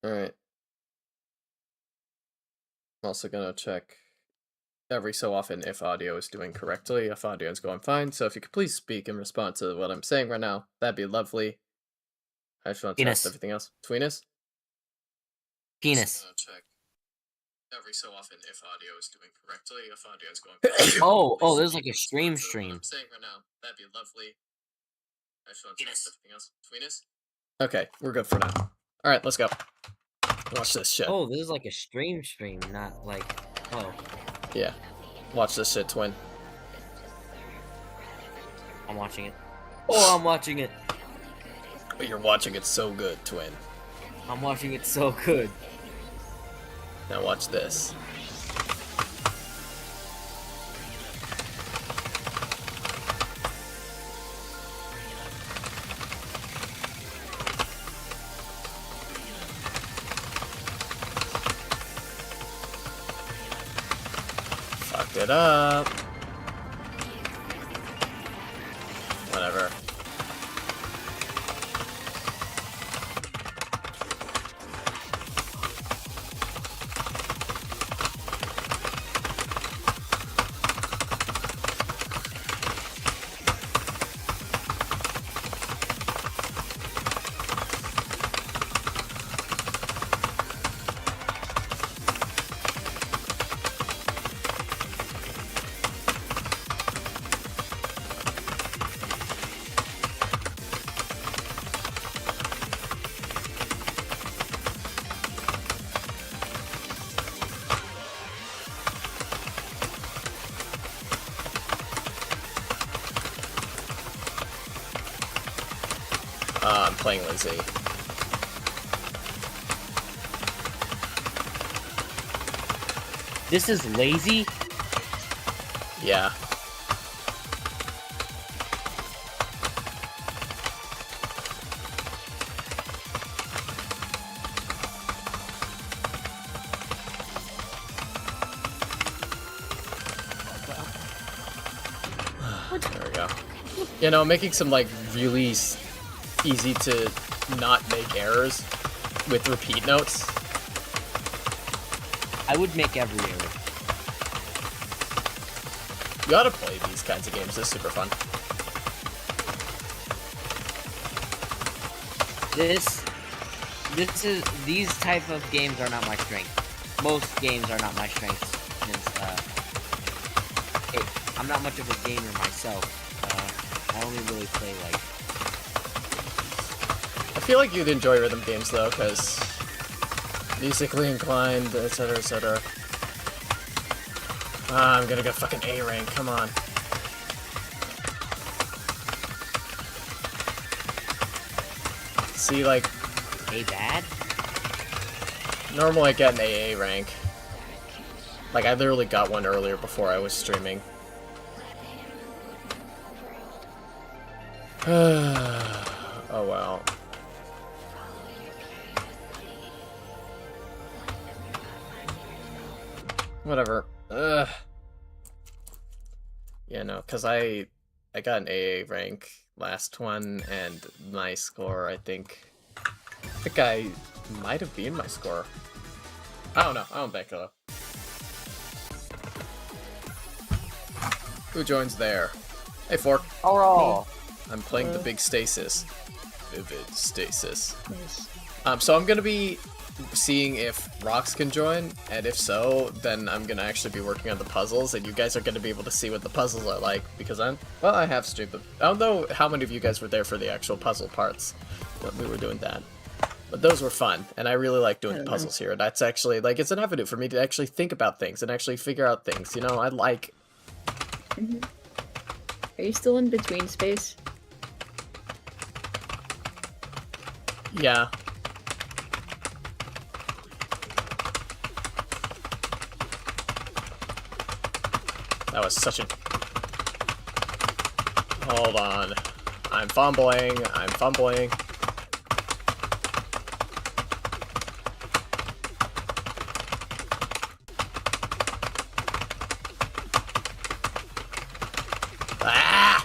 Alright. I'm also gonna check every so often if audio is doing correctly, if audio is going fine. So if you could please speak in response to what I'm saying right now, that'd be lovely. I just want to test Penis. everything else. Between us? Also Penis. gonna check every so often if audio is doing correctly, if audio is going fine. Oh, Please there's like speak a in stream response to what stream. I'm saying right now. That'd be lovely. I just want to test Penis. everything else. Between us? Okay, we're good for now. Alright, let's go. Watch this shit. Oh, this is like a stream, not like. Oh, Yeah. Watch this shit, twin. I'm watching it. Oh, I'm watching it. But you're watching it so good, twin. I'm watching it so good. Now watch this. Fucked it up. Whatever. I'm playing Lizzie. This is lazy. Yeah. There we go. You know, making some like really easy to not make errors with repeat notes. I would make every error. You ought to play these kinds of games. They're super fun. These type of games are not my strength. Most games are not my strengths. Hey, I'm not much of a gamer myself. I only really play like. I feel like you'd enjoy rhythm games though, because musically inclined, etc., etc. Ah, I'm gonna get fucking A rank. Come on. See, like, Hey, bad? normally I get an AA rank. Like, I literally got one earlier before I was streaming. Oh well. Whatever. Ugh. Yeah, no, because I got an AA rank last one, and my score, I think I might have been my score. I don't know. I don't think so. Who joins there? Hey, Fork. Oh, I'm playing the big stasis. Vivid stasis. Nice. So I'm gonna be seeing if Rocks can join, and if so, then I'm gonna actually be working on the puzzles, and you guys are gonna be able to see what the puzzles are like, because I have streamed them. I don't know how many of you guys were there for the actual puzzle parts when we were doing that. But those were fun, and I really like doing the puzzles here. That's actually, like, it's an avenue for me to actually think about things and actually figure out things, you know? I like... Are you still in between space? Yeah. That was such a... Hold on. I'm fumbling. I'm fumbling. Ah!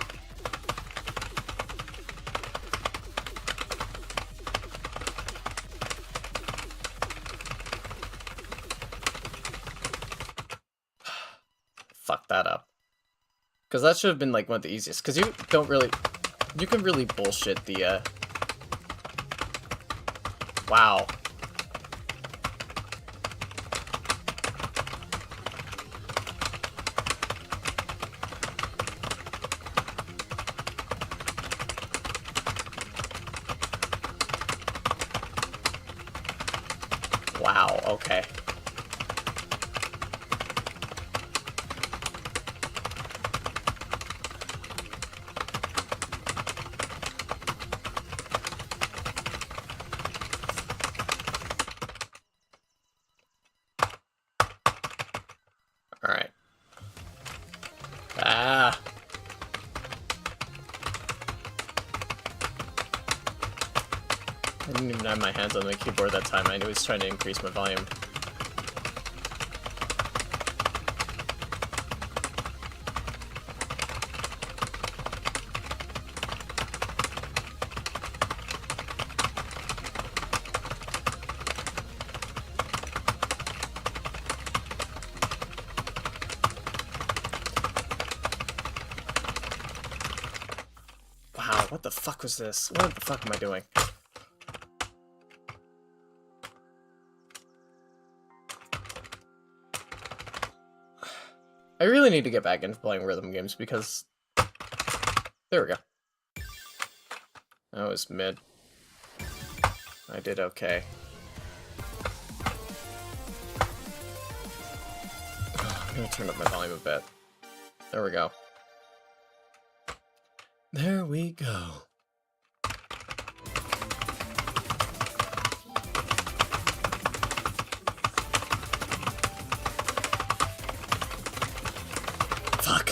that up. Because that should have been, like, one of the easiest. Because you don't really... You can really bullshit the, Wow. Wow, okay. Alright. Ah. I didn't even have my hands on the keyboard that time. I was trying to increase my volume. Wow, what the fuck was this? What the fuck am I doing? I really need to get back into playing rhythm games because... There we go. That was mid. I did okay. I'm gonna turn up my volume a bit. There we go. There we go. Fuck.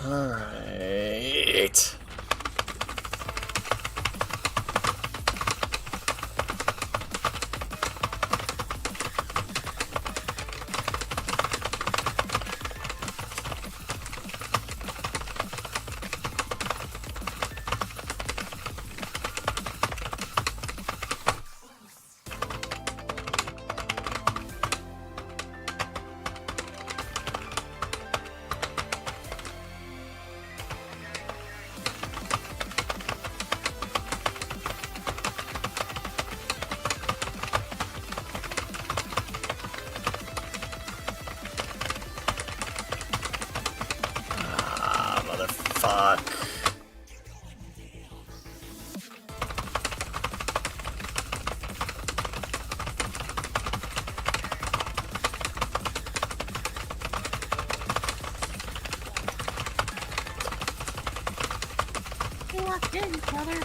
All right. Fuck. You locked in, brother.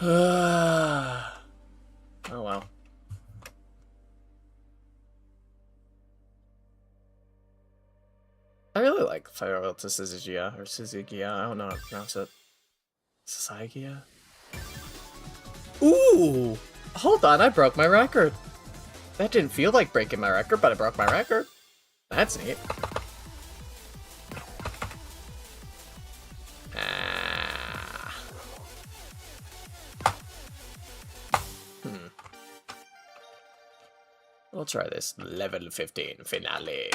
Oh well. I really like Farewell to Syzygia, or Syzygia, I don't know how to pronounce it. Syzygia? Ooh! Hold on, I broke my record! That didn't feel like breaking my record, but I broke my record. That's neat. We'll try this level 15 finale.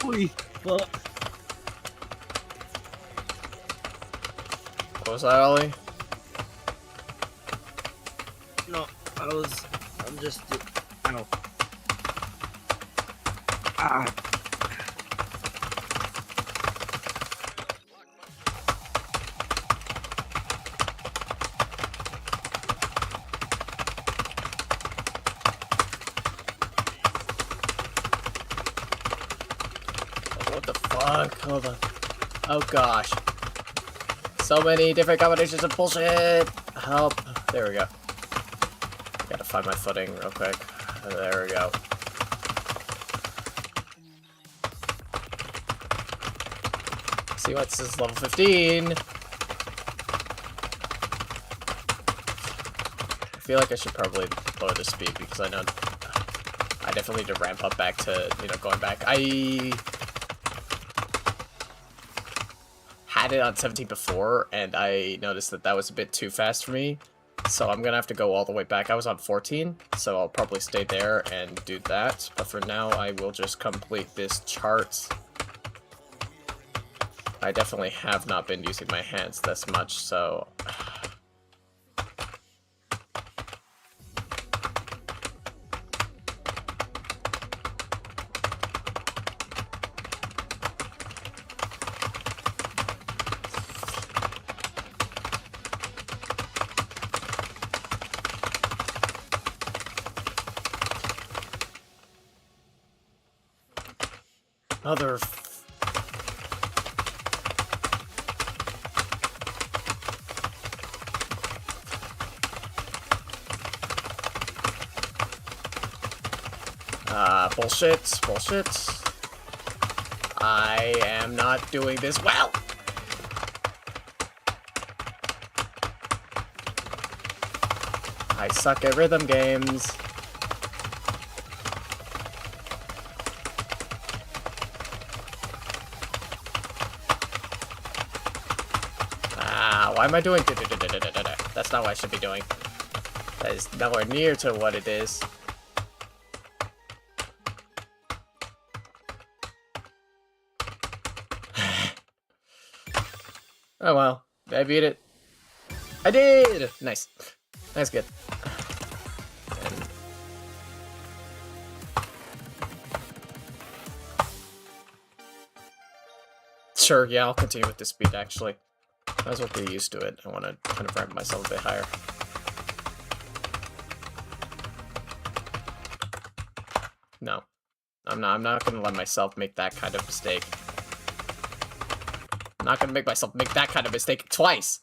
Holy fuck. What was that, Ollie? No, I'm just, ow. Ah. What the fuck? Hold on. Oh gosh. So many different combinations of bullshit! Help. There we go. Gotta find my footing real quick. There we go. See what's this level 15? I feel like I should probably lower the speed because I know I definitely need to ramp up back to, you know, going back. I had it on 17 before, and I noticed that that was a bit too fast for me. So I'm gonna have to go all the way back. I was on 14, so I'll probably stay there and do that. But for now, I will just complete this chart. I definitely have not been using my hands this much, so... Mother... bullshit, bullshit. I am not doing this well! I suck at rhythm games. Why am I doing... That's not what I should be doing. That is nowhere near to what it is. Oh well, I beat it. I did! Nice. That's good. And... Sure, yeah, I'll continue with this speed actually. Might as well get used to it. I want to kind of ramp myself a bit higher. No. I'm not gonna let myself make that kind of mistake. I'm not gonna make myself make that kind of mistake twice!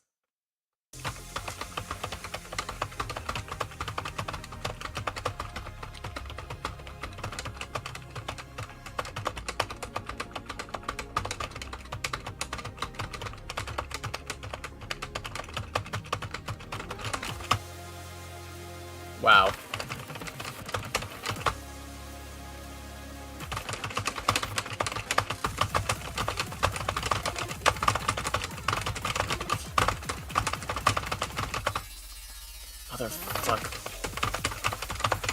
Wow. Motherfucker.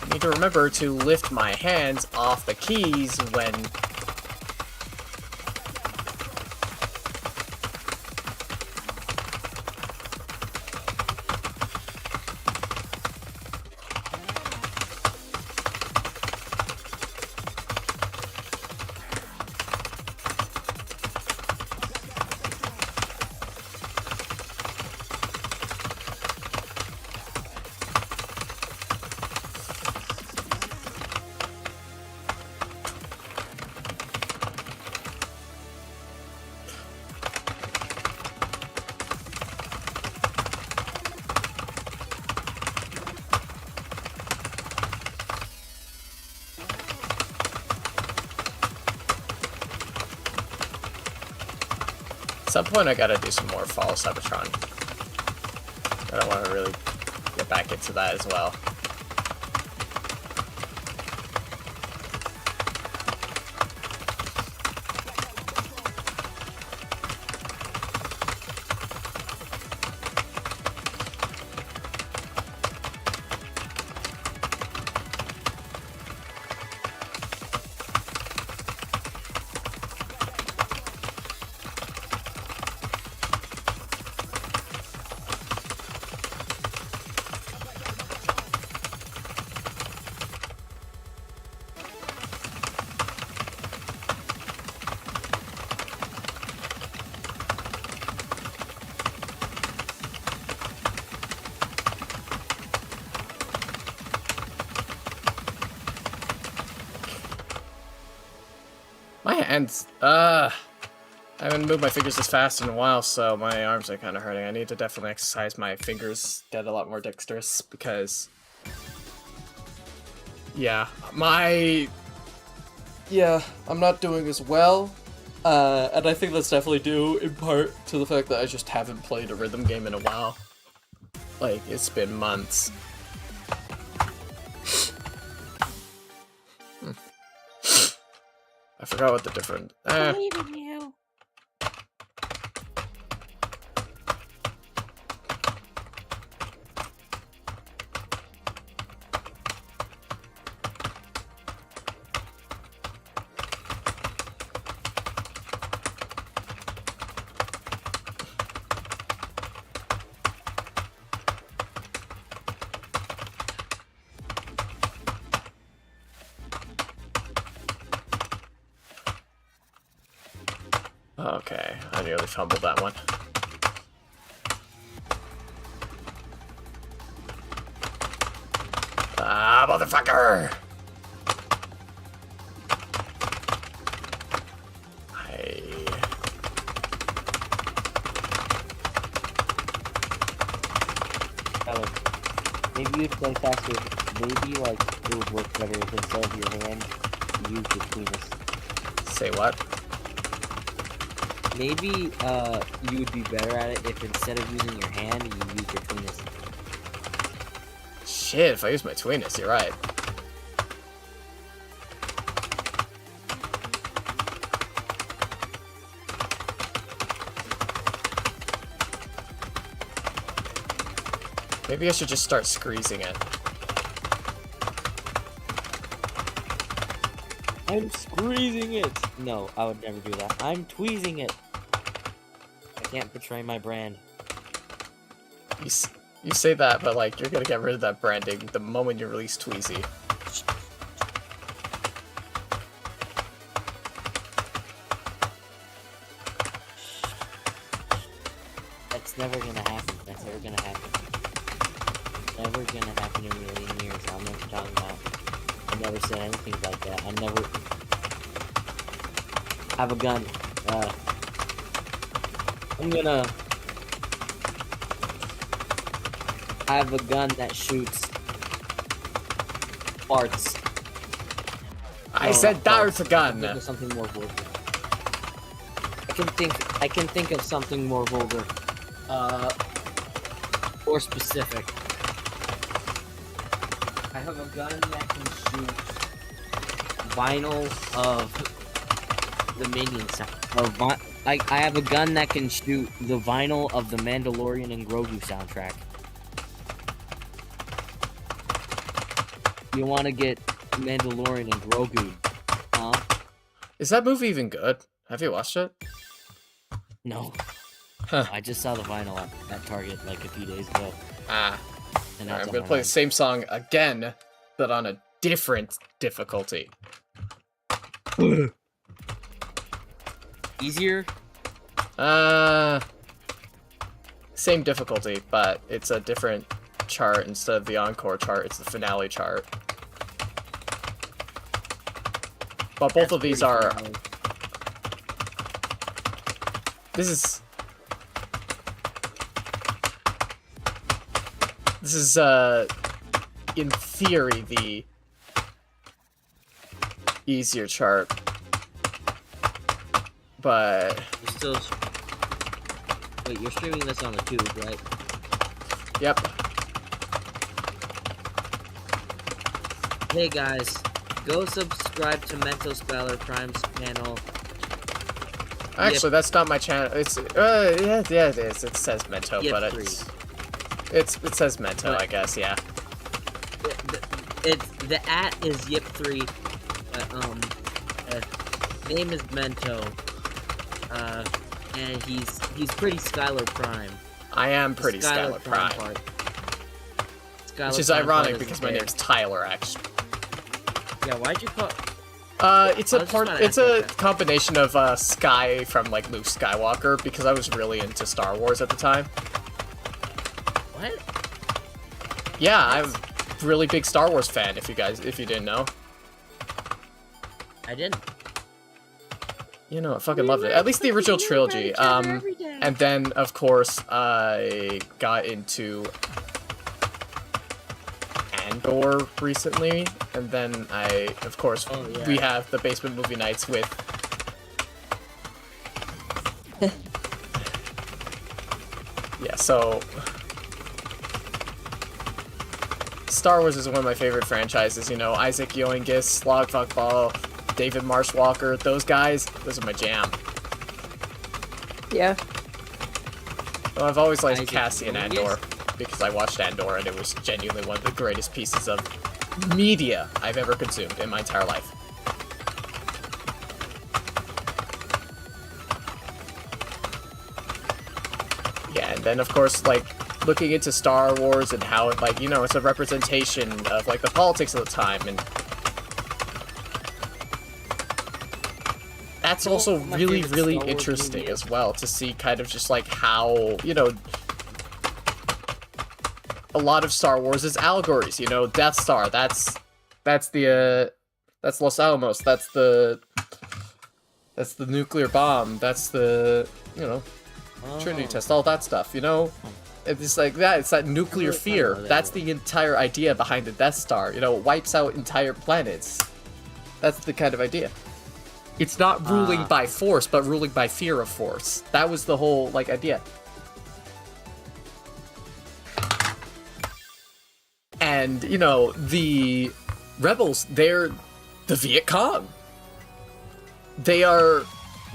I need to remember to lift my hands off the keys when... some point I gotta do some more Fall of Cybertron. I don't want to really get back into that as well. My hands, I haven't moved my fingers this fast in a while, so my arms are kind of hurting. I need to definitely exercise my fingers, get a lot more dexterous, because... Yeah, I'm not doing as well, and I think that's definitely due, in part, to the fact that I just haven't played a rhythm game in a while. Like, it's been months. I forgot what the different... Believe in you. Okay, I nearly fumbled that one. Ah, motherfucker! Maybe you'd play faster. Maybe, like, it would work better if instead of your hand, you use your penis. Say what? Maybe, you would be better at it if instead of using your hand, you use your penis. Shit, if I use my tweenus, you're right. Maybe I should just start squeezing it. I'm squeezing it! No, I would never do that. I'm tweezing it! I can't betray my brand. You say that, but like, you're gonna get rid of that branding the moment you release Tweezy. That's never gonna happen. That's never gonna happen. Never gonna happen in a million years. I don't know what you're talking about. I never said anything like that. I never have a gun. I'm gonna have a gun that shoots farts. I said there's a gun. Think of something more vulgar. I can think of something more vulgar. Or specific. I have a gun that can shoot vinyl of the Minion sound. I have a gun that can shoot the vinyl of the Mandalorian and Grogu soundtrack. You want to get Mandalorian and Grogu, huh? Is that movie even good? Have you watched it? No. Huh. I just saw the vinyl at Target like a few days ago. Ah. And Alright, that's I'm gonna play the same song again, but on a different difficulty. Easier? Same difficulty, but it's a different chart. Instead of the encore chart, it's the finale chart. But both of these are... This is, in theory, the easier chart. But... Wait, you're streaming this on the tube, right? Yep. Hey guys, go subscribe to Mental Scholar Prime's channel. Actually, that's not my channel. It's yeah, it is. It says Mento, Yip but 3. it says Mento, What? I guess. Yeah. The at is Yip3. Name is Mento. And he's pretty Skylar Prime. I am pretty Skylar Prime. part. Which is Prime ironic part because isn't my there. name's Tyler, actually. Yeah, why'd you call? It's I a was just part. about to It's ask a that. combination of Sky from like Luke Skywalker because I was really into Star Wars at the time. What? Yeah, I'm a really big Star Wars fan. If you didn't know, I didn't. you know, I fucking loved it. At least the original trilogy. And then of course I got into Andor recently, and then of course, Oh, yeah. we have the basement movie nights with. Yeah, so Star Wars is one of my favorite franchises. You know, Isaac Yoingis, Slogfuck Ball, David Marshwalker, those guys, those are my jam. Yeah. Well, I've always liked Isaac Cassian Yoingis? Andor because I watched Andor and it was genuinely one of the greatest pieces of media I've ever consumed in my entire life. Yeah, and then of course, like, looking into Star Wars and how it, like, you know, it's a representation of, like, the politics of the time, and that's also My really, favorite really Star Wars interesting movie. as well, to see kind of just, like, how, you know, a lot of Star Wars is allegories, you know, Death Star, that's Los Alamos, that's the nuclear bomb, that's the, you know, Trinity test, all that stuff, you know? It's like that, it's that nuclear really fear. thought about that That's one. the entire idea behind the Death Star, you know, it wipes out entire planets. That's the kind of idea. It's not ruling by force, but ruling by fear of force. That was the whole, like, idea. And, you know, the rebels, they're the Viet Cong. They are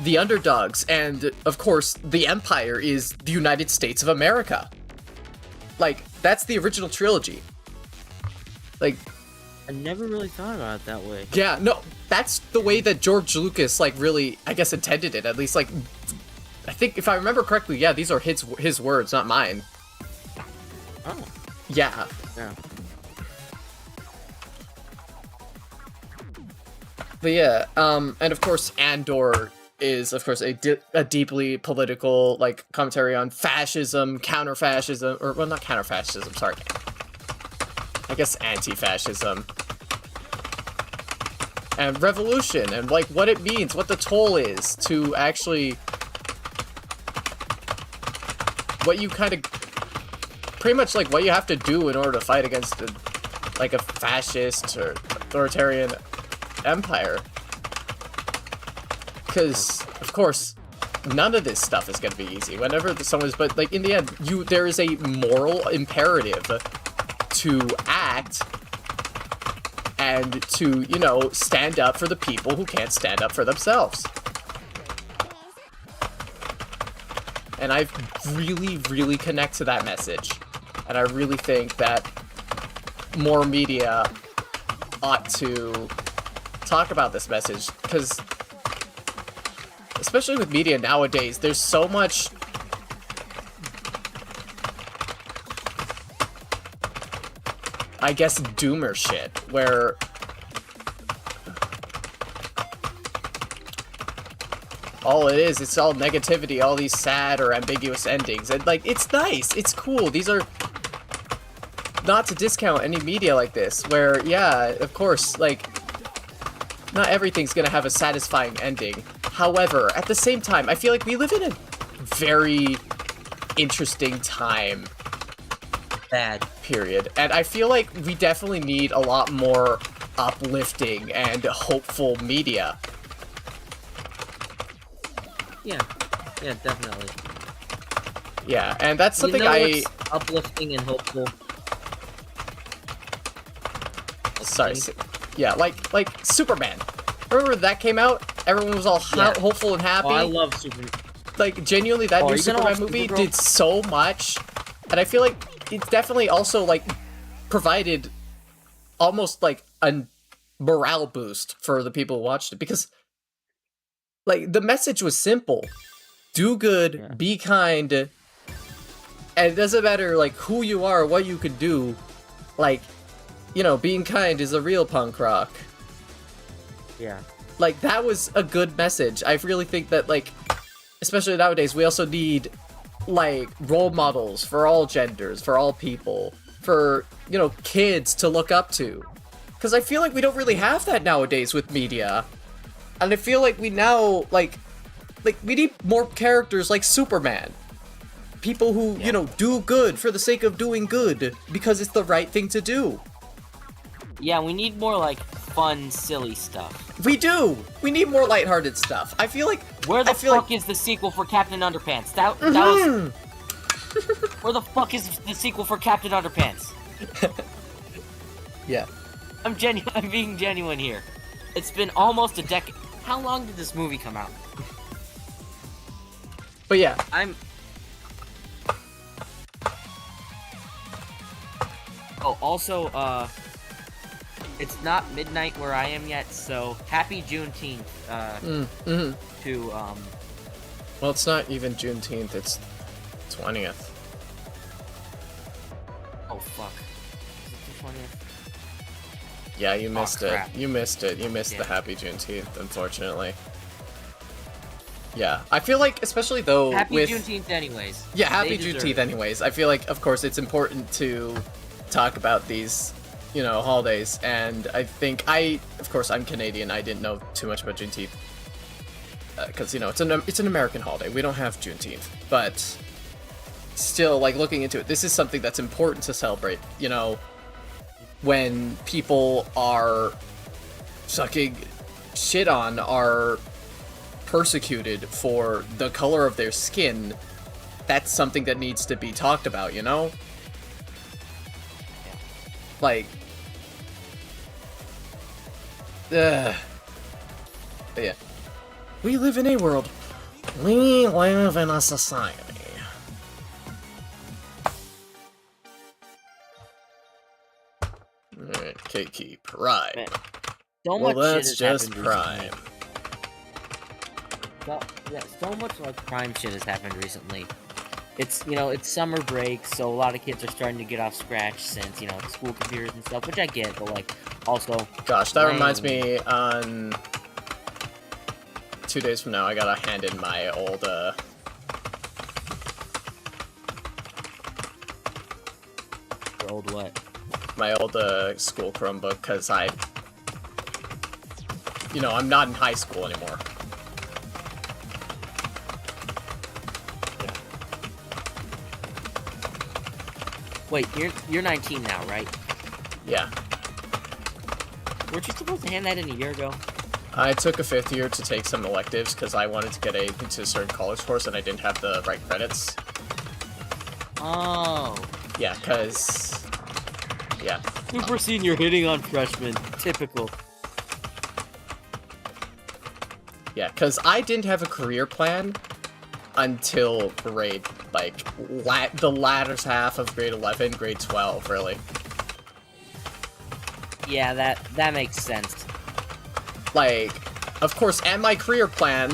the underdogs, and, of course, the Empire is the United States of America. Like, that's the original trilogy. Like, I never really thought about it that way. yeah, no, that's the way that George Lucas, like, really, I guess, intended it. At least, like, I think, if I remember correctly, yeah, these are his words, not mine. Oh, Yeah. yeah. But yeah, and of course, Andor is, of course, a deeply political, like, commentary on fascism, counter-fascism, or, well, not counter-fascism, sorry. I guess anti-fascism. And revolution, and, like, what it means, what the toll is to actually... What you kind of... Pretty much, like, what you have to do in order to fight against, like, a fascist or authoritarian empire. Because, of course, none of this stuff is going to be easy. Whenever someone's... But, like, in the end, there is a moral imperative to act and to, you know, stand up for the people who can't stand up for themselves. And I really, really connect to that message. And I really think that more media ought to talk about this message, because especially with media nowadays, there's so much I guess doomer shit where all it is, it's all negativity, all these sad or ambiguous endings, and like, it's nice, it's cool, these are not to discount any media like this, where, yeah, of course, like, not everything's gonna have a satisfying ending. However, at the same time, I feel like we live in a very interesting time Bad. period, and I feel like we definitely need a lot more uplifting and hopeful media. Yeah. Yeah, definitely. Yeah, and that's something what's uplifting and hopeful. Sorry. Yeah, like Superman. Remember when that came out? Everyone was all hopeful and happy. Oh, I love Superman. Like, genuinely, that new Superman movie did so much. And I feel like it's definitely also, like, provided almost, like, a morale boost for the people who watched it. Because, like, the message was simple. Do good, be kind, and it doesn't matter, like, who you are, what you could do. Like, you know, being kind is a real punk rock. Yeah. Like, that was a good message. I really think that, like, especially nowadays, we also need, like, role models for all genders, for all people, for, you know, kids to look up to. Because I feel like we don't really have that nowadays with media. And I feel like we now, like, we need more characters like Superman. People who, you know, do good for the sake of doing good, because it's the right thing to do. Yeah, we need more, like, fun, silly stuff. We do! We need more lighthearted stuff. I feel like... Where the fuck is the sequel for Captain Underpants? That was... Where the fuck is the sequel for Captain Underpants? Yeah. I'm being genuine here. It's been almost a decade. How long did this movie come out? But yeah. Oh, also, it's not midnight where I am yet, so happy Juneteenth, to, Well, it's not even Juneteenth, it's 20th. Oh, fuck. Is it the 20th? Yeah, you missed it. Crap. You missed it. You missed the happy Juneteenth, unfortunately. Yeah, I feel like, especially though Happy with... Juneteenth anyways. Yeah, happy Juneteenth anyways. I feel like, of course, it's important to talk about these, you know, holidays, and I think of course, I'm Canadian, I didn't know too much about Juneteenth, because, you know, it's an American holiday, we don't have Juneteenth, but still, like, looking into it, this is something that's important to celebrate, you know, when people are sucking shit on, are persecuted for the color of their skin, that's something that needs to be talked about, you know? Like, but yeah. We live in a world. We live in a society. Alright, Keiki, pride. Man, so Well, much that's shit has just happened prime. recently. So much, like, crime shit has happened recently. It's, you know, it's summer break, so a lot of kids are starting to get off scratch since, you know, school computers and stuff, which I get, but, like, also... Gosh, that reminds me, on 2 days from now, I gotta hand in my old, Old what? My old, school Chromebook, because you know, I'm not in high school anymore. Wait, you're 19 now, right? Yeah. Weren't you supposed to hand that in a year ago? I took a 5th year to take some electives because I wanted to get into a certain college course and I didn't have the right credits. Oh. Yeah, because... Yeah. Super senior hitting on freshmen. Typical. Yeah, because I didn't have a career plan until grade, like, the latter half of grade 11, grade 12, really. Yeah, that makes sense. Like, of course, and my career plan,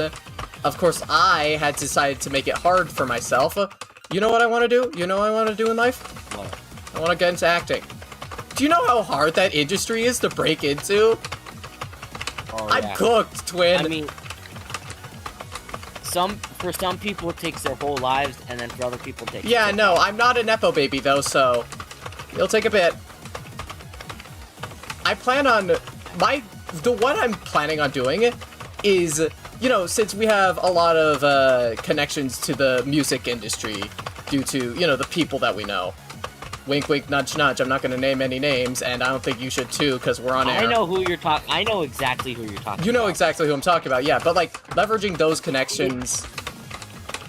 of course, I had decided to make it hard for myself. You know what I want to do? You know what I want to do in life? What? I want to get into acting. Do you know how hard that industry is to break into? Oh, I'm yeah. cooked, twin. I mean, for some people it takes their whole lives, and then for other people it takes... Yeah, no, I'm not a Nepo baby, though, so... It'll take a bit. I plan on... what I'm planning on doing is, you know, since we have a lot of connections to the music industry due to, you know, the people that we know. Wink, wink, nudge, nudge. I'm not going to name any names, and I don't think you should too, because we're on air. I know who you're talking... I know exactly who you're talking about. You know exactly who I'm talking about, yeah, but, like, leveraging those connections...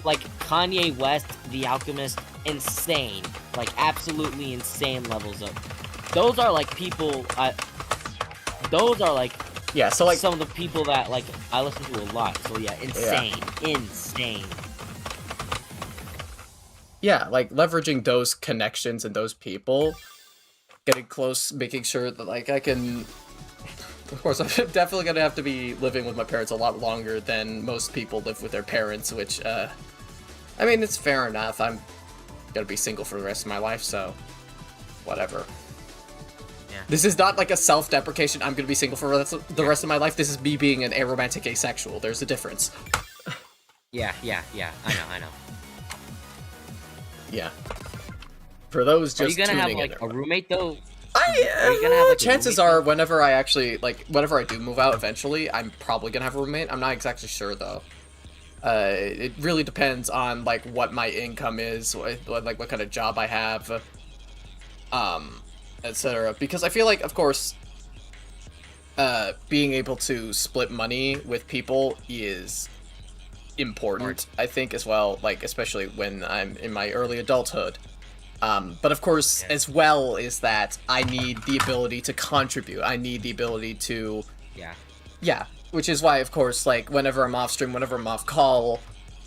Like, Kanye West, The Alchemist, insane. Like, absolutely insane levels of... Those are, like, people... those are, like... Yeah, so, like... some of the people that, like, I listen to a lot. So, yeah, insane. Yeah. Insane. Yeah, like, leveraging those connections and those people, getting close, making sure that, like, I can... Of course, I'm definitely gonna have to be living with my parents a lot longer than most people live with their parents, which, I mean, it's fair enough. I'm gonna be single for the rest of my life, so... whatever. Yeah. This is not, like, a self-deprecation, I'm gonna be single for the rest of my life. This is me being an aromantic asexual. There's a difference. Yeah. I know. Yeah. For those just Are you gonna have, tuning in like, a roommate, though? Are you gonna have, like, a chances roommate? are, whenever I actually, like, whenever I do move out eventually, I'm probably gonna have a roommate. I'm not exactly sure, though. It really depends on, like, what my income is, like, what kind of job I have, etc. Because I feel like, of course, being able to split money with people is important, I think, as well, like, especially when I'm in my early adulthood. But of course, as well, is that I need the ability to contribute. I need the ability to... Yeah, which is why, of course, like, whenever I'm off stream, whenever I'm off call,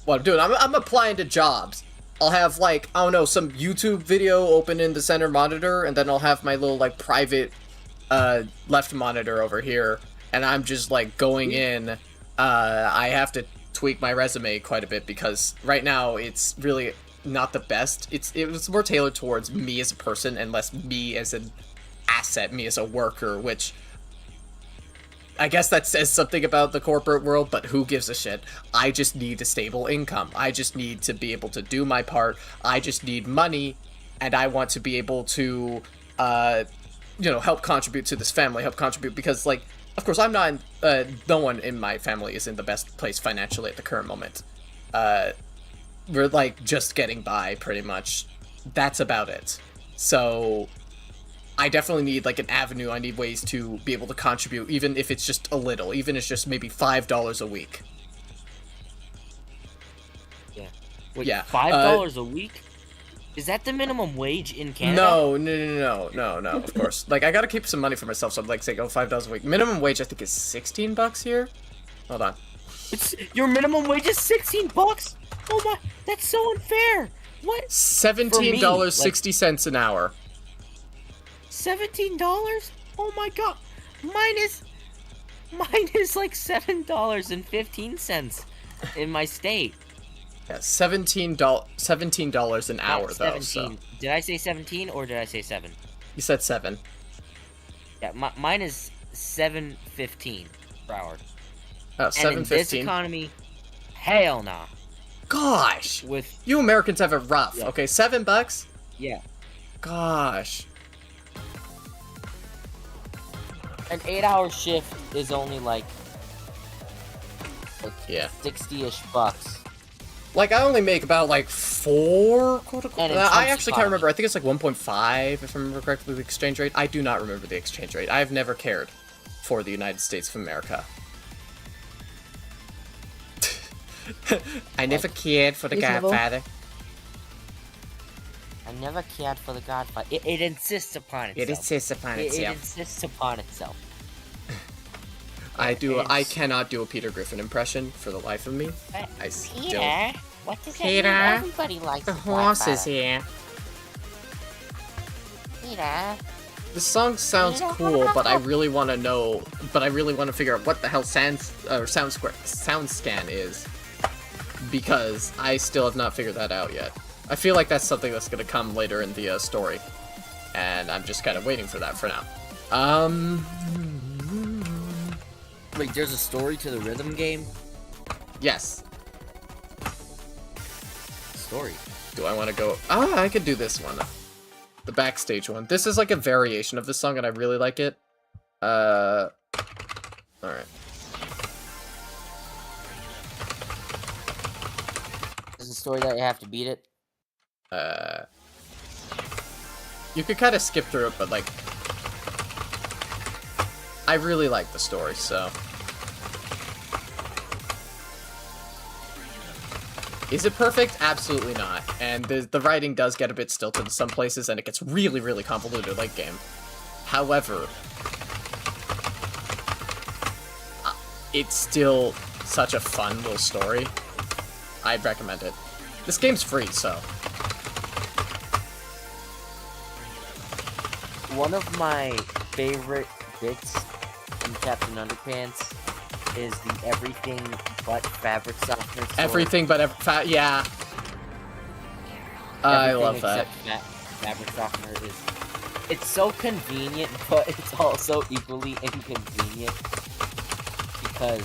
what I'm doing, I'm applying to jobs. I'll have, like, I don't know, some YouTube video open in the center monitor, and then I'll have my little, like, private, left monitor over here, and I'm just, like, going in. I have to tweak my resume quite a bit, because right now it's really not the best. It was more tailored towards me as a person and less me as an asset, me as a worker, which I guess that says something about the corporate world, but who gives a shit? I just need a stable income. I just need to be able to do my part. I just need money, and I want to be able to, you know, help contribute to this family, help contribute, because, like, of course, I'm not, no one in my family is in the best place financially at the current moment. We're, like, just getting by, pretty much. That's about it. So, I definitely need, like, an avenue. I need ways to be able to contribute, even if it's just a little. Even if it's just maybe $5 a week. Yeah. Wait, yeah. $5 a week? Is that the minimum wage in Canada? No, of course. Like, I gotta keep some money for myself, so I'm, like, saying, oh, $5 a week. Minimum wage, I think, is $16 here? Hold on. Your minimum wage is $16? Oh my, that's so unfair. What? $17.60 an hour. $17? Oh my god. Mine is like $7.15 in my state. Yeah, $17 an hour, though, so. Did I say 17 or did I say 7? You said 7. Yeah, mine is $7.15 per hour. Oh, $7.15. And in this economy, hell nah. Gosh! With you Americans have it rough. Yeah. Okay, $7? Yeah. Gosh. An 8-hour shift is only like yeah, 60-ish bucks. Like, I only make about, like, 4, quote-unquote. I actually can't remember. I think it's, like, 1.5, if I remember correctly, the exchange rate. I do not remember the exchange rate. I've never cared for the United States of America. I never cared for the Godfather. I never cared for the Godfather. It insists upon itself. It insists upon itself. It insists upon itself. I cannot do a Peter Griffin impression for the life of me. I still... Peter? What does Peter? that mean? Everybody likes the horse is here. Peter? This song sounds cool, but I really want to know... But I really want to figure out what the hell SoundScan is. Because I still have not figured that out yet. I feel like that's something that's going to come later in the story. And I'm just kind of waiting for that for now. Wait, there's a story to the rhythm game? Yes. Story? Do I want to go... Ah, I could do this one. The backstage one. This is like a variation of this song, and I really like it. Alright. Is the story that you have to beat it? You could kind of skip through it, but, like... I really like the story, so... Is it perfect? Absolutely not. And the writing does get a bit stilted in some places, and it gets really, really convoluted late game. However, it's still such a fun little story. I'd recommend it. This game's free, so. One of my favorite bits in Captain Underpants is the everything but fabric softener sword. Everything but yeah. I love that. Fabric softener is. It's so convenient, but it's also equally inconvenient because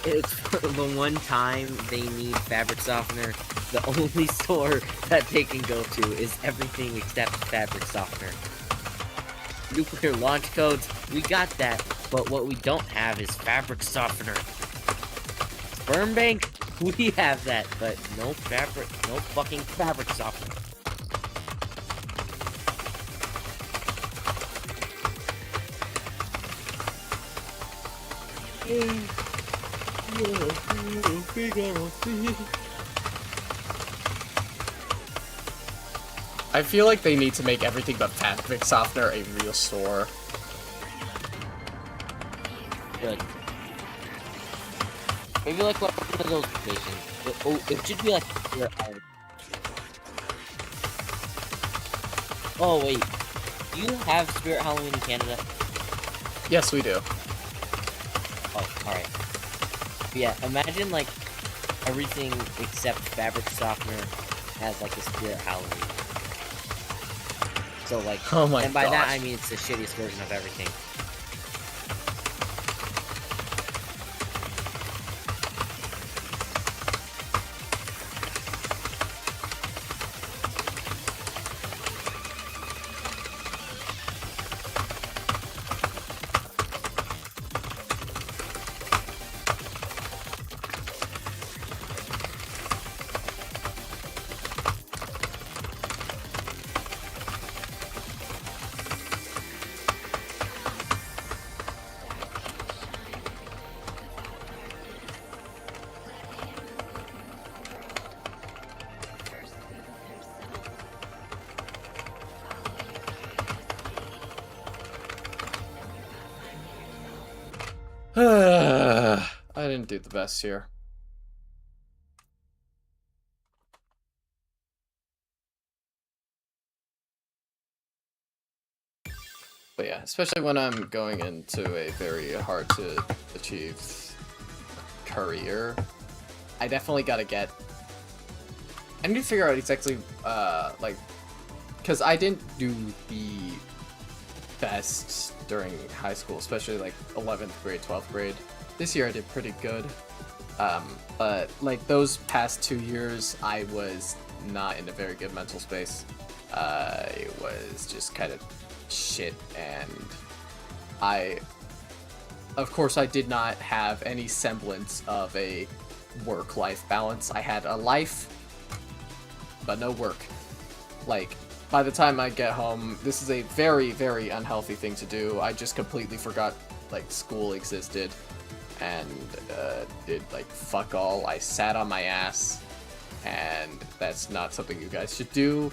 it's the one time they need fabric softener. The only store that they can go to is everything except fabric softener. Nuclear launch codes, we got that, but what we don't have is fabric softener. Sperm bank, we have that, but no fucking fabric softener. I feel like they need to make everything but fabric softener a real store. Good. Maybe like one of those stations. It should be like your art. Oh wait, do you have Spirit Halloween in Canada? Yes, we do. Oh, alright. Yeah, imagine like everything except fabric softener has like a Spirit Halloween. So like, Oh my and by that gosh. I mean it's the shittiest version of everything. I didn't do the best here. But yeah, especially when I'm going into a very hard to achieve career, I definitely gotta get... I need to figure out exactly, like... Because I didn't do the best during high school, especially like 11th grade, 12th grade. This year I did pretty good. But like those past 2 years, I was not in a very good mental space. I was just kind of shit, and of course I did not have any semblance of a work-life balance. I had a life, but no work. Like, by the time I get home, this is a very, very unhealthy thing to do. I just completely forgot, like, school existed, and did, like, fuck all. I sat on my ass, and that's not something you guys should do.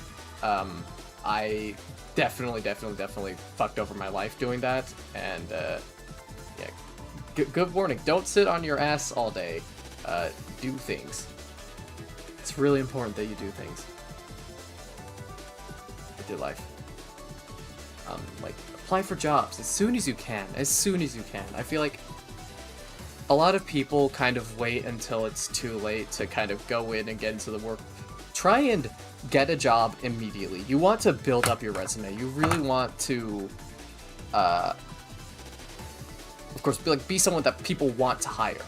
I definitely fucked over my life doing that, and, yeah, good warning. Don't sit on your ass all day. Do things. It's really important that you do things. Your life. Like, apply for jobs as soon as you can. As soon as you can. I feel like a lot of people kind of wait until it's too late to kind of go in and get into the work. Try and get a job immediately. You want to build up your resume. You really want to, of course, be someone that people want to hire.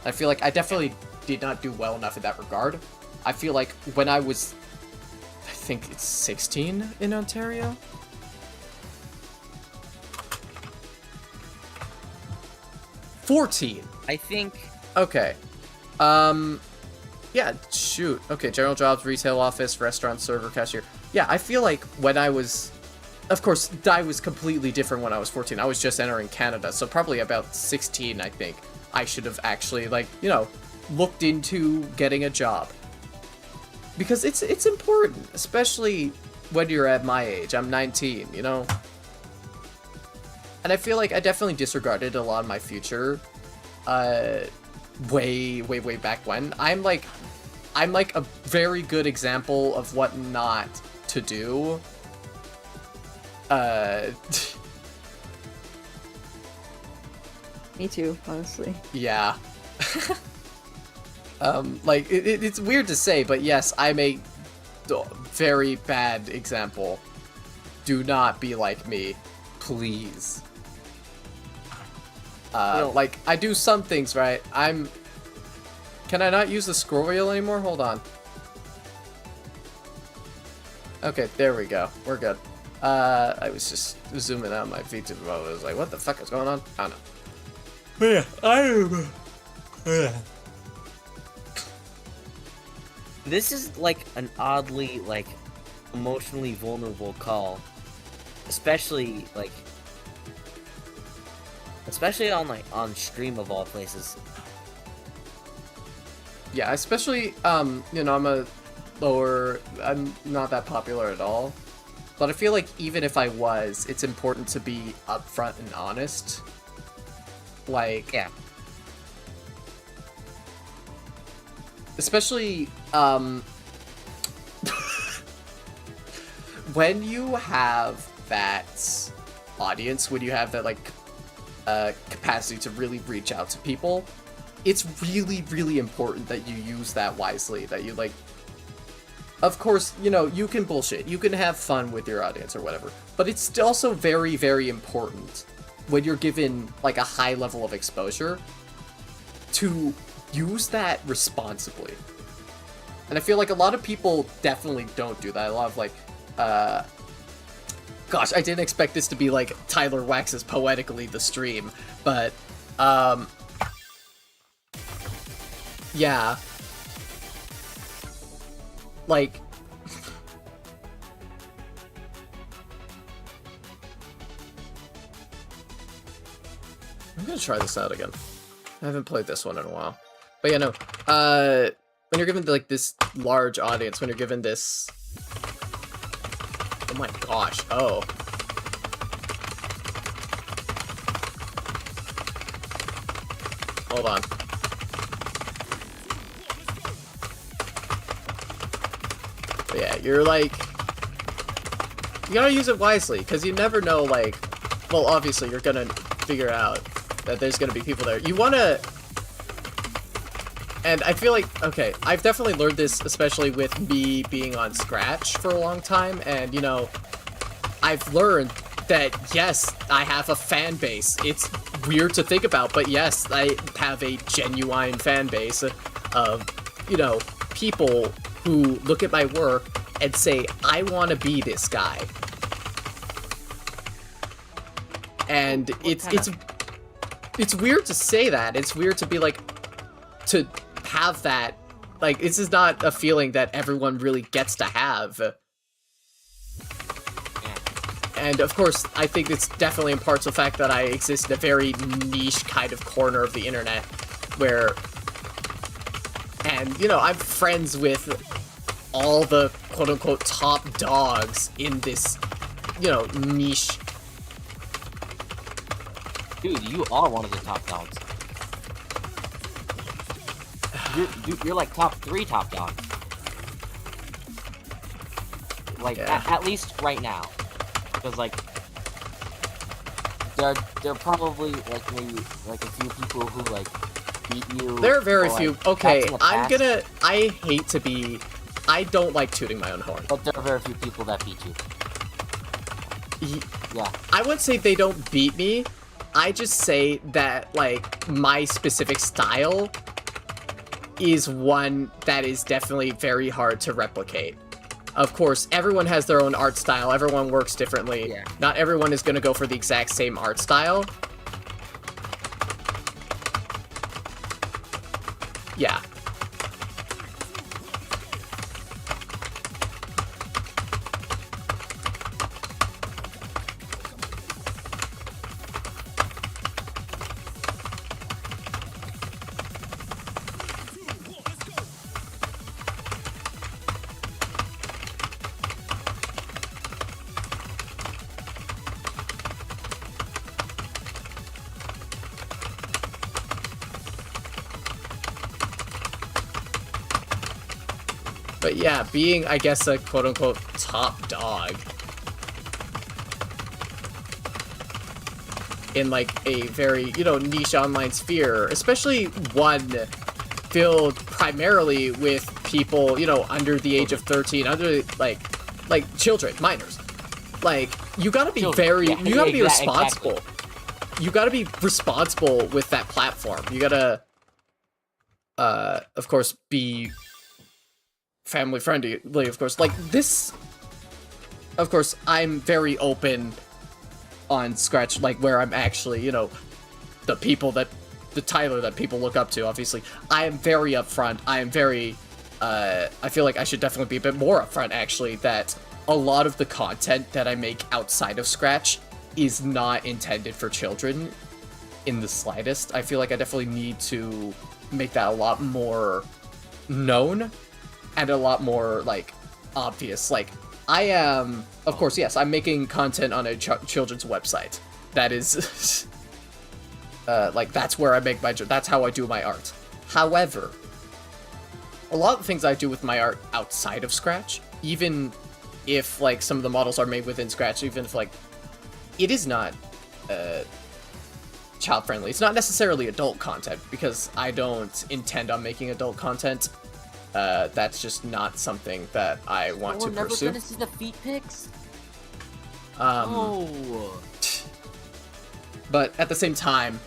I feel like I definitely did not do well enough in that regard. I feel like when I was, I think it's 16 in Ontario? $14. I think. Okay. Yeah, shoot. Okay, general jobs, retail office, restaurant, server, cashier. Yeah, I feel like when I was... Of course, I was completely different when I was 14. I was just entering Canada, so probably about 16, I think. I should have actually, like, you know, looked into getting a job. Because it's important, especially when you're at my age. I'm 19, you know? And I feel like I definitely disregarded a lot of my future, way back when. I'm like a very good example of what not to do. Me too, honestly. Yeah. Like, it's weird to say, but yes, I'm a very bad example. Do not be like me, please. Like, I do some things right. Can I not use the scroll wheel anymore? Hold on. Okay, there we go. We're good. I was just zooming out my feature mode. I was like, what the fuck is going on? I don't know. But yeah, This is like an oddly like emotionally vulnerable call, especially on stream of all places. yeah, especially, you know, I'm not that popular at all. But I feel like even if I was, it's important to be upfront and honest. Like, Yeah. Especially, when you have that audience, when you have that, like, capacity to really reach out to people, it's really, really important that you use that wisely, that you, like, of course, you know, you can bullshit, you can have fun with your audience or whatever, but it's also very, very important when you're given, like, a high level of exposure to use that responsibly. And I feel like a lot of people definitely don't do that. A lot of, like, gosh, I didn't expect this to be, like, Tyler Wax's Poetically the stream, but, yeah. Like, I'm gonna try this out again. I haven't played this one in a while. But yeah, no, when you're given, like, this large audience, when you're given this... Oh my gosh, oh. Hold on. But yeah, you're like... You gotta use it wisely, because you never know, like... Well, obviously, you're gonna figure out that there's gonna be people there. You wanna... And I feel like, okay, I've definitely learned this, especially with me being on Scratch for a long time, and, you know, I've learned that, yes, I have a fan base. It's weird to think about, but yes, I have a genuine fan base of, you know, people who look at my work and say, I want to be this guy. And it's weird to say that. It's weird to be like, to have that, like, this is not a feeling that everyone really gets to have. And of course, I think it's definitely in part to the fact that I exist in a very niche kind of corner of the internet where, and, you know, I'm friends with all the quote-unquote top dogs in this, you know, niche. Dude, you are one of the top dogs. You're like top 3 top dogs. Like, yeah. at least right now. Because, like, there are probably, like, maybe, like, a few people who, like, beat you. There are very or, few. like, Okay, that's in the past, I hate to be, I don't like tooting my own horn. But there are very few people that beat you. Yeah. I wouldn't say they don't beat me. I just say that, like, my specific style is one that is definitely very hard to replicate. Of course, everyone has their own art style. Everyone works differently. Yeah. Not everyone is going to go for the exact same art style. Yeah. But yeah, being, I guess, a quote-unquote top dog in, like, a very, you know, niche online sphere, especially one filled primarily with people, you know, under the age of 13, under, like children, minors. Like, you gotta be you gotta be responsible. Exactly. You gotta be responsible with that platform. You gotta, of course, be family friendly, of course. Like, this, of course, I'm very open on Scratch, like, where I'm actually, you know, the Tyler that people look up to, obviously. I am very upfront. I am very, I feel like I should definitely be a bit more upfront, actually, that a lot of the content that I make outside of Scratch is not intended for children in the slightest. I feel like I definitely need to make that a lot more known and a lot more, like, obvious. Like, I am, of course, yes, I'm making content on a children's website. That is, like, that's where I make that's how I do my art. However, a lot of the things I do with my art outside of Scratch, even if, like, some of the models are made within Scratch, even if, like, it is not, child-friendly. It's not necessarily adult content, because I don't intend on making adult content. That's just not something that I want to pursue. We're never gonna see the feet pics? Oh. But at the same time,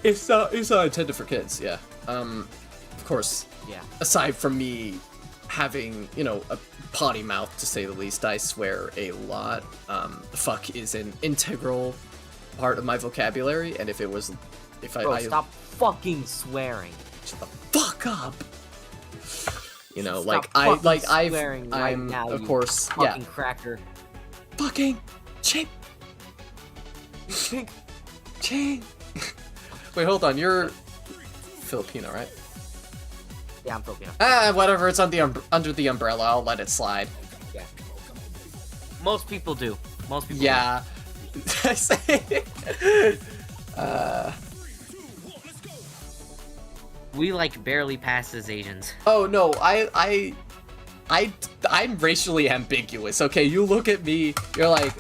it's not intended for kids, yeah. Of course, yeah. Aside from me having, you know, a potty mouth, to say the least, I swear a lot. Fuck is an integral part of my vocabulary, and if Bro, stop fucking swearing. Shut the fuck up. You know, Stop I'm now, of course, fucking yeah. cracker. Fucking chink. Chink. Wait, hold on. You're Filipino, right? Yeah, I'm Filipino. Whatever. It's on the under the umbrella. I'll let it slide. Yeah. Most people do. Most people. Yeah. We like barely pass as Asians. Oh no, I'm racially ambiguous. Okay, you look at me, you're like,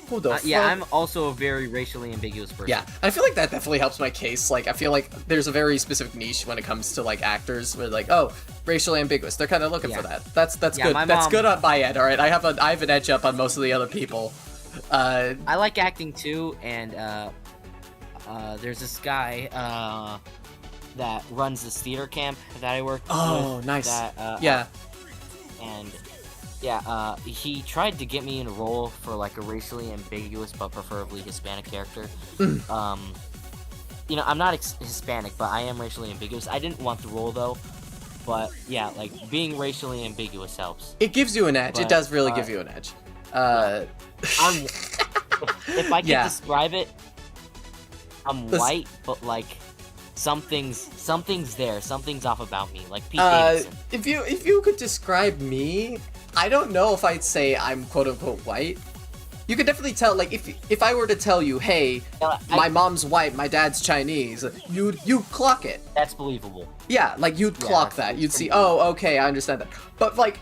who the fuck? Yeah, I'm also a very racially ambiguous person. Yeah, I feel like that definitely helps my case. Like, I feel like there's a very specific niche when it comes to, like, actors where, like, oh, racially ambiguous. They're kind of looking for that. That's good. That's good on my end. All right, I have an edge up on most of the other people. I like acting too, and there's this guy that runs this theater camp that I work with. Oh, nice. Yeah. And yeah, he tried to get me in a role for like a racially ambiguous but preferably Hispanic character. You know, I'm not Hispanic, but I am racially ambiguous. I didn't want the role though, but yeah, like being racially ambiguous helps. It gives you an edge. It does really give you an edge. If I can describe it, I'm white, but like something's there. Something's off about me, like Pete Davidson. If you could describe me, I don't know if I'd say I'm quote unquote white. You could definitely tell, like, if I were to tell you, hey, my mom's white, my dad's Chinese, you'd clock it. That's believable. Yeah, like you'd clock that. You'd see, oh, okay, I understand that. But like,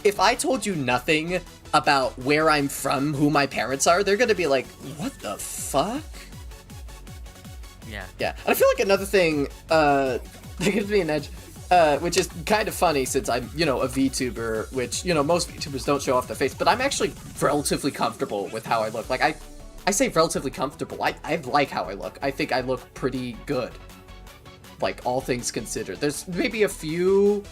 if I told you nothing about where I'm from, who my parents are, they're gonna be like, what the fuck? Yeah. Yeah. And I feel like another thing that gives me an edge, which is kind of funny since I'm, you know, a VTuber, which, you know, most VTubers don't show off their face, but I'm actually relatively comfortable with how I look. Like, I say relatively comfortable. I like how I look. I think I look pretty good. Like, all things considered. There's maybe a few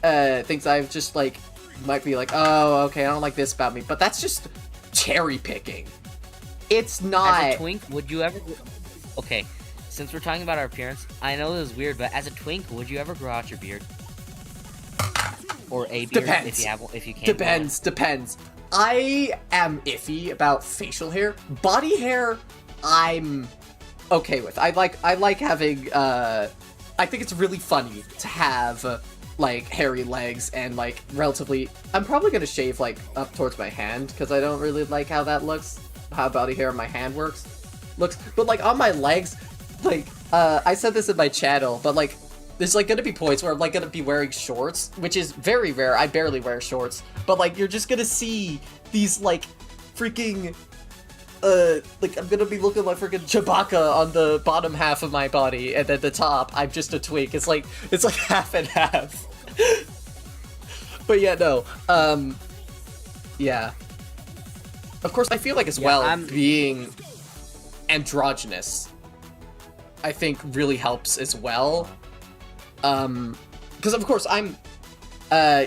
things I've just, like, might be like, oh, okay, I don't like this about me, but that's just cherry picking. It's not. As a twink, would you ever? Okay, since we're talking about our appearance, I know this is weird, but as a twink, would you ever grow out your beard? Or a beard? Depends. If you can. Depends. I am iffy about facial hair. Body hair, I'm okay with. I like having. I think it's really funny to have. Like hairy legs and like relatively I'm probably gonna shave like up towards my hand because I don't really like how that looks, how body hair on my hand looks, but like on my legs like, I said this in my channel, but like, there's like gonna be points where I'm like gonna be wearing shorts, which is very rare. I barely wear shorts, but like you're just gonna see these like freaking like I'm gonna be looking like freaking Chewbacca on the bottom half of my body, and at the top I'm just a twink. It's like half and half. But yeah, no. Yeah. Of course, I feel like as well being androgynous, I think really helps as well. Because of course I'm,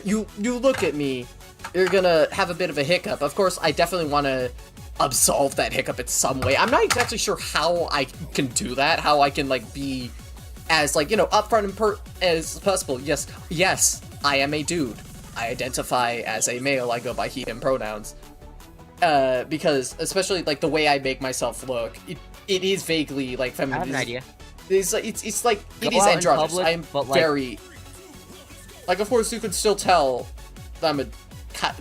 you look at me, you're gonna have a bit of a hiccup. Of course, I definitely want to absolve that hiccup in some way. I'm not exactly sure how I can do that, how I can, like, be as, like, you know, upfront and as possible. Yes, I am a dude. I identify as a male. I go by he, him pronouns. Because, especially, like, the way I make myself look, it is vaguely, like, feminine. I have an idea. It's like, it is androgynous. Public, I am like, very... Like, of course, you can still tell that I'm a...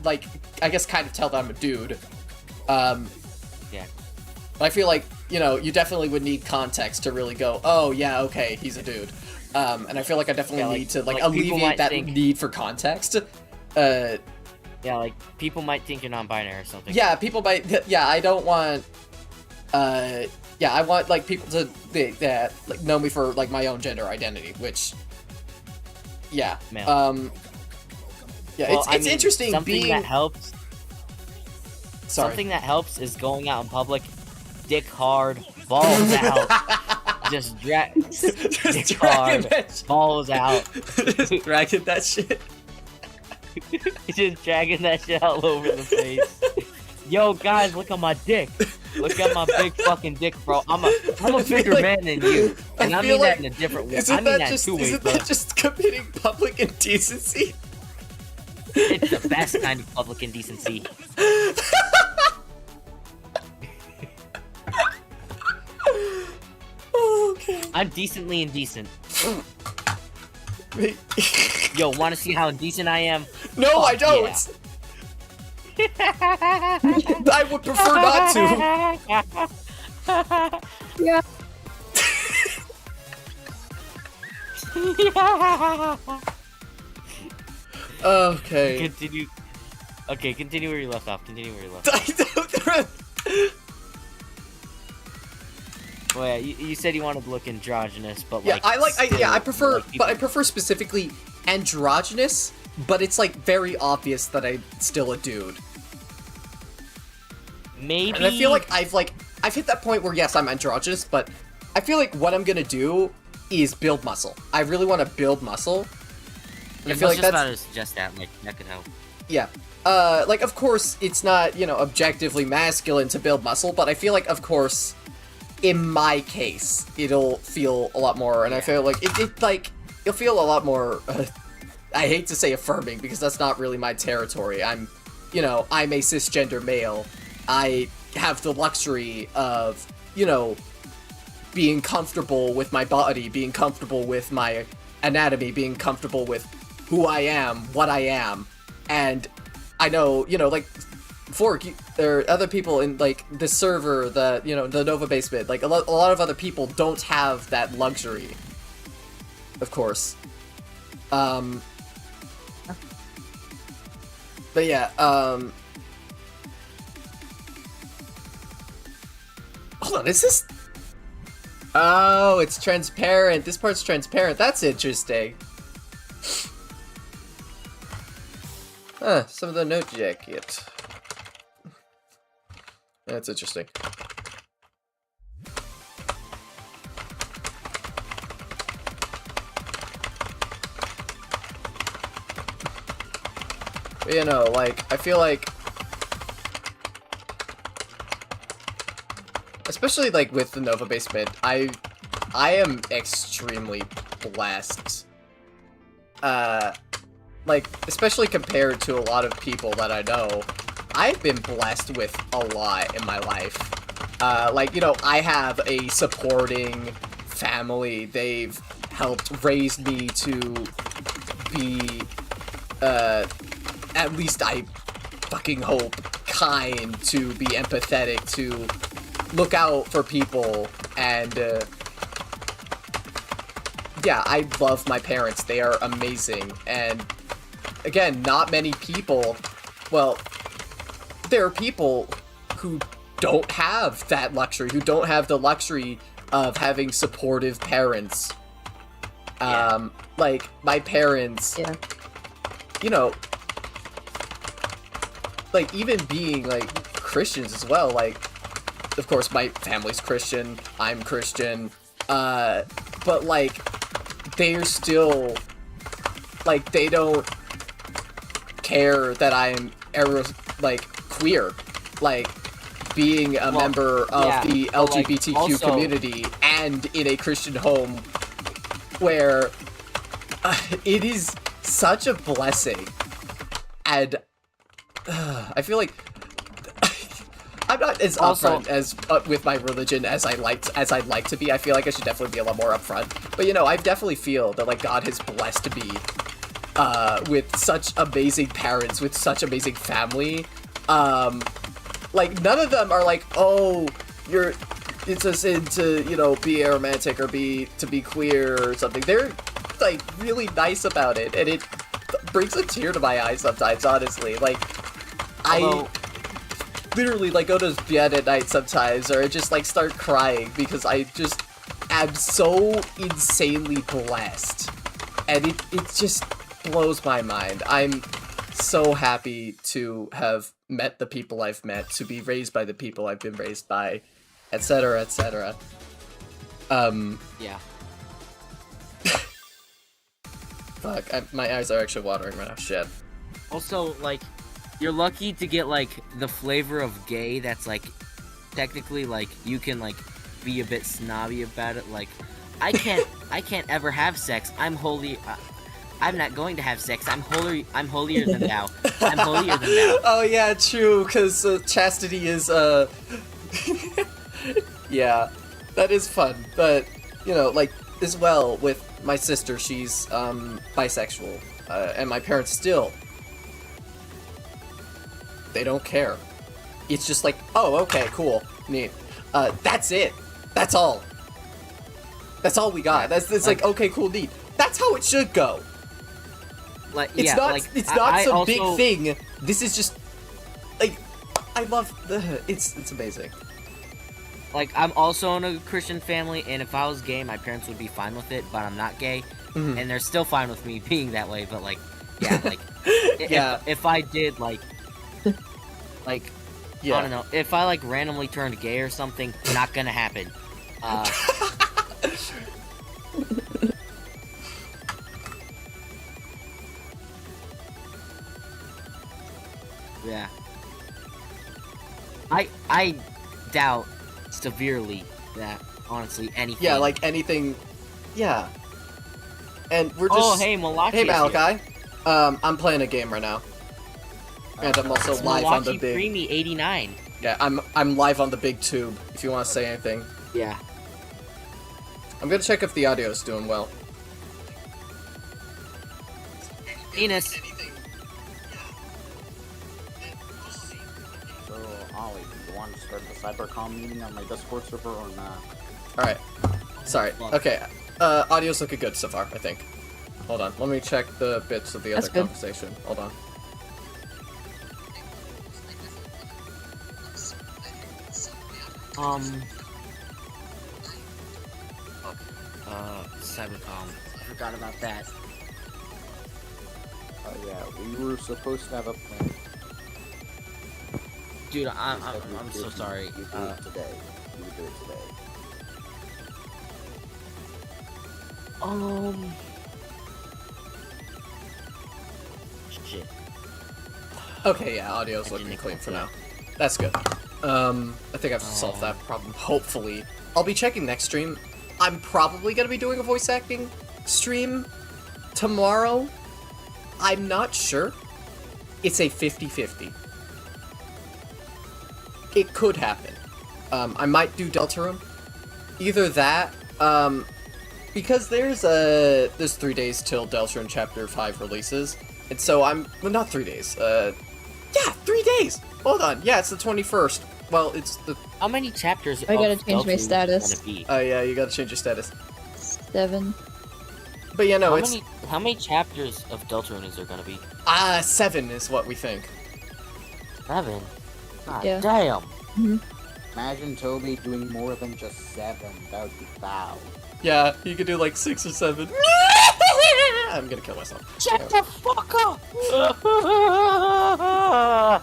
Like, I guess kind of tell that I'm a dude. Yeah. I feel like, you know, you definitely would need context to really go, oh, yeah, okay, he's a dude. And I feel like I definitely need to, like alleviate that need for context. Yeah, like, people might think you're non-binary or something. Yeah, people might... Yeah, I don't want... Yeah, I want, like, people to like, know me for, like, my own gender identity, which... Yeah. Male. Yeah, well, it's interesting something that helps... Sorry. Something that helps is going out in public, dick hard, balls out. Just dick hard, balls out. Just dragging that shit. Just dragging that shit all over the face. Yo, guys, look at my dick. Look at my big fucking dick, bro. I'm a bigger like, man than you. And I mean like, that in a different way. I mean that in 2 ways, Isn't that just committing public indecency? It's the best kind of public indecency. Okay. I'm decently indecent. Yo, wanna see how indecent I am? No, Fuck I don't! Yeah. I would prefer not to! Yeah. Okay. Continue. Okay, continue where you left off. Well, yeah, you said you wanted to look androgynous, but Yeah, like, I prefer, but I prefer specifically androgynous, but it's like very obvious that I'm still a dude. Maybe. And I feel like I've hit that point where yes, I'm androgynous, but I feel like what I'm gonna do is build muscle. I really want to build muscle. And I feel like just that's about to suggest that, like, that could help. Yeah. Like, of course, it's not, you know, objectively masculine to build muscle, but I feel like, of course, in my case, it'll feel a lot more, and I feel like, it'll feel a lot more, I hate to say affirming, because that's not really my territory. I'm a cisgender male. I have the luxury of, you know, being comfortable with my body, being comfortable with my anatomy, being comfortable with who I am, what I am, and I know, you know, like, Fork, there are other people in, like, the server, the Nova basement, like, a lot of other people don't have that luxury, of course. But yeah, hold on, is this... Oh, it's transparent. This part's transparent. That's interesting. Huh, some of the note jacket. That's interesting. But, you know, like, I feel like... Especially, like, with the Nova basement, I am extremely blessed. Like, especially compared to a lot of people that I know, I've been blessed with a lot in my life. Like, you know, I have a supporting family. They've helped raise me to be, at least I fucking hope, kind, to be empathetic, to look out for people, and, yeah, I love my parents. They are amazing. And again, not many people, well, there are people who don't have that luxury, who don't have the luxury of having supportive parents. Yeah. Like, my parents, Yeah. you know, like, even being, like, Christians as well, like, of course, my family's Christian, I'm Christian, but, like, they're still, like, they don't care that I'm, like, queer, like, being a member of the LGBTQ also, community and in a Christian home where it is such a blessing, and I feel like I'm not as upfront as with my religion as I'd like to be. I feel like I should definitely be a lot more upfront. But you know, I definitely feel that like God has blessed me with such amazing parents, with such amazing family. Like none of them are like, oh, it's a sin to, you know, be aromantic or to be queer or something. They're like really nice about it, and it brings a tear to my eye sometimes, honestly. Like, I literally like go to bed at night sometimes, or I just like start crying because I just am so insanely blessed, and it just blows my mind. I'm so happy to have met the people I've met, to be raised by the people I've been raised by, etc., etc. Yeah. Fuck, my eyes are actually watering right now, shit. Also, like, you're lucky to get, like, the flavor of gay that's, like, technically, like, you can, like, be a bit snobby about it. Like, I can't ever have sex. I'm holy. I'm not going to have sex. I'm holier than thou. I'm holier than thou. Oh yeah, true, because chastity is, yeah, that is fun, but, you know, like, as well, with my sister, she's, bisexual, and my parents still, they don't care. It's just like, oh, okay, cool, neat. That's it. That's all. That's all we got. It's like, okay, cool, neat. That's how it should go. Like, It's yeah, not, like, it's not I some also, big thing. This is just, like, I love it's amazing. Like, I'm also in a Christian family, and if I was gay, my parents would be fine with it, but I'm not gay, and they're still fine with me being that way, but, like, yeah, like, Yeah. if I did, like, like, Yeah. I don't know, if I, like, randomly turned gay or something, not gonna happen. Yeah. I doubt severely that, honestly, anything. Yeah, like anything. Yeah. And we're just. Oh, hey, Malachi. Hey, Malachi. I'm playing a game right now. And I'm also live on the Malachi big. Preemie 89. Yeah, I'm live on the big tube. If you want to say anything, Yeah. I'm gonna check if the audio is doing well. Enos. So, Ollie, do you want to start the CyberCom meeting on my Discord server or not? All right. Sorry. Okay. Audio's looking good so far, I think. Hold on. Let me check the bits of the That's other good. conversation. Hold on. Cybercom. I forgot about that. Oh yeah, we were supposed to have a plan. Dude, We I'm said we so did- sorry. You do it today. You do it today. Shit. Okay, yeah, audio's I looking didn't clean for expect now. That's good. I think I've solved that problem, hopefully. I'll be checking next stream. I'm probably gonna be doing a voice acting stream tomorrow. I'm not sure. It's a 50-50. It could happen. I might do Deltarune. Either that, because there's 3 days till Deltarune Chapter 5 releases, and so well, not 3 days, yeah, 3 days! Hold on, yeah, it's the 21st. Well, it's the, How many chapters? I gotta of change my Deltarune is status. gonna be? oh yeah, you gotta change your status. 7. But yeah, no, it's How many chapters of Deltarune is there gonna be? 7 is what we think. 7. God Yeah. damn. Imagine Toby doing more than just 7. That would be foul. Yeah, you could do like 6 or 7. I'm gonna kill myself. Shut the fuck up!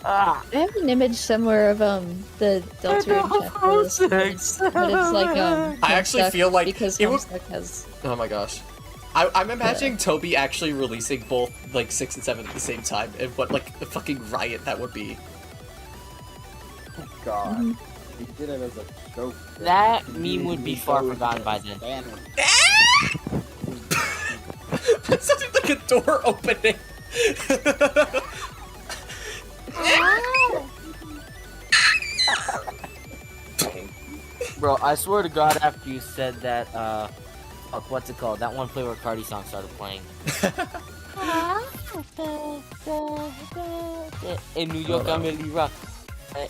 I have an image somewhere of the Deltarune chapter, but it's like I actually Homestuck, feel like because it would- Homestuck has Oh my gosh. I'm imagining Toby actually releasing both like 6 and 7 at the same time, and what like a fucking riot that would be. Oh god. Mhm. He did it as a joke. That meme would be far forgotten by then. That sounded like a door opening. Bro, I swear to God, after you said that, fuck, what's it called? That one Playboy Cardi song started playing. In New York, I'm really rock.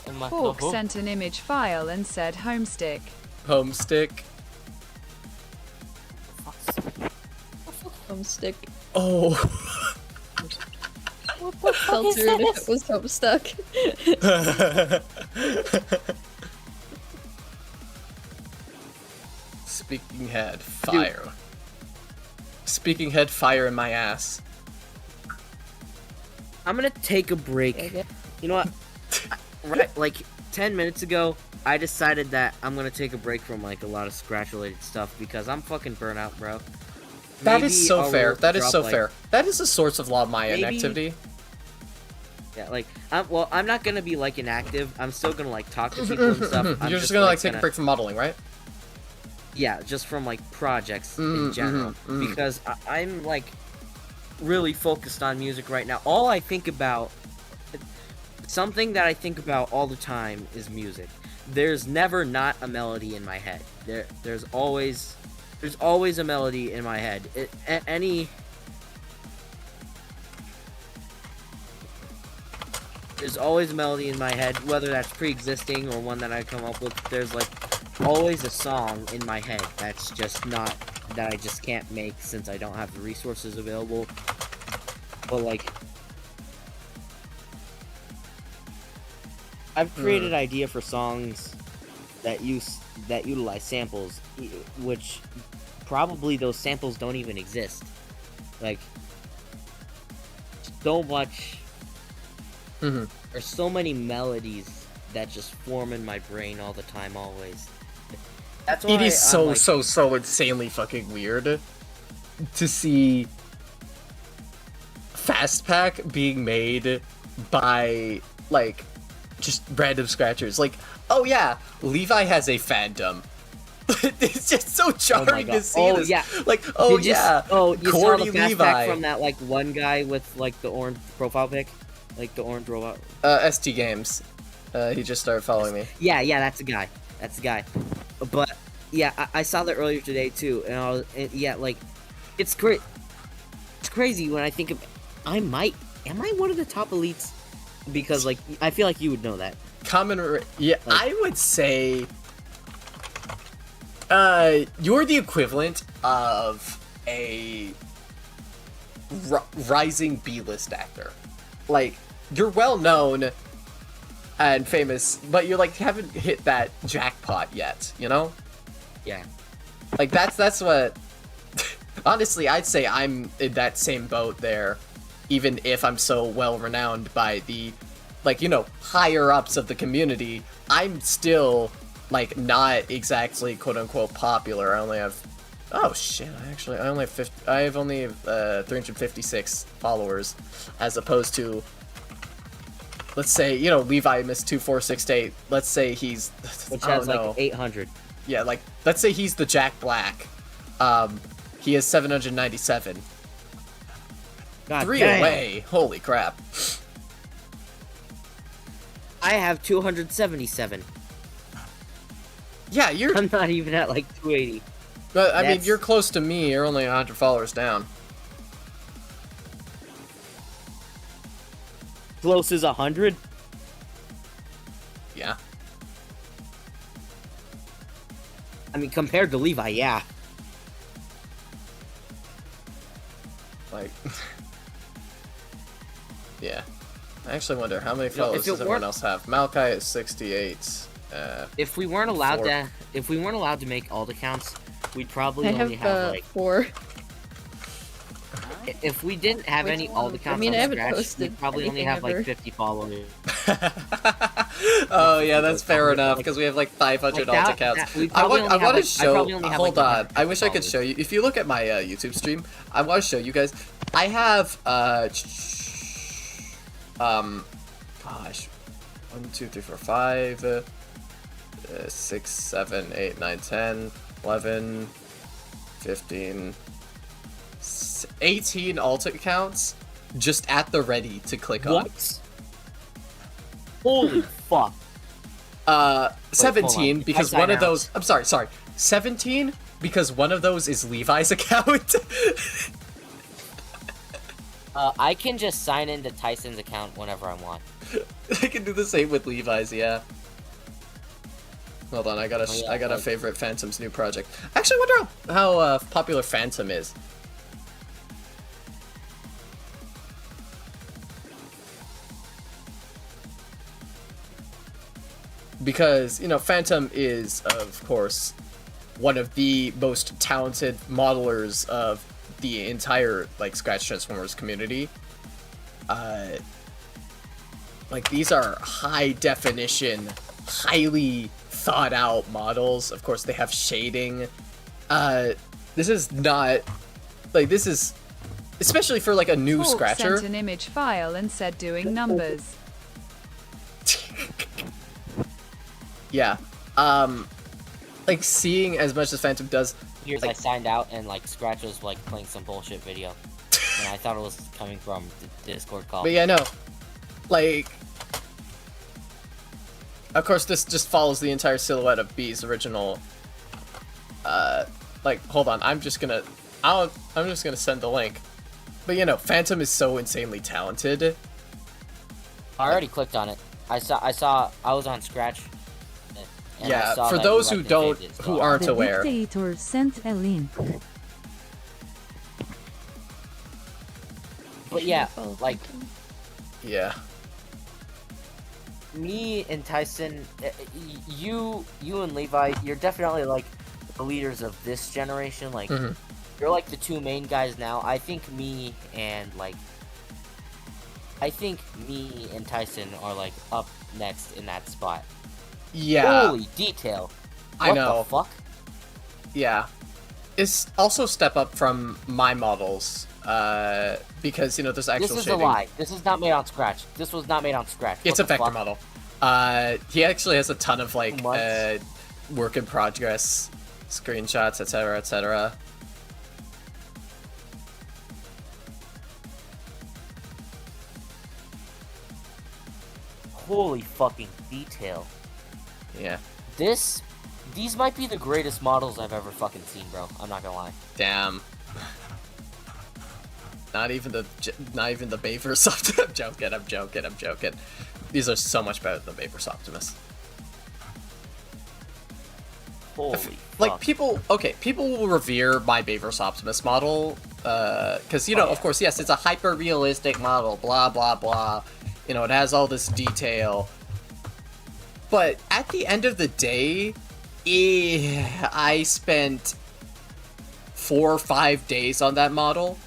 In my Hawk soul. sent an image file and said homestick. Homestick. Homestuck. Oh. Deltarune if it was Homestuck. Speaking head, fire. Speaking head, fire in my ass. I'm gonna take a break. Okay. You know what? Right, like 10 minutes ago, I decided that I'm gonna take a break from like a lot of scratch-related stuff because I'm fucking burnt out, bro. That Maybe is so I'll fair. That is drop, so like- fair. That is a source of law my Maybe- inactivity. Yeah, like, I'm not gonna be like inactive. I'm still gonna like talk to people and stuff. I'm You're just gonna like take a gonna- break from modeling, right? Yeah, just from like projects Mm, in general, mhm. because I'm like really focused on music right now. All I think about, something that I think about all the time is music. There's never not a melody in my head. There's always a melody in my head. There's always a melody in my head, whether that's pre-existing or one that I come up with. There's like always a song in my head that's just not, that I just can't make since I don't have the resources available. But like, I've created idea for songs that utilize samples, which probably those samples don't even exist. Like, so much. Mhm. There's so many melodies that just form in my brain all the time, always. That's why It is I'm like, so insanely fucking weird to see Fast Pack being made by like just random scratchers. Like, oh yeah, Levi has a fandom. It's just so charming to see Oh, this. yeah. Like, oh Did you yeah, oh, you Cordy saw the fast Levi. back from that like one guy with like the orange profile pic, like the orange robot. ST Games. He just started following me. Yeah, that's the guy. That's the guy. But yeah, I saw that earlier today too, and yeah, like it's great. It's crazy when I think of. Am I one of the top elites? Because like I feel like you would know that. Yeah, Like- I would say you're the equivalent of a rising B-list actor. Like, you're well known and famous, but you like haven't hit that jackpot yet, you know? Yeah. Like that's what honestly, I'd say I'm in that same boat there, even if I'm so well renowned by the like, you know, higher ups of the community. I'm still like not exactly quote unquote popular. I only have oh shit, I only have 356 followers, as opposed to, let's say, you know, Levi missed 2468. Let's say he's Which I has don't like know. 800. Yeah, like, let's say he's the Jack Black. He has 797. God 3 damn. away. Holy crap. I have 277. Yeah, you're. I'm not even at like 280. But I mean, That's- you're close to me. You're only 100 followers down. Close as 100. Yeah. I mean, compared to Levi, yeah. like, yeah. I actually wonder how many No, followers if it does everyone weren't- else have? Malachi is 68. If we weren't allowed 4. to, if we weren't allowed to make alt accounts, we'd probably I only have have like. 4. If we didn't have Which any one? alt accounts I mean, I on haven't Scratch, posted we'd probably only anything have like ever. 50 followers. Oh yeah, that's fair Like, enough because we have like 500 like alt that- accounts. that- we'd I probably want only to have, like- I'd show. probably only have, Hold like, on, 150 I wish I could followers. show you. If you look at my YouTube stream, I want to show you guys. I have gosh, 1, 2, 3, 4, 5, 6, 7, 8, 9, 10, 11, 15, 18 alt accounts just at the ready to click on. What? Holy fuck! 17 on. because I one of sign out. those. I'm sorry. 17 because one of those is Levi's account. I can just sign into Tyson's account whenever I want. I can do the same with Levi's. Yeah. Hold on, I gotta, Oh, yeah, I gotta like- favorite Phantom's new project. Actually, I wonder how popular Phantom is. Because, you know, Phantom is, of course, one of the most talented modelers of the entire, like, Scratch Transformers community. Like, these are high-definition, highly thought-out models. Of course, they have shading. This is not... Like, this is... Especially for, like, a new Hawk Scratcher. sent an image file and said doing numbers. Yeah. Like, seeing as much as Phantom does... Here's Like- I signed out and like Scratch was like playing some bullshit video, and I thought it was coming from the Discord call. But yeah, no. Like... Of course, this just follows the entire silhouette of B's original... Like, hold on, I'm just gonna send the link. But, you know, Phantom is so insanely talented. I already clicked on it. I was on Scratch. and I Yeah, saw for that those you who left don't, it, who so- aren't The aware. dictator sent a link. But yeah, like Yeah. me and Tyson, you and Levi, you're definitely like the leaders of this generation. Like Mhm. you're like the two main guys now. I think me and Tyson are like up next in that spot. Yeah, Holy detail! I What know. the fuck? Yeah. It's also step up from my models, because, you know, there's actual This is shading. a lie. This is not made on Scratch. This was not made on Scratch. It's What a the vector fuck? model. He actually has a ton of, like, What? work in progress, screenshots, etc., etc. Holy fucking detail! Yeah. These might be the greatest models I've ever fucking seen, bro. I'm not gonna lie. Damn. Not even the Bayverse Optimus. I'm joking. These are so much better than the Bayverse Optimus. Holy Like, fuck. people will revere my Bayverse Optimus model, because, you know, Oh, yeah. of course, yes, it's a hyper-realistic model, blah, blah, blah. You know, it has all this detail. But at the end of the day, I spent 4 or 5 days on that model.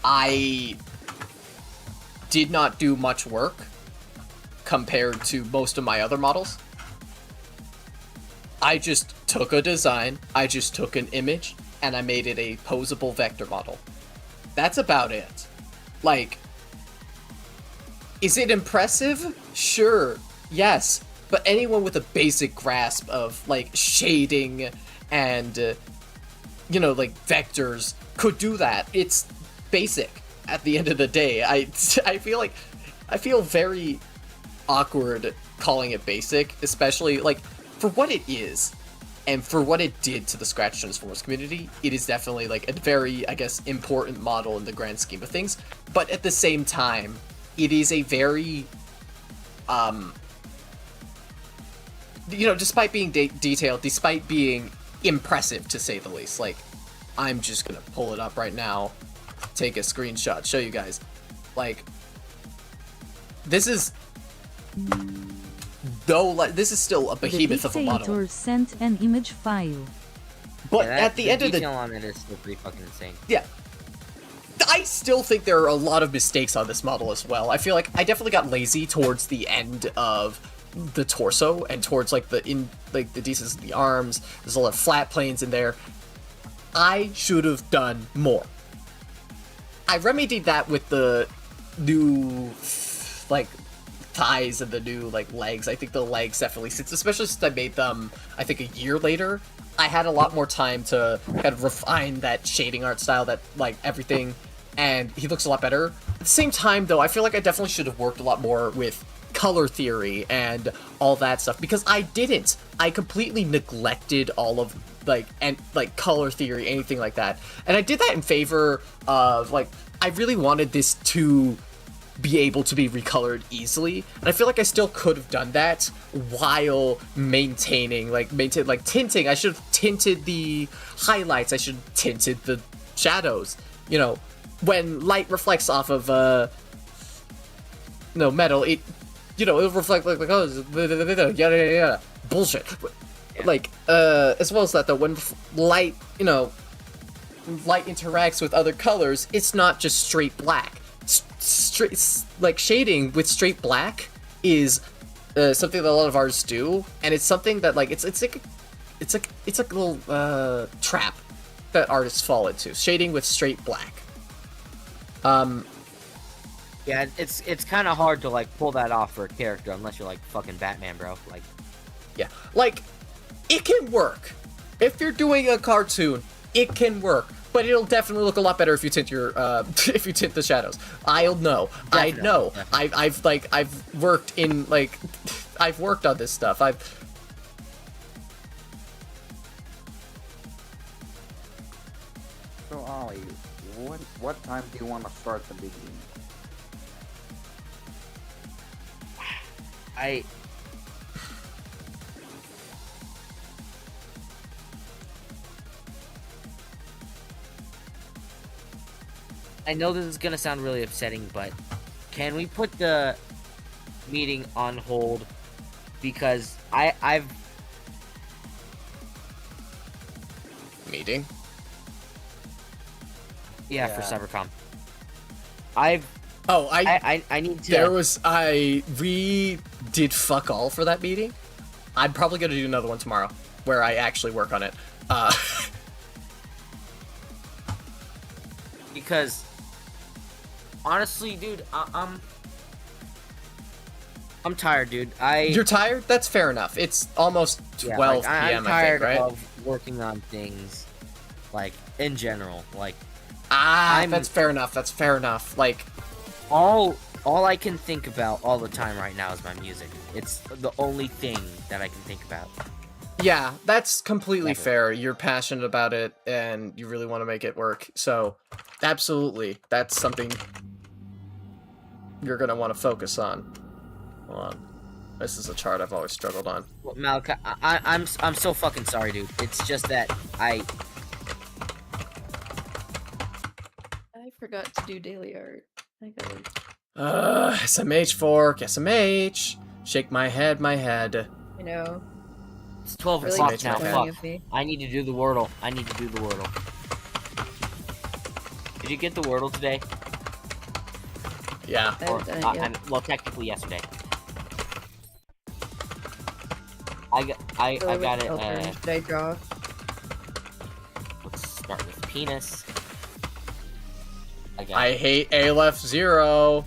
I did not do much work compared to most of my other models. I just took a design, I just took an image, and I made it a posable vector model. That's about it. Like, is it impressive? Sure, yes. But anyone with a basic grasp of, like, shading and, you know, like, vectors could do that. It's basic at the end of the day. I feel very awkward calling it basic, especially, like, for what it is, and for what it did to the Scratch Transformers community. It is definitely, like, a very, I guess, important model in the grand scheme of things, but at the same time, it is a very, you know, despite being detailed, despite being impressive, to say the least, like, I'm just gonna pull it up right now, take a screenshot, show you guys. Like, this is, though, like, this is still a behemoth of a model. The dictator sent an image file. But Yeah, at the end of the detail on it is still pretty fucking insane. yeah, I still think there are a lot of mistakes on this model as well. I feel like I definitely got lazy towards the end of the torso and towards like the details of the arms. There's a lot of flat planes in there. I should have done more. I remedied that with the new like thighs and the new like legs. I think the legs definitely, especially since I made them I think a year later, I had a lot more time to kind of refine that shading art style, that like everything, and he looks a lot better. At the same time though, I feel like I definitely should have worked a lot more with color theory and all that stuff, because I didn't. I completely neglected all of like color theory, anything like that. And I did that in favor of like, I really wanted this to be able to be recolored easily, and I feel like I still could have done that while maintaining tinting. I should have tinted the highlights, I should have tinted the shadows. You know, when light reflects off of metal, it'll reflect like oh yada yada yada bullshit. Yeah. Like as well as that though, when light interacts with other colors, it's not just straight black. Straight, like shading with straight black is something that a lot of artists do, and it's something that like it's like a little trap that artists fall into, shading with straight black. Yeah, it's kind of hard to like pull that off for a character unless you're like fucking Batman, bro. Like, yeah, like it can work if you're doing a cartoon. It can work. But it'll definitely look a lot better if you tint your if you tint the shadows. I'll know. Definitely, I know. definitely. I've worked in like I've worked on this stuff. So Ollie, what time do you want to start the beginning? I know this is gonna sound really upsetting, but can we put the meeting on hold? Because I've meeting. Yeah, for Yeah. Cybercom. I need to. We did fuck all for that meeting. I'm probably gonna do another one tomorrow where I actually work on it. Because honestly, dude, I'm tired, dude. You're tired? That's fair enough. It's almost 12 I'm p.m. tired I think, right? of working on things, like in general. Like that's fair enough. That's fair enough. Like all I can think about all the time right now is my music. It's the only thing that I can think about. yeah, that's completely Never. fair. You're passionate about it and you really want to make it work. So, absolutely, that's something you're gonna want to focus on. Hold on. This is a chart I've always struggled on. Well, Malachi, I'm so fucking sorry, dude. It's just that I forgot to do daily art. I gotta... SMH fork, SMH. Shake my head, my head. I know. it's 12 Really o'clock makes now. my disappointing Fuck. of me. I need to do the Wordle. Did you get the Wordle today? Yeah. I haven't done it yet. Well, technically yesterday. I got it. Did I draw? Let's start with penis. I hate Aleph 0.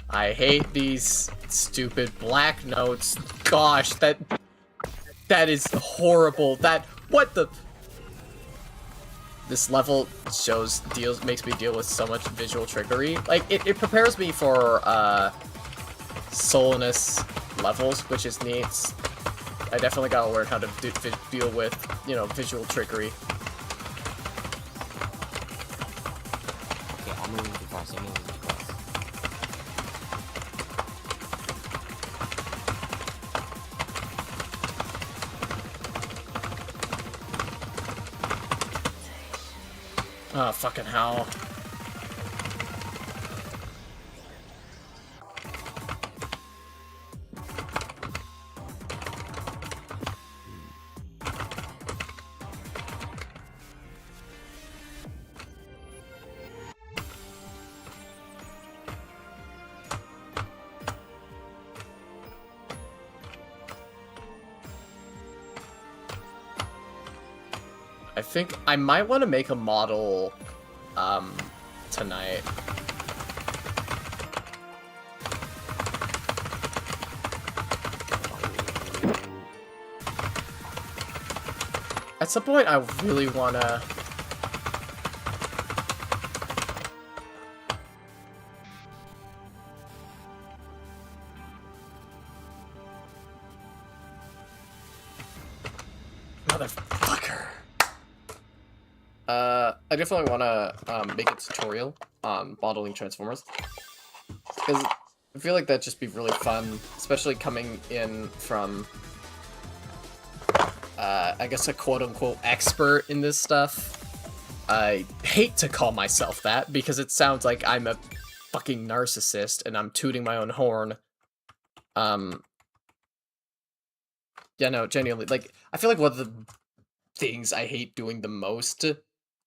I hate these stupid black notes. Gosh, that is horrible. What the? This level makes me deal with so much visual trickery. Like it prepares me for Solinus levels, which is neat. I definitely gotta learn how to deal with, visual trickery. Okay, I'm moving too fast. Oh, fucking hell. I think I might want to make a model, tonight. At some point, I really want to... Motherfucker. I definitely want to make a tutorial on modeling Transformers. Because I feel like that'd just be really fun, especially coming in from, I guess a quote-unquote expert in this stuff. I hate to call myself that, because it sounds like I'm a fucking narcissist and I'm tooting my own horn. Yeah, no, genuinely, like, I feel like one of the things I hate doing the most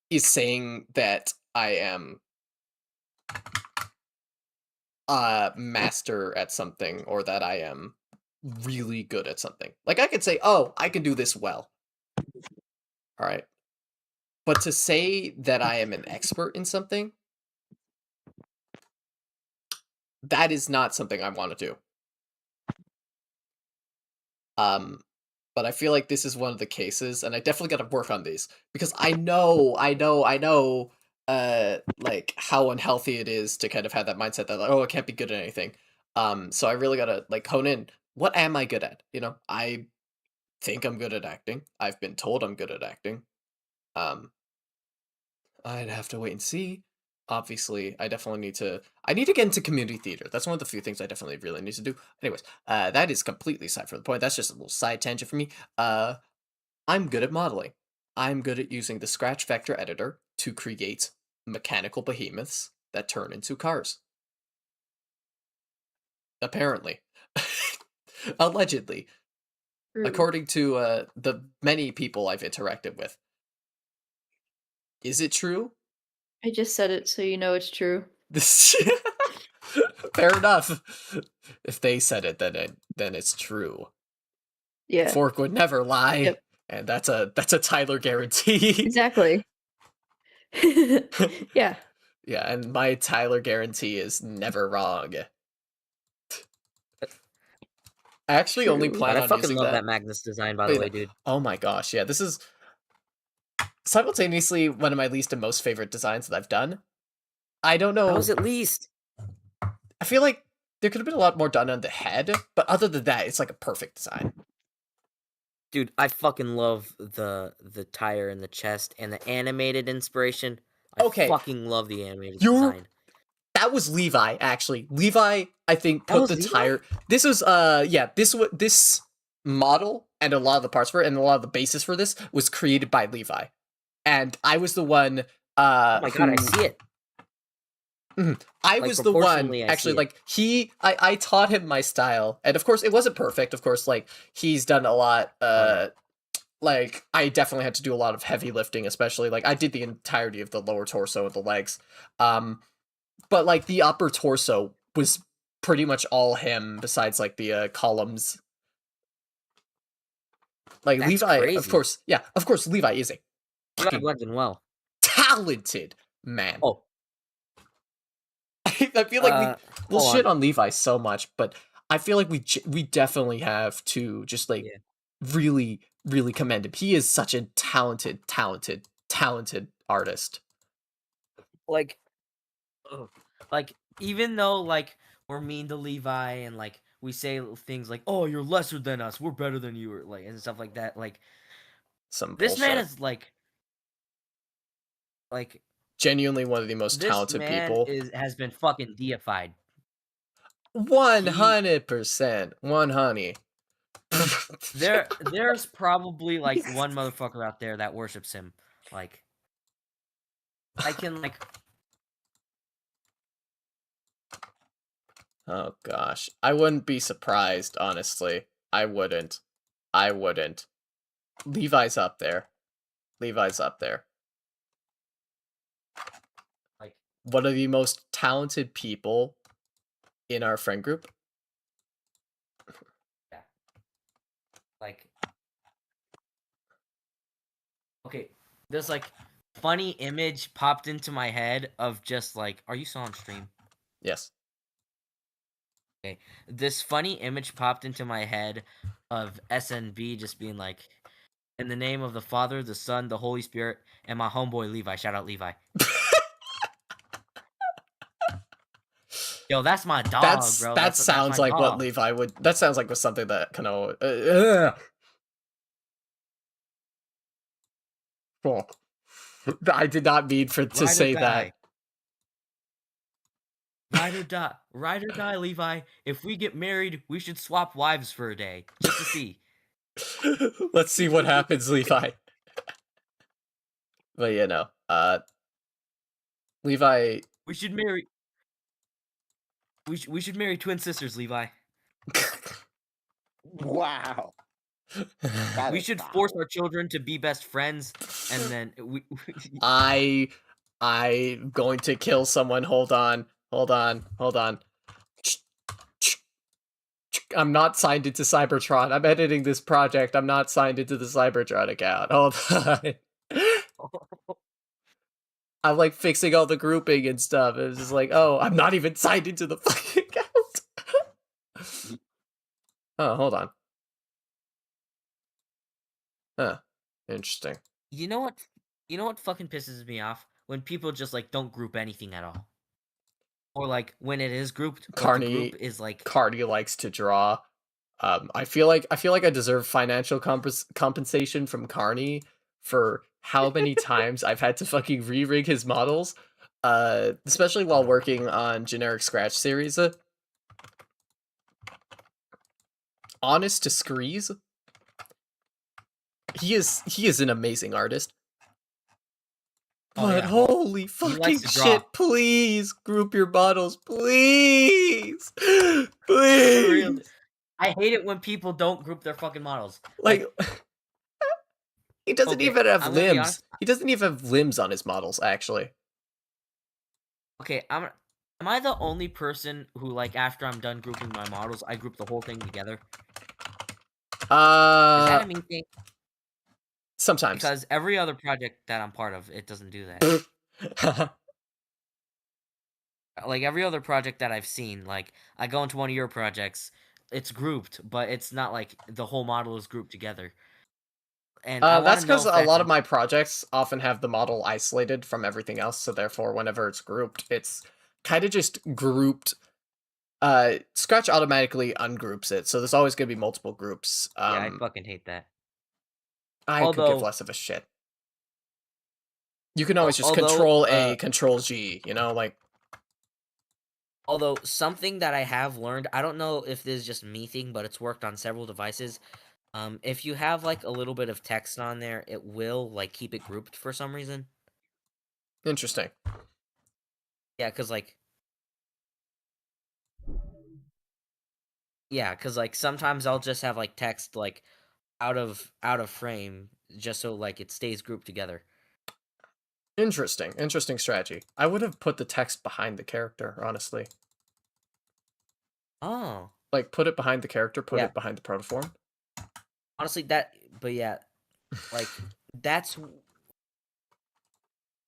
is saying that I am a master at something, or that I am really good at something. Like, I could say, oh, I can do this well. Alright. But to say that I am an expert in something, that is not something I want to do. But I feel like this is one of the cases, and I definitely got to work on these, because I know, like, how unhealthy it is to kind of have that mindset that, like, oh, I can't be good at anything. So I really gotta, like, hone in. What am I good at? You know, I think I'm good at acting. I've been told I'm good at acting. I'd have to wait and see. Obviously, I definitely need to... I need to get into community theater. That's one of the few things I definitely really need to do. Anyways, that is completely aside from the point. That's just a little side tangent for me. I'm good at modeling. I'm good at using the Scratch Vector Editor to create mechanical behemoths that turn into cars. Apparently. Allegedly. True. According to the many people I've interacted with. Is it true? I just said it, so you know it's true. This fair enough. If they said it, then it's true. Yeah. Fork would never lie, Yep. and that's a Tyler guarantee. Exactly. Yeah. Yeah, and my Tyler guarantee is never wrong. I actually only True. plan But I on fucking using love that. that Magnus design, by the way, dude. Oh my gosh, yeah, this is simultaneously one of my least and most favorite designs that I've done. I don't know. That was at least. I feel like there could have been a lot more done on the head, but other than that, it's like a perfect design. Dude, I fucking love the tire in the chest and the animated inspiration. I Okay. fucking love the animated You're- design. That was Levi, actually. Levi, I think, That put was the Levi? tire... This was, yeah, this model and a lot of the parts for it and a lot of the basis for this was created by Levi. And I was the one, Oh my god, I see it. I Like, was the one, proportionally, I actually, see it. like, I taught him my style. And of course, it wasn't perfect. Of course, like, he's done a lot, like, I definitely had to do a lot of heavy lifting, especially, like, I did the entirety of the lower torso and the legs. But, like, the upper torso was pretty much all him, besides, like, the columns. Like, That's Levi, crazy. of course, yeah, of course, Levi is a Levi fucking blends in well. talented man. Oh, I feel like we'll hold shit on. on Levi so much, but I feel like we definitely have to just, like, Yeah. really, really commend him. He is such a talented artist. Like, ugh. Like, even though, like, we're mean to Levi and, like, we say things like, oh, you're lesser than us, we're better than you, or, like, and stuff like that, like, Some this bullshit. man is, like, Genuinely one of the most this talented man people. has been fucking deified. 100%. 100. There's probably, like, one motherfucker out there that worships him. Like, I can like. Oh gosh. I wouldn't be surprised, honestly. I wouldn't. I wouldn't. Levi's up there. Levi's up there. Like, One of the most talented people in our friend group. yeah. Like, okay, this like funny image popped into my head of just like, are you still on stream? Yes. Okay, this funny image popped into my head of SNB just being like, in the name of the Father, the Son, the Holy Spirit, and my homeboy Levi. Shout out Levi. Yo, that's my dog, bro. That That's sounds my like what dog. Levi would. That sounds like was something that kind of. Fuck. I did not mean to Ride or say die. that. Ride or die, Levi. If we get married, we should swap wives for a day just to see. Let's see what happens, Levi. But you know, Levi. We should marry. We should marry twin sisters, Levi. Wow. That We is should foul. force our children to be best friends, and then we I'm going to kill someone. Hold on. Hold on. Hold on. I'm not signed into Cybertron. I'm editing this project. I'm not signed into the Cybertron account. Hold on. I'm like fixing all the grouping and stuff. It's just like, oh, I'm not even signed into the fucking account. Oh, hold on. Huh. Interesting. You know what? You know what fucking pisses me off? When people just like don't group anything at all. Or like when it is grouped, but the Carney group is like Cardi likes to draw. I feel like I deserve financial compensation from Carney for how many times I've had to fucking re-rig his models. Especially while working on generic Scratch series. Honest to Screeze. He is an amazing artist. Oh, But yeah, well, holy likes fucking to draw. shit, please group your models, please. For real. Please. I hate it when people don't group their fucking models. Like he doesn't Okay, even have I'm gonna be limbs. honest. He doesn't even have limbs on his models, actually. Okay, am I the only person who like after I'm done grouping my models, I group the whole thing together? Is that a me thing? Sometimes. Because every other project that I'm part of, it doesn't do that. Like every other project that I've seen, like I go into one of your projects, it's grouped, but it's not like the whole model is grouped together. And I want That's to know because if a lot that's of my projects often have the model isolated from everything else, so therefore whenever it's grouped, it's kind of just grouped. Scratch automatically ungroups it, so there's always going to be multiple groups. yeah, I fucking hate that. I could give Although- less of a shit. You can always just although, Control A, Control G, you know, like. Although something that I have learned, I don't know if this is just me thing, but it's worked on several devices. If you have like a little bit of text on there, it will like keep it grouped for some reason. Interesting. Yeah, cause like sometimes I'll just have like text like out of frame just so like it stays grouped together. Interesting strategy. I would have put the text behind the character, honestly. Oh. Like, put it behind the character, put Yeah. it behind the protoform. Honestly, but yeah, like that's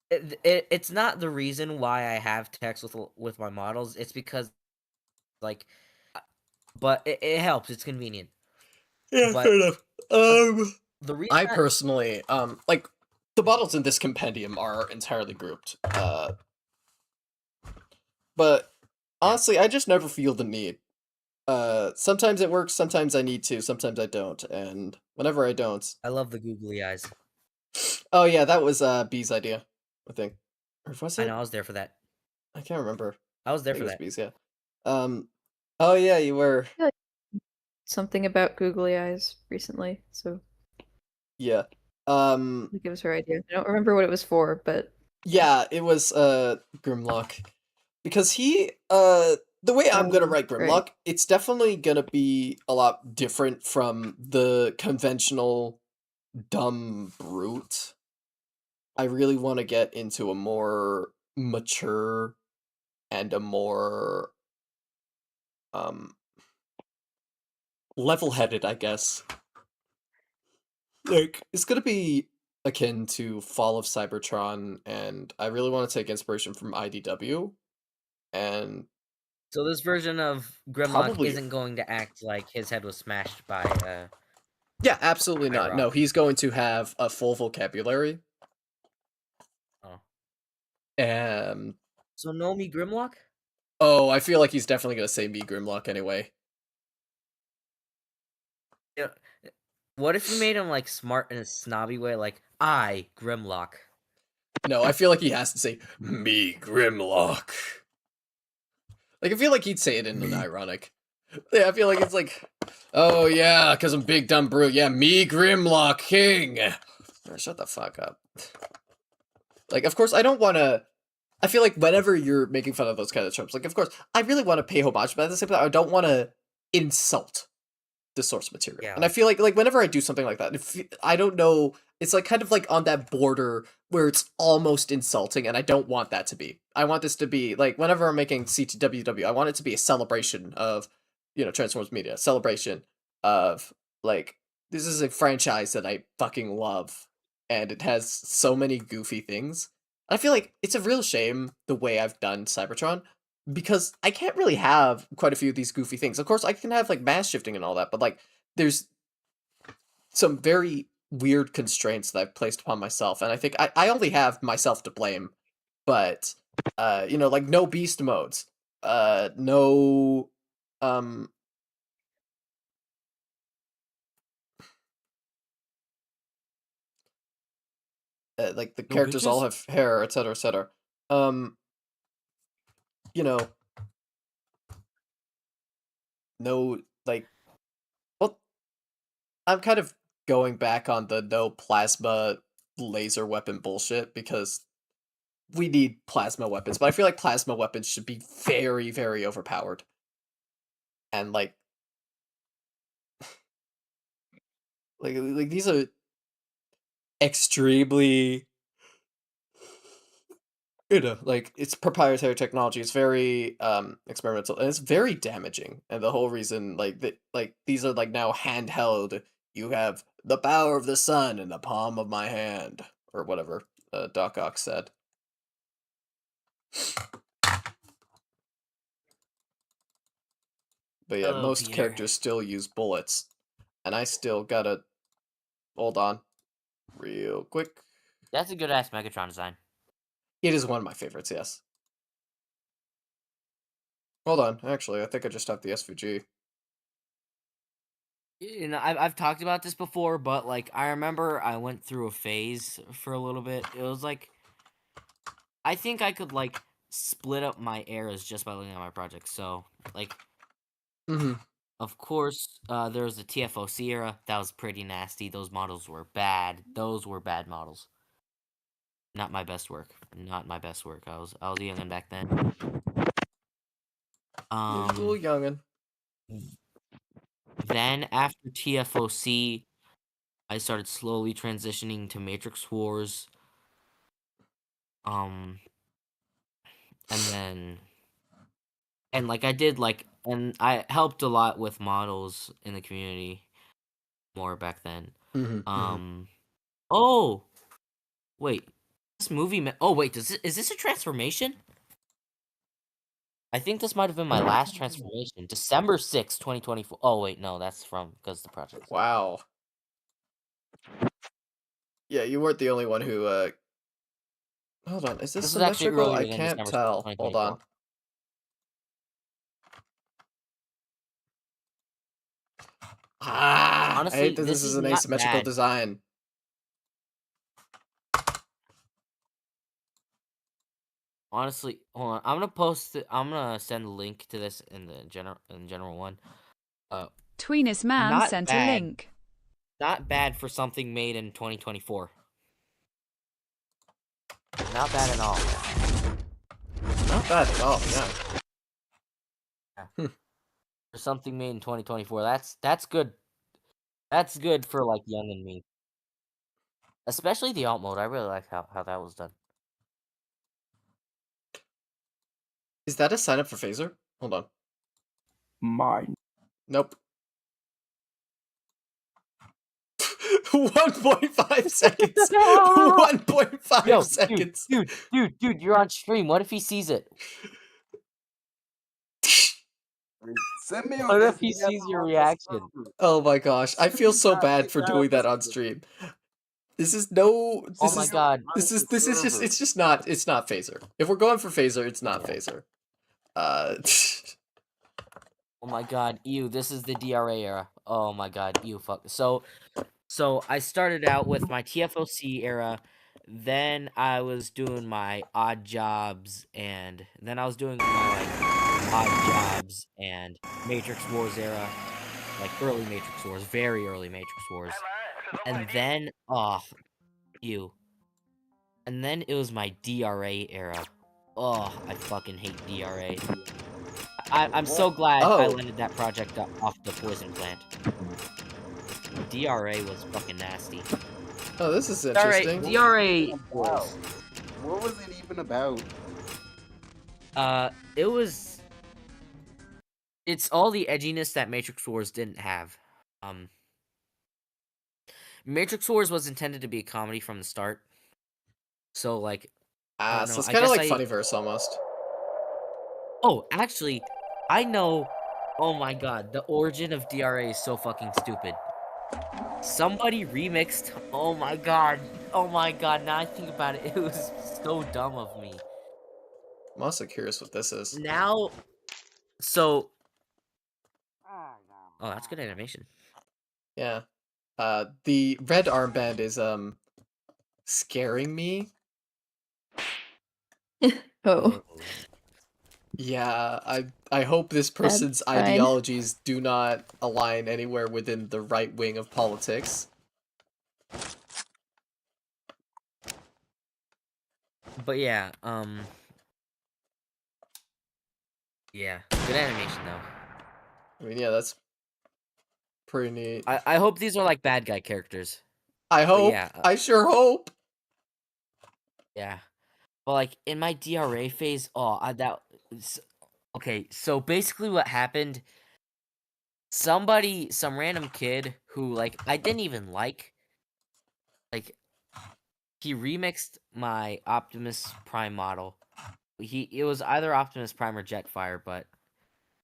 it's not the reason why I have text with my models. It's because like, but it helps. It's convenient. Yeah, But- fair enough. The reason I personally, like, the models in this compendium are entirely grouped. But honestly, I just never feel the need. Sometimes it works, sometimes I need to, sometimes I don't, and whenever I don't. I love the googly eyes. Oh yeah, that was B's idea, I think. Or was it? I know I was there for that. I can't remember. I was there I for think it was that. B's, yeah. Oh yeah, you were. Something about googly eyes recently, so Yeah. it gives her idea. I don't remember what it was for, but Yeah, it was Grimlock. Because he the way I'm gonna write Great. Grimlock, it's definitely gonna be a lot different from the conventional dumb brute. I really want to get into a more mature and a more um level-headed, I guess. Like, it's gonna be akin to Fall of Cybertron, and I really want to take inspiration from IDW, and So this version of Grimlock probably isn't going to act like his head was smashed by yeah, absolutely by not. No, rock. he's going to have a full vocabulary, Oh. and So know me Grimlock? oh, I feel like he's definitely gonna say me Grimlock anyway. Yeah. What if you made him like smart in a snobby way, like I Grimlock? No, I feel like he has to say me Grimlock. Like, I feel like he'd say it in an ironic. Yeah, I feel like it's like, oh yeah, because I'm big dumb brute. Yeah, me Grimlock King. Shut the fuck up. Like, of course, I don't want to. I feel like whenever you're making fun of those kind of tropes, like, of course, I really want to pay homage, but at the same time, I don't want to insult the source material. Yeah. And I feel like whenever I do something like that, if I don't know, it's like kind of like on that border where it's almost insulting, and I don't want that to be. I want this to be like whenever I'm making CTWW, I want it to be a celebration of, you know, Transformers media, celebration of like this is a franchise that I fucking love, and it has so many goofy things. I feel like it's a real shame the way I've done Cybertron, because I can't really have quite a few of these goofy things. Of course, I can have like mass shifting and all that, but like there's some very weird constraints that I've placed upon myself, and I think I only have myself to blame. But you know, like no beast modes, no um like the No characters all bitches? have hair, etc., etc. Um, you know, no like well, I'm kind of going back on the no plasma laser weapon bullshit because we need plasma weapons, but I feel like plasma weapons should be very, very overpowered. And like these are extremely, you know, like it's proprietary technology. It's very experimental, and it's very damaging. And the whole reason like that like these are like now handheld. You have the power of the sun in the palm of my hand, or whatever Doc Ock said. But yeah, Hello, most Peter. characters still use bullets, and I still gotta hold on real quick. That's a good ass Megatron design. It is one of my favorites, yes. Hold on, actually, I think I just have the SVG. You know, I've talked about this before, but like I remember I went through a phase for a little bit. It was like I think I could like split up my eras just by looking at my projects. So like, Mm-hmm. of course, there was the TFOC era. That was pretty nasty. Those models were bad. Those were bad models. Not my best work. Not my best work. I was a youngin' back then. Little youngin. Then after TFOC, I started slowly transitioning to Matrix Wars. And then like I did like and I helped a lot with models in the community more back then. Mm-hmm. Oh wait, this movie. Oh wait, is this a transformation? I think this might have been my last transformation. December 6th, 2024. Oh wait, no, that's from because the project. Wow. Yeah, you weren't the only one who, Hold on, is this This was actually symmetrical? earlier I than can't December 6th, tell. Hold 2024. on. Ah! I Honestly, hate that this this is is an not asymmetrical bad. design. Honestly, hold on. I'm gonna post it. I'm gonna send a link to this in the general one. Tweenus Man Not sent a bad. link. Not bad for something made in 2024. not bad at all. Not bad at all, yeah. For something made in 2024, that's good. That's good for like young and me. Especially the alt mode. I really like how that was done. Is that a sign up for Phaser? Hold on. Mine. Nope. 1.5 seconds. 1.5 Yo, seconds. dude, you're on stream. What if he sees it? Send me What if he sees your reaction? Oh my gosh, I feel so bad for doing that on stream. This is no. This Oh my is, god. This is just. It's just not. It's not Phaser. If we're going for Phaser, it's not Phaser. Oh my god. Ew, this is the DRA era. Oh my god. Ew, fuck. So I started out with my TFOC era. Then I was doing my odd jobs, and then I was doing my like odd jobs and Matrix Wars era, like early Matrix Wars, very early Matrix Wars, and then ew, and then it was my DRA era. Oh, I fucking hate DRA. I'm so glad I Oh. landed that project off the poison plant. DRA was fucking nasty. Oh, this is interesting. DRA Wow. What was it even about? it was. It's all the edginess that Matrix Wars didn't have. Matrix Wars was intended to be a comedy from the start. So like, I don't So know. it's I kind of guess like Funnyverse almost. Oh, actually, I know. Oh my god, the origin of DRA is so fucking stupid. Somebody remixed. Oh my god. Oh my god. Now I think about it, it was so dumb of me. I'm also curious what this is. Now, so. Oh, that's good animation. Yeah. The red armband is scaring me. Oh, Yeah, I hope this person's fine. ideologies do not align anywhere within the right wing of politics. But yeah, yeah, good animation though. I mean, yeah, that's pretty neat. I hope these are like bad guy characters. I hope. yeah, I sure hope. Yeah, but like in my DRA phase, okay. So basically, what happened? Some random kid who like I didn't even like he remixed my Optimus Prime model. It was either Optimus Prime or Jetfire, but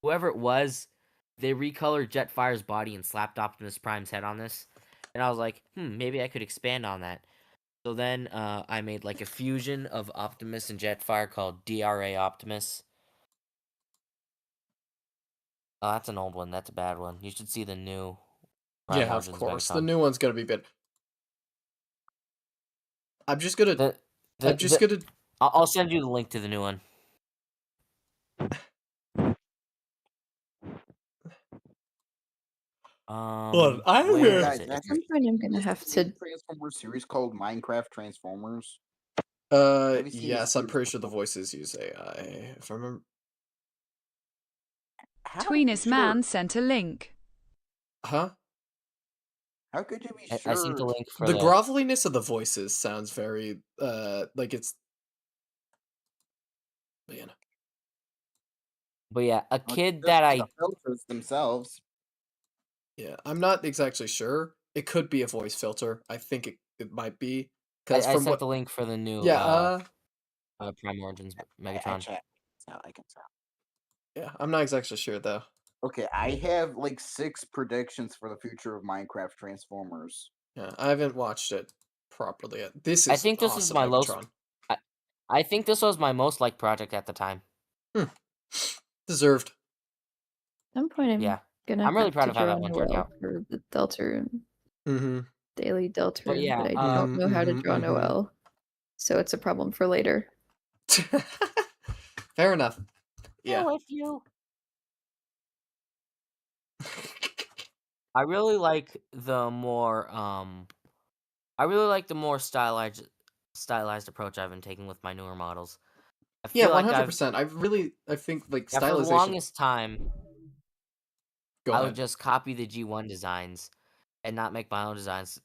whoever it was, they recolored Jetfire's body and slapped Optimus Prime's head on this. And I was like, maybe I could expand on that. So then I made like a fusion of Optimus and Jetfire called DRA Optimus. Oh, that's an old one. That's a bad one. You should see the new. Prime Yeah, of Origins course. The Megatron. new one's gonna be bad. I'm just gonna. I'll send you the link to the new one. Hold on, I have where a- is Guys, it? at some point I'm gonna have to. Transformers series called Minecraft Transformers. Have you seen Yes, this I'm series pretty sure the before? voices use AI. If I remember. Tweenus Man sent a link. Huh? How could you be I sure? sent the link for The groveliness of the voices sounds very, like it's. Man. But yeah, a Well, kid just that the filters themselves. Yeah, I'm not exactly sure. It could be a voice filter. I think it might be. I Because from sent what. the link for the new Yeah, Prime Origins Megatron. Actually, I can tell. yeah, I'm not exactly sure though. Okay, I have like 6 predictions for the future of Minecraft Transformers. Yeah, I haven't watched it properly yet. This is I think this awesome, is my Megatron. I think this was my most liked project at the time. Deserved. At some point I'm Yeah. gonna I'm really have proud to of how that draw one turned Noel out. for the Deltarune, Mm-hmm. daily Deltarune, But yeah, but I don't know how to draw mhm. Noel, so it's a problem for later. Fair enough. Yeah. with you. I really like the more stylized stylized approach I've been taking with my newer models. I Yeah, feel like I've 100%. I think like yeah, for the stylization. longest time Go I ahead. would just copy the G1 designs and not make my own designs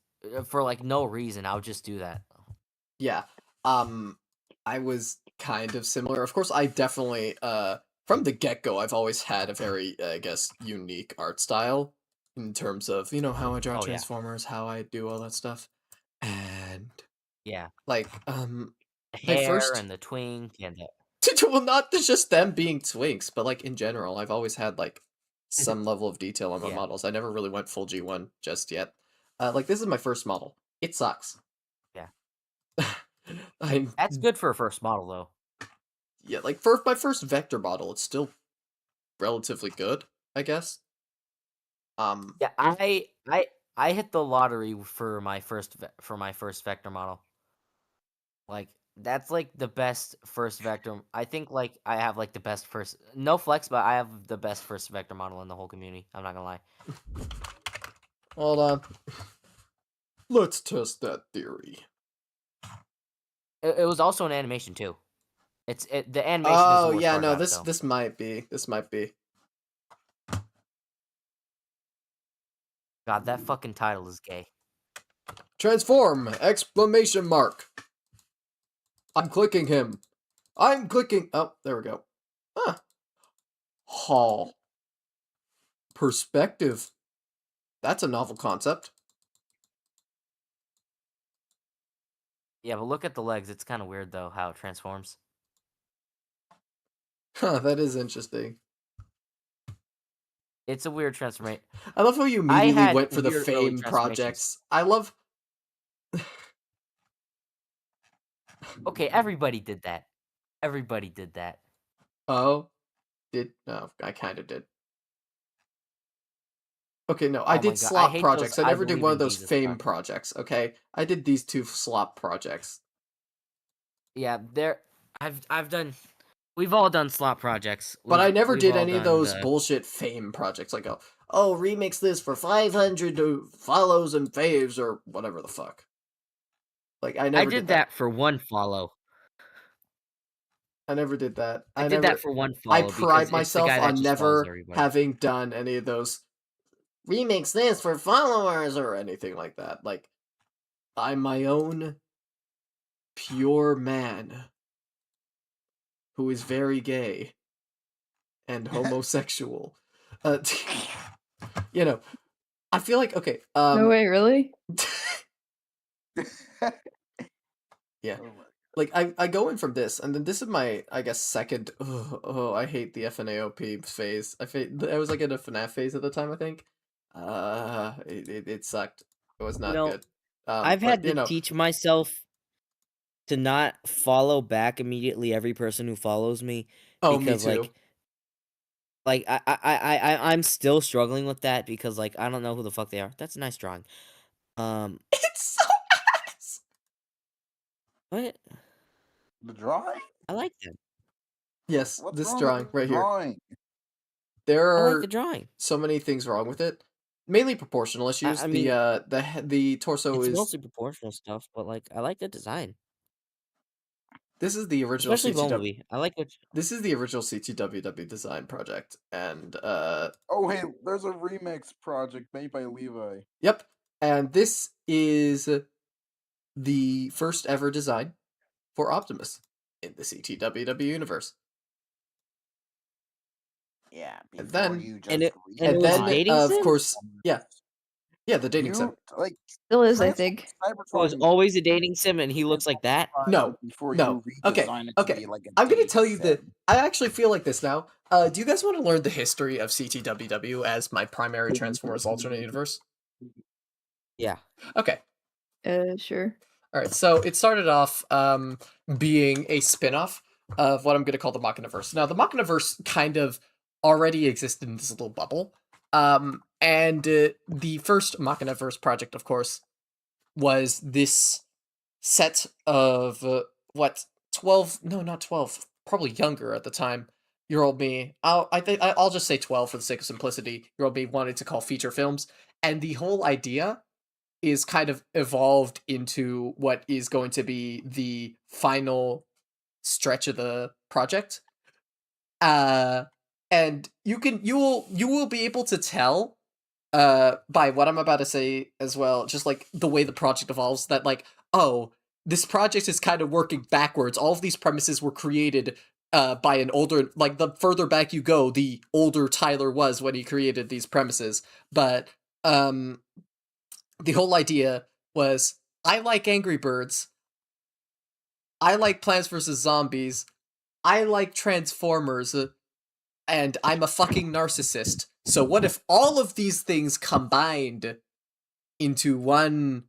for like no reason. I would just do that. Yeah. I was kind of similar. Of course, I definitely from the get-go I've always had a very I guess unique art style in terms of, how I draw Oh, yeah. transformers, how I do all that stuff. And Yeah. like The my hair first and the twink and the well, not just them being twinks, but like in general, I've always had like some level of detail on my Yeah. models. I never really went full G1 just yet. Like this is my first model. It sucks. Yeah. I'm That's good for a first model though. yeah, like for my first vector model, it's still relatively good, I guess. Yeah, I hit the lottery for my first vector model. Like that's like the best first vector. I think like I have like the best first no flex, but I have the best first vector model in the whole community. I'm not gonna lie. Hold on. Let's test that theory. It was also an animation too. The animation is the Oh worst yeah, part no, about it, though. this might be. This might be. God, that fucking title is gay. Transform! Exclamation mark. I'm clicking him. I'm clicking. Oh, there we go. Huh. Hall. Perspective. That's a novel concept. Yeah, but look at the legs. It's kind of weird though how it transforms. Huh, that is interesting. It's a weird transformation. I love how you I immediately had went for the weird early fame transformations. projects. I love. Okay, everybody did that. Everybody did that. Oh, no, I kind of did. Okay, no, I Oh my did God, I slop hate projects. those I I never did believe one in of those Jesus fame projects. projects. Okay, I did these two slop projects. Yeah, I've done. We've all done slot projects. But I never We've did all any of done those the. bullshit fame projects. Like, oh, remix this for 500 follows and faves or whatever the fuck. Like, I I never did that for one follow. I never did that. I did that for one I follow pride because it's the myself guy that on just follows never everybody. having done any of those remix this for followers or anything like that. Like, I'm my own pure man who is very gay and homosexual. You know, I feel like okay. No way, really? Yeah. Oh my- Like I go in from this, and then this is my I guess second. Oh, I hate the FNAOP phase. I was like in a FNAF phase at the time. I think. It sucked. It was not good. I've But had to teach myself to not follow back immediately every person who follows me oh, me because too. I'm still struggling with that because like I don't know who the fuck they are. That's a nice drawing. It's so ass. What? The drawing? I like them. Yes, What's this wrong drawing with the right here. drawing? There I like are the drawing. so many things wrong with it. Mainly proportional issues. I mean, The torso it's is. mostly proportional stuff, but like I like the design, This is the original especially CTW. Bumblebee. I like what. This is the original CTWW design project, and Oh, hey, there's a remix project made by Levi. yep, and this is the first ever design for Optimus in the CTWW universe. Yeah, And before then- you just And it And was then, dating of sim? course, yeah, the dating sim. like Still is, I Transform think. It was Cybertron always a dating sim, and he looks like that. No, before no. you Okay, redesign it to okay. be like a I'm gonna dating tell you that sim. I actually feel like this now. Do you guys want to learn the history of CTWW as my primary Transformers alternate universe? Yeah. Okay. Sure. All right, so it started off being a spin-off of what I'm going to call the Machinaverse. Now, the Machinaverse kind of already existed in this little bubble. And the first Machinaverse project, of course, was this set of, 12? No, not 12. Probably younger at the time. Year old me. I'll just say 12 for the sake of simplicity. Year old me wanted to call feature films. And the whole idea is kind of evolved into what is going to be the final stretch of the project. And you will be able to tell by what I'm about to say as well, just like the way the project evolves, that like, oh, this project is kind of working backwards. All of these premises were created by an older, like the further back you go, the older Tyler was when he created these premises. But the whole idea was, I like Angry Birds, I like Plants vs. Zombies, I like Transformers, and I'm a fucking narcissist. So what if all of these things combined into one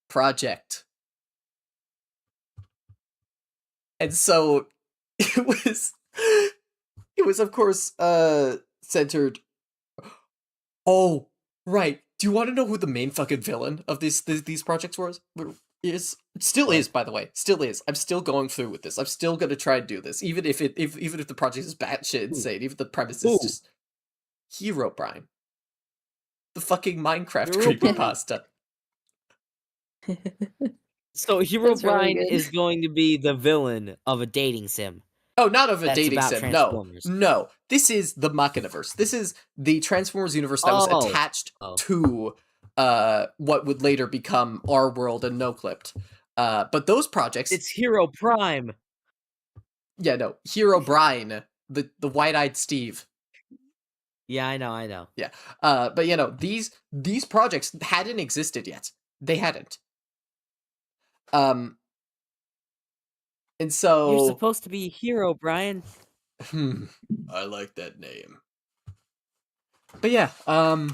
project? And so it was of course centered. Oh, right. Do you want to know who the main fucking villain of these projects was? Still is, by the way. Still is. I'm still going through with this. I'm still gonna try and do this, even if the project is batshit insane. Even if the premise is just Herobrine, the fucking Minecraft creepypasta. So Herobrine is going to be the villain of a dating sim. Oh, not of a That's dating about sim. Transformers. No. This is the Machinaverse. This is the Transformers universe that was attached to what would later become our world and NoClipped. But those projects, It's Hero Prime. Yeah, no, Herobrine, the white-eyed Steve. Yeah, I know. Yeah. But you know, these projects hadn't existed yet. They hadn't. And so You're supposed to be a hero, Brian. I like that name. But yeah, and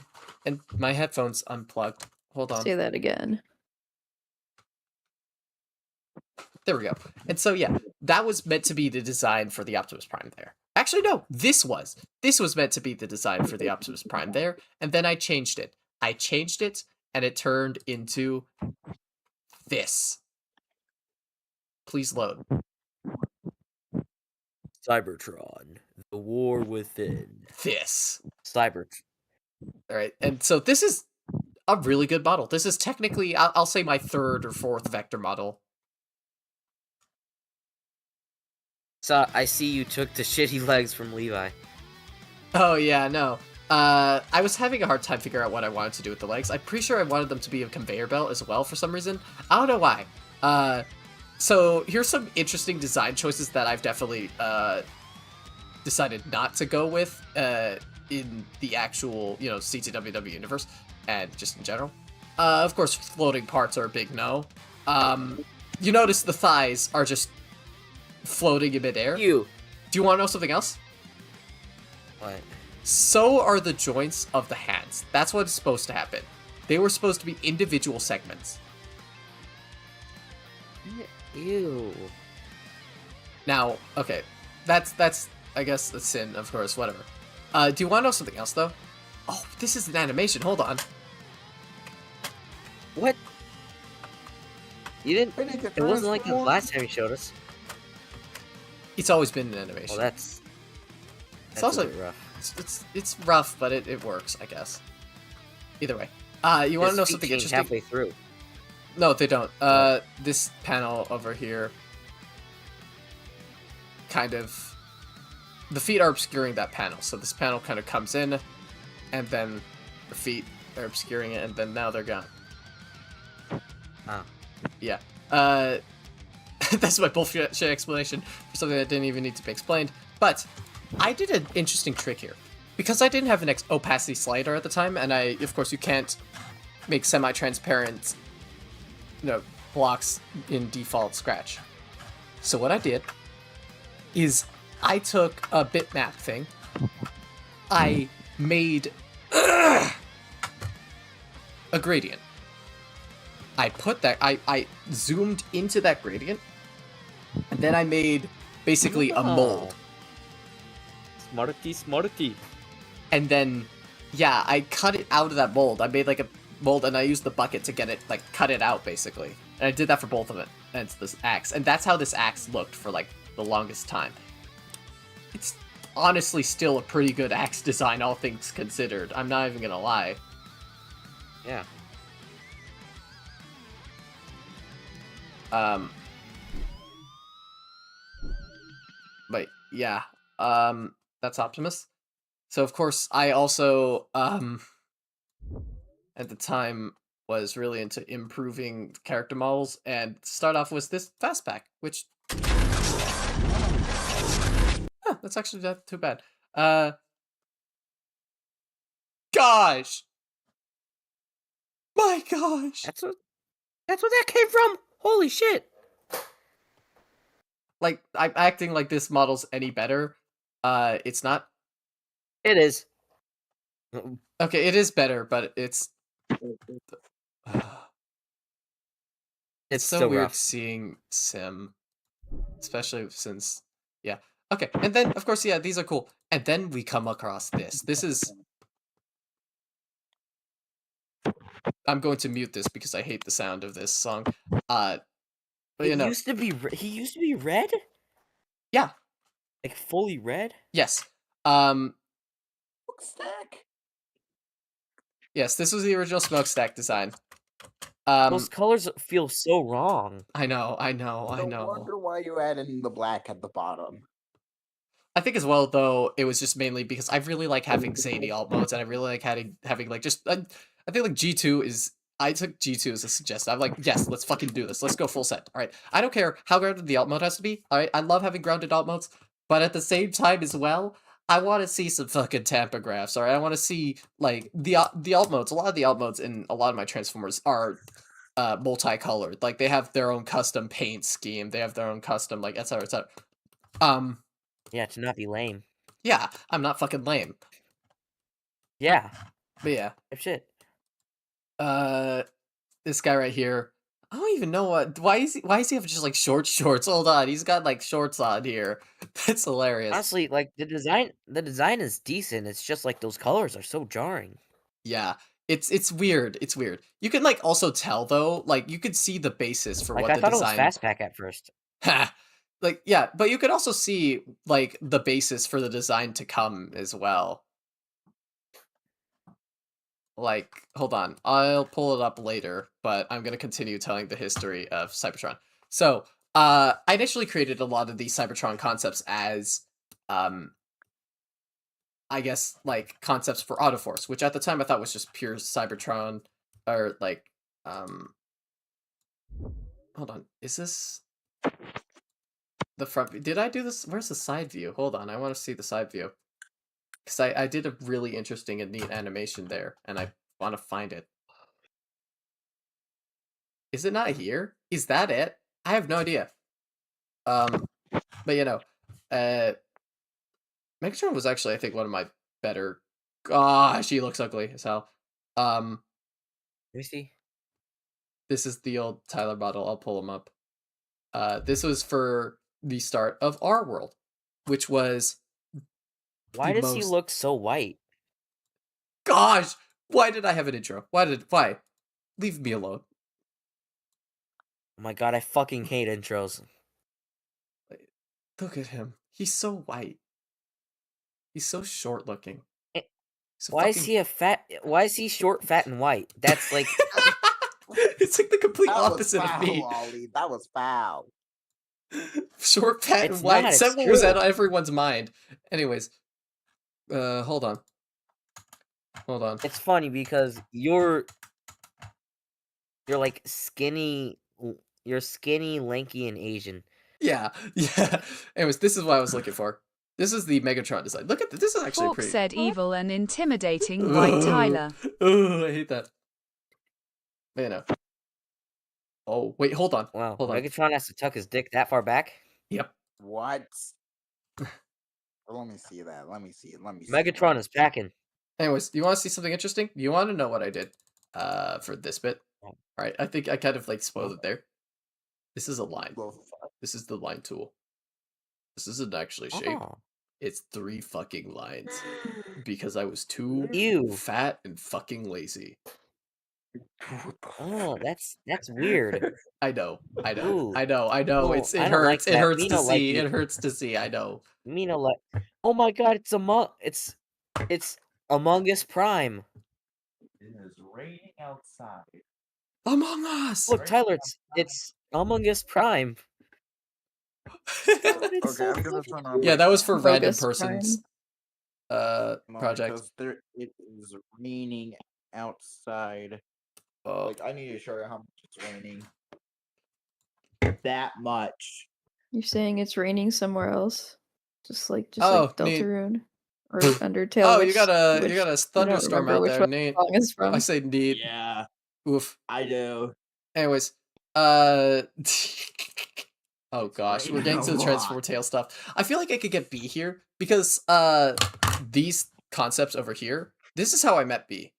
my headphones unplugged. Hold on. Say that again. There we go. And so yeah, that was meant to be the design for the Optimus Prime there. Actually, no, this was meant to be the design for the Optimus Prime there, and then I changed it. And it turned into this. Please load. Cybertron, the war within. This. Cybertron. All right, and so this is a really good model. This is technically, I'll say, my third or fourth vector model. So I see you took the shitty legs from Levi. Oh yeah, no. I was having a hard time figuring out what I wanted to do with the legs. I'm pretty sure I wanted them to be a conveyor belt as well for some reason. I don't know why. So here's some interesting design choices that I've definitely decided not to go with in the actual, CTWW universe and just in general. Of course, floating parts are a big no. You notice the thighs are just floating in midair. Do you want to know something else? What? So are the joints of the hands. That's what is supposed to happen. They were supposed to be individual segments. Ew. Now, okay, that's I guess a sin, of course, whatever. Do you want to know something else, though? Oh, this is an animation. Hold on. What? You didn't... It wasn't like the last time you showed us. It's always been an animation. Well, that's it's also a bit rough. It's rough, but it works, I guess. Either way. You want to know something interesting? Halfway through. No, they don't. This panel over here, kind of, the feet are obscuring that panel. So this panel kind of comes in, and then the feet are obscuring it, and then now they're gone. Ah. Yeah. That's my bullshit explanation for something that didn't even need to be explained. But I did an interesting trick here. Because I didn't have an opacity slider at the time, and of course, you can't make semi-transparent blocks in default Scratch. So what I did is I took a bitmap thing, I made a gradient. I put that, I zoomed into that gradient, and then I made basically a mold. Smarty. And then, yeah, I cut it out of that mold. I made like a mold, and I used the bucket to get it, like, cut it out, basically. And I did that for both of it. And it's this axe. And that's how this axe looked for, like, the longest time. It's honestly still a pretty good axe design, all things considered. I'm not even gonna lie. Yeah. But yeah, that's Optimus. So of course I also at the time was really into improving character models, and start off with this fast pack, which that's actually not too bad. Gosh, my gosh, That's what that came from. Holy shit! like I'm acting like this model's any better. It's not. It is. Okay, it is better, but it's It's so still weird rough. seeing Sim, especially since yeah. Okay, and then of course yeah, these are cool. And then we come across this. This is. I'm going to mute this because I hate the sound of this song. But you know, He used to be red. yeah, Like fully red. yes, Stack. yes. This was the original smokestack design. Those colors feel so wrong. I know, I know, I No know. wonder why you added in the black at the bottom. I think as well, though, it was just mainly because I really like having zany alt modes, and I really like having like just. I think like G2 is. I took G2 as a suggestion. I'm like, yes, let's fucking do this. Let's go full set. All right. I don't care how grounded the alt mode has to be. All right. I love having grounded alt modes, but at the same time as well, I want to see some fucking tampagraphs. All right. I want to see like the alt modes. A lot of the alt modes in a lot of my transformers are multicolored. Like they have their own custom paint scheme. They have their own custom like etc. etc. Yeah, to not be lame. Yeah, I'm not fucking lame. Yeah. But yeah, Shit. this guy right here. I don't even know why is he have just like shorts? Hold on, he's got like shorts on here. That's hilarious. Honestly, like the design is decent. It's just like those colors are so jarring. Yeah, it's weird. It's weird. You can like also tell though, like you could see the basis for Like what I the thought design. it was Fastpack at first. Ha! Like yeah, but you could also see like the basis for the design to come as well. Like, hold on, I'll pull it up later, but I'm gonna continue telling the history of Cybertron. So, I initially created a lot of these Cybertron concepts as, I guess, like, concepts for Autoforce, which at the time I thought was just pure Cybertron, or, like, hold on, is this the front view? Did I do this? Where's the side view? Hold on, I want to see the side view. Because I did a really interesting and neat animation there, and I want to find it. Is it not here? Is that it? I have no idea. But you know, Megatron was actually, I think, one of my better. Gosh, he looks ugly as hell. Let me see. This is the old Tyler model. I'll pull him up. This was for the start of our world, which was. Why does he look so white? Gosh, why did I have an intro? Why? Leave me alone. Oh my god, I fucking hate intros. Look at him. He's so white. He's so short looking. Why is he short, fat, and white? That's like it's like the complete That opposite was foul, of me. Ollie. That was foul. Short, fat, It's and white. not, Said it's what was true. on everyone's mind. Anyways, hold on. It's funny because you're like skinny. You're skinny, lanky, and Asian. Yeah. Anyways, this is what I was looking for. This is the Megatron design. Look at this. This is actually Hawk pretty. said evil and intimidating white Tyler. Oh, I hate that. But, you know. Oh wait, hold on. Wow, Hold on. Megatron has to tuck his dick that far back. Yep. What? Let me see that. Let me see it. Let me see Megatron is packing. Anyways, do you want to see something interesting? You want to know what I did for this bit? All right, I think I kind of like spoiled it there. This is a line. This is the line tool. This isn't actually shape. Oh. It's 3 fucking lines because I was too Ew. fat and fucking lazy. Oh, that's weird. I know. Ooh. I know. No, It I don't hurts. like It that. hurts Me to not like see. you. It hurts to see. I know. Mina like. Oh my god, it's Among Us Prime. It is raining outside. Among Us. Look, Tyler, it's Among Us Prime. Okay, I'm gonna turn on. Yeah, my that was for fan. random Bogus persons No, project. because it is raining outside. Oh. Like, I need to show you how much it's raining. That much. You're saying it's raining somewhere else, just like Oh, neat. Deltarune or Undertale. Oh, which, you got a which I don't thunderstorm remember out which there, one neat. the song is from. I say neat. Yeah, Oof. I do. Anyways, oh gosh, we're getting to the Transformer Tale stuff. I feel like I could get B here because these concepts over here. This is how I met B.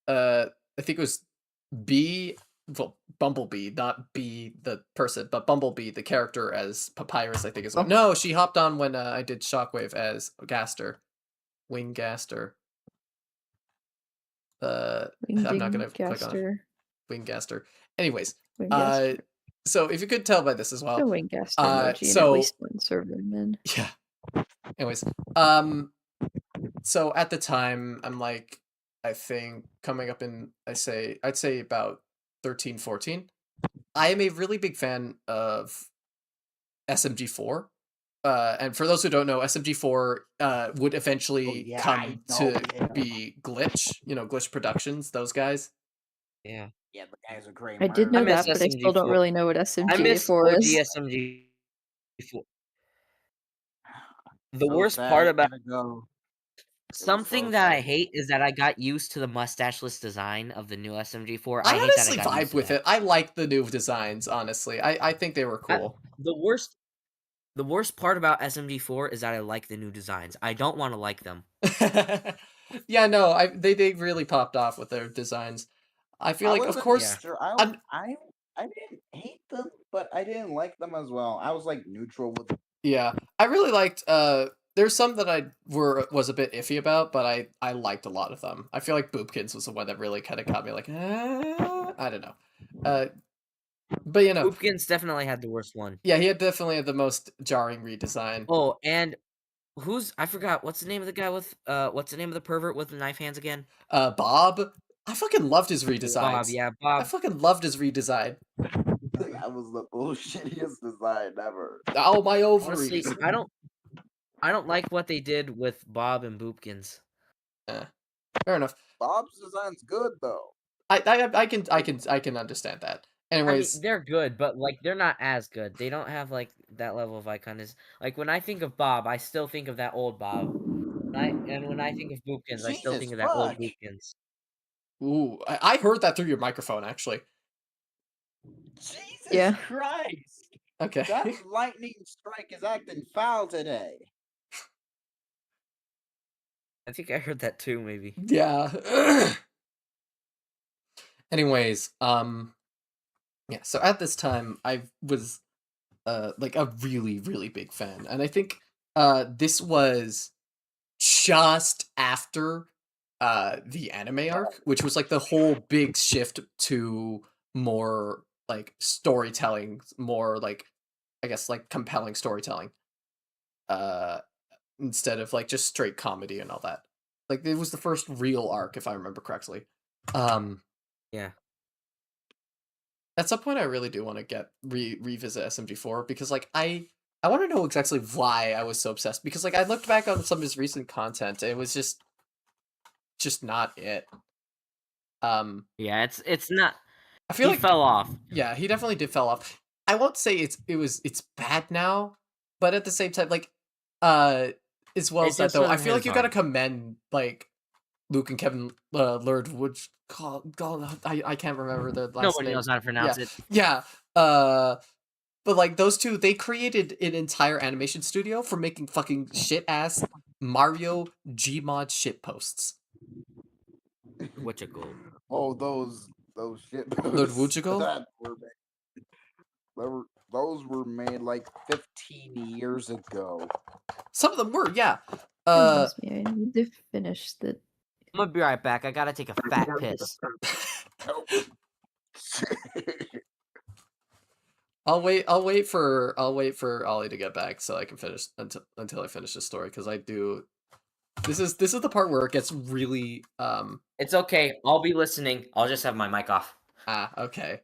I think it was B, well, Bumblebee, not B the person, but Bumblebee the character as Papyrus. I think is what. No, she hopped on when I did Shockwave as Gaster, Wing Gaster. I'm not gonna click on it. Winggaster. Anyways, Winggaster. so if you could tell by this as well, The Winggaster emoji in so at least one server, man. yeah. Anyways, so at the time, I'm like, I think coming up in, I'd say about 13, 14. I am a really big fan of SMG4. And for those who don't know, SMG4 would eventually come to be Glitch, Glitch Productions, those guys. Yeah. Yeah, the guys are great. I did know miss that, but I still don't SMG4. really know what I miss SMG4 OG is. SMG4. The So worst sad, part I about gotta go. something so that I sad. hate is that I got used to the mustacheless design of the new SMG4. I hate honestly that I got used vibe to with that. it. I like the new designs, honestly. I think they were cool. The worst part about SMG4 is that I like the new designs. I don't want to like them. Yeah, no, they really popped off with their designs. I feel like, of wasn't course, sure. I'm- I didn't hate them, but I didn't like them as well. I was like neutral with them. yeah, I really liked. There's some that I was a bit iffy about, but I liked a lot of them. I feel like Boopkins was the one that really kind of got me like, I don't know. But Hoopkins definitely had the worst one. Yeah, he definitely had the most jarring redesign. Oh, and I forgot what's the name of the guy with what's the name of the pervert with the knife hands again? Bob. I fucking loved his redesigns. Bob, yeah, Bob. I fucking loved his redesign. That was the bullshittiest design ever. Oh, my ovaries. Honestly, I don't like what they did with Bob and Boopkins. Fair enough. Bob's design's good though. I can understand that. Anyways, I mean, they're good, but like they're not as good. They don't have like that level of iconism. Like when I think of Bob, I still think of that old Bob. And when I think of Boopkins, I still think of that old Boopkins. Ooh, I heard that through your microphone, actually. Jesus Christ! Okay. That lightning strike is acting foul today. I think I heard that too, maybe. Yeah. Anyways, yeah, so at this time I was like a really, really big fan. And I think this was just after the anime arc, which was like the whole big shift to more like storytelling, more like I guess like compelling storytelling. Instead of like just straight comedy and all that. Like it was the first real arc, if I remember correctly. Yeah. At some point I really do want to revisit SMG4 because like I want to know exactly why I was so obsessed, because like I looked back on some of his recent content and it was just not it. Yeah, it's not. I feel he fell off. Yeah, he definitely did fell off. I won't say it's bad now, but at the same time, like as well as that though, I feel like you gotta commend like Luke and Kevin Lerd, which I can't remember the last Nobody name. knows how to pronounce it. Yeah. But like those two, they created an entire animation studio for making fucking shit ass Mario Gmod shit posts. What's a goal? Oh, those shit Lord posts. Wujigal? Those were made like 15 years ago. Some of them were, yeah. Reminds me, I need to finish the. I'm gonna be right back. I gotta take a fat piss. I'll wait for Ollie to get back so I can finish until I finish the story, because I do. This is the part where it gets really It's okay. I'll be listening. I'll just have my mic off. okay.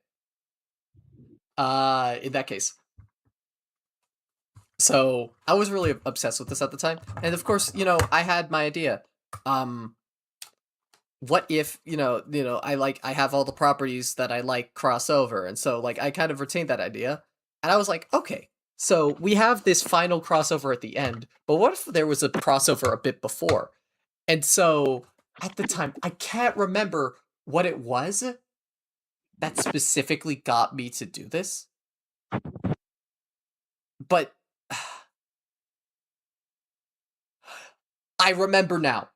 In that case. So I was really obsessed with this at the time. And of course, I had my idea. What if, I have all the properties that I like crossover, and so like I kind of retained that idea. And I was like, okay, so we have this final crossover at the end, but what if there was a crossover a bit before? And so at the time, I can't remember what it was that specifically got me to do this. But I remember now.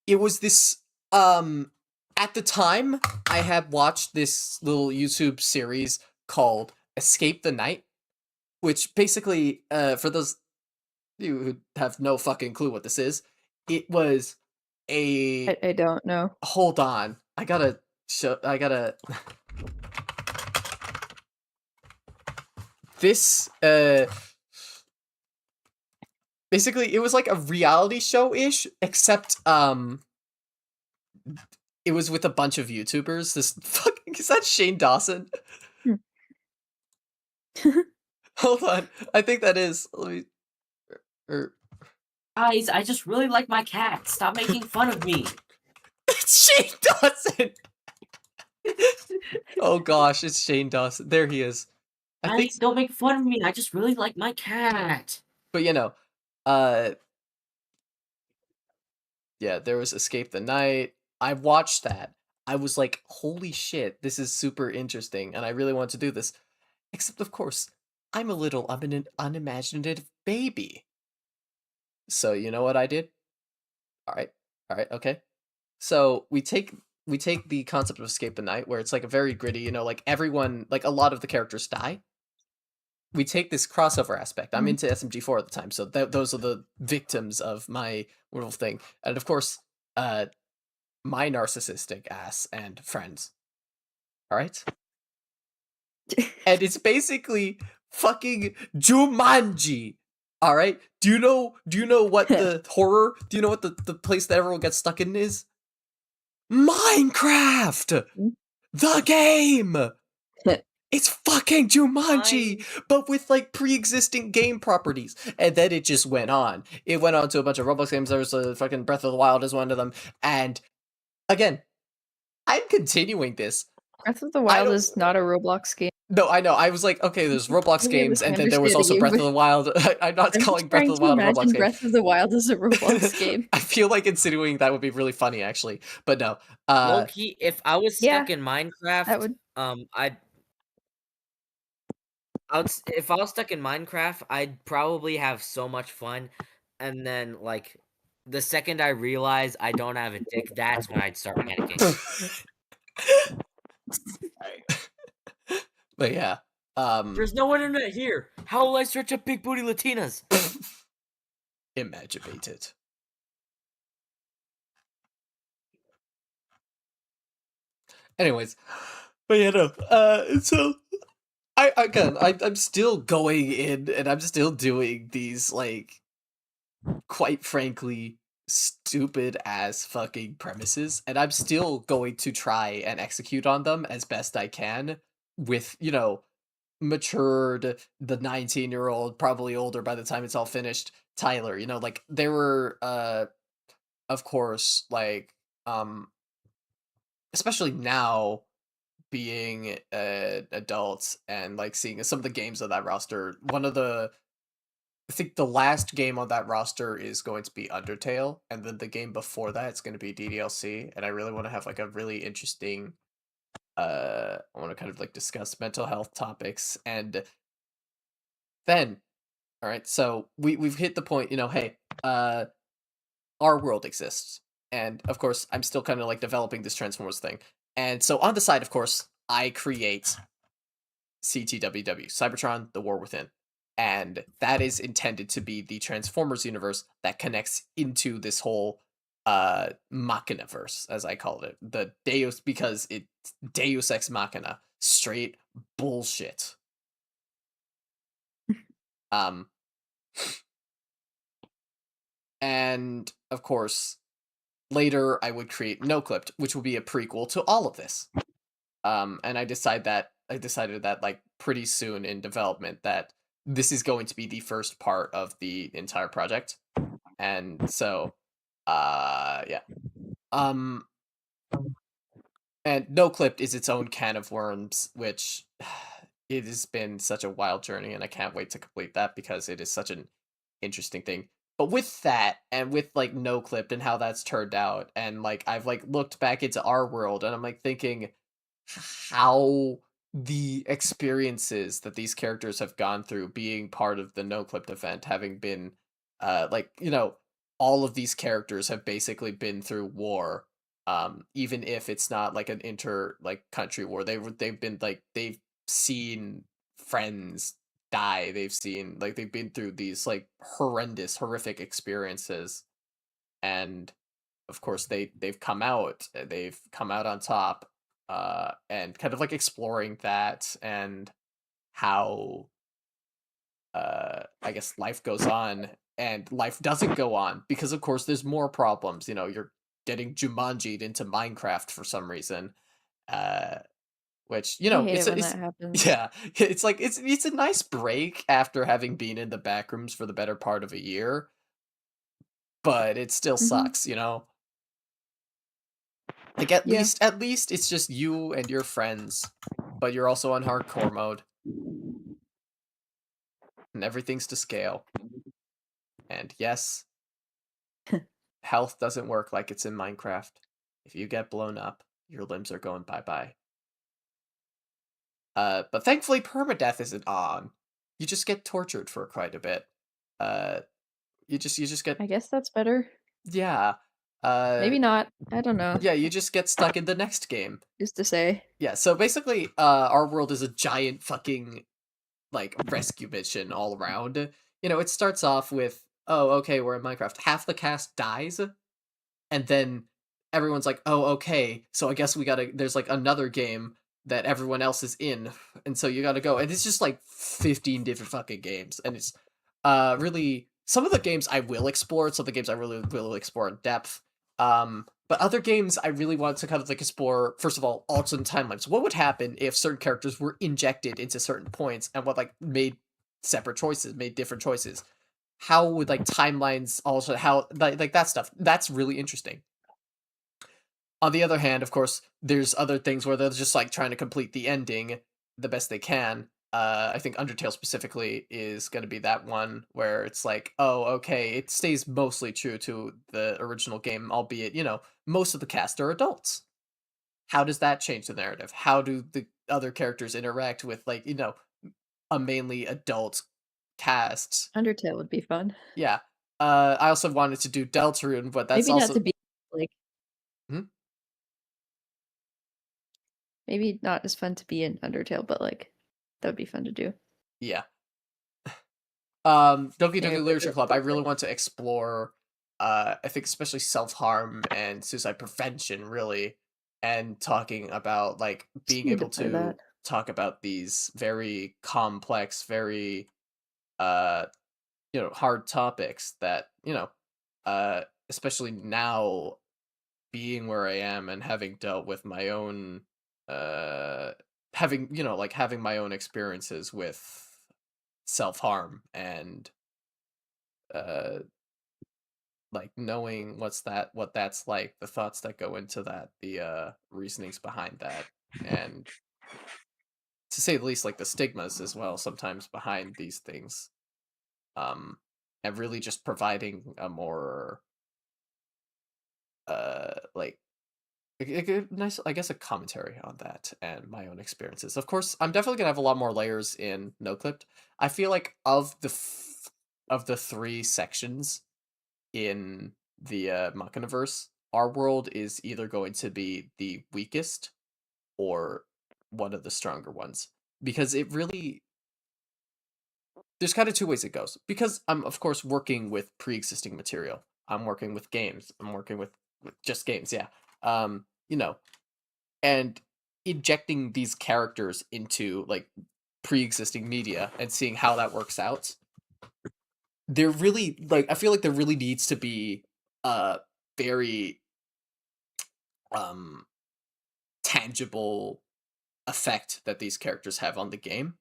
It was this, at the time, I had watched this little YouTube series called Escape the Night, which basically, for those you who have no fucking clue what this is, it was a... I don't know. Hold on. I gotta... This, basically, it was like a reality show-ish, except, it was with a bunch of YouTubers. This fucking... Is that Shane Dawson? Hold on. I think that is... Let me... Guys, I just really like my cat. Stop making fun of me. It's Shane Dawson! Oh gosh, it's Shane Dawson. There he is. I think... Guys, don't make fun of me. I just really like my cat. But yeah, there was Escape the Night. I watched that. I was like, holy shit, this is super interesting, and I really want to do this. Except, of course, I'm an unimaginative baby. So, you know what I did? Alright, okay. So, we take the concept of Escape the Night, where it's like a very gritty, like everyone, like a lot of the characters die. We take this crossover aspect. I'm into SMG4 at the time, so those are the victims of my little thing. And of course, my narcissistic ass and friends. Alright? And it's basically fucking Jumanji. Alright? Do you know what the horror, do you know what the place that everyone gets stuck in is? Minecraft! The game! It's fucking Jumanji, but with like pre-existing game properties. And then it just went on. It went on to a bunch of Roblox games. There was a fucking Breath of the Wild as one of them. And again, I'm continuing this. Breath of the Wild is not a Roblox game. No, I know. I was like, okay, there's Roblox games, and then there was also Breath of the Wild. I'm not calling Breath of the Wild a Roblox game. Breath of the Wild is a Roblox game. I feel like insinuating that would be really funny, actually. But no. Loki, if I was stuck in Minecraft, that would... if I was stuck in Minecraft, I'd probably have so much fun, and then like the second I realize I don't have a dick, that's when I'd start panicking. But yeah, there's no internet here. How will I search up big booty Latinas? Imaginated. Anyways, but yeah, no. So I'm still going in, and I'm still doing these like, quite frankly, stupid ass fucking premises, and I'm still going to try and execute on them as best I can with, matured, the 19-year-old, probably older by the time it's all finished, Tyler. Like there were of course, like especially now, being adults and like seeing some of the games of that roster, I think the last game on that roster is going to be Undertale, and then the game before that it's going to be DDLC, and I really want to have like a really interesting I want to kind of like discuss mental health topics. And then, all right, so we've hit the point, hey, our world exists, and of course I'm still kind of like developing this Transformers thing. And so on the side, of course, I create CTWW, Cybertron: The War Within. And that is intended to be the Transformers universe that connects into this whole Machina-verse, as I called it. The Deus, because it's Deus Ex Machina. Straight bullshit. And, of course, later I would create NoClipped, which will be a prequel to all of this. And I decide that decided that like pretty soon in development that this is going to be the first part of the entire project. And so yeah. Um and No Clipped is its own can of worms, which it has been such a wild journey, and I can't wait to complete that because it is such an interesting thing. But with that, and with like No Clipped and how that's turned out, and like I've like looked back into our world, and I'm like thinking how the experiences that these characters have gone through being part of the No Clipped event, having been like, you know, all of these characters have basically been through war, even if it's not like an inter like country war. They've been like they've seen friends die. They've seen like they've been through these like horrific experiences, and of course they've come out. They've come out on top, and kind of like exploring that and how I guess life goes on, and life doesn't go on because of course there's more problems. You know, you're getting Jumanji'd into Minecraft for some reason. Uh which, you I know, hate it when it's that happens. yeah, it's like it's a nice break after having been in the back rooms for the better part of a year, but it still Mhm. sucks, you know? Like Yeah. at least it's just you and your friends, but you're also on hardcore mode and everything's to scale. And yes, health doesn't work like it's in Minecraft. If you get blown up, your limbs are going bye-bye. But thankfully permadeath isn't on. You just get tortured for quite a bit. Uh, you just get I guess that's better. yeah. Uh, Maybe not. I don't know. yeah, you just get stuck in the next game. Who's to say? Yeah, so basically, our world is a giant fucking like rescue mission all around. You know, it starts off with, oh, okay, we're in Minecraft. Half the cast dies, and then everyone's like, "Oh, okay, so I guess we gotta." There's like another game that everyone else is in, and so you gotta go. And it's just like 15 different fucking games, and it's really some of the games I will explore. Some of the games I really will explore in depth. But other games I really want to kind of like explore. First of all, alternate timelines. What would happen if certain characters were injected into certain points, and what like made separate choices, made different choices? How would like timelines also how like that stuff? That's really interesting. On the other hand, of course, there's other things where they're just like trying to complete the ending the best they can. I think Undertale specifically is going to be that one where it's like, oh, okay, it stays mostly true to the original game, albeit, you know, most of the cast are adults. How does that change the narrative? How do the other characters interact with, like, you know, a mainly adult cast? Undertale would be fun. Yeah. I also wanted to do Deltarune, but that's Maybe not also. to be like Hmm? maybe not as fun to be in Undertale, but like that would be fun to do. Yeah. Doki Yeah, Doki but Literature Club, I really want to explore, I think especially self-harm and suicide prevention, really, and talking about, like, just being need to able play to that. talk about these very complex, very, uh, you know, hard topics that, you know, especially now being where I am and having dealt with my own, uh, having, you know, like, having my own experiences with self-harm and, uh like knowing what that's like, the thoughts that go into that, the reasonings behind that, and to say the least, like the stigmas as well sometimes behind these things. And really just providing a more like a nice, I guess, a commentary on that and my own experiences. Of course, I'm definitely gonna have a lot more layers in No Clipped. I feel like of the three sections in the Machinaverse, our world is either going to be the weakest or one of the stronger ones. Because it really, there's kind of two ways it goes. Because I'm, of course, working with pre existing material, I'm working with games, I'm working with just games, yeah. You know, and injecting these characters into like pre existing media and seeing how that works out. There really, like, I feel like there really needs to be a very um tangible effect that these characters have on the game,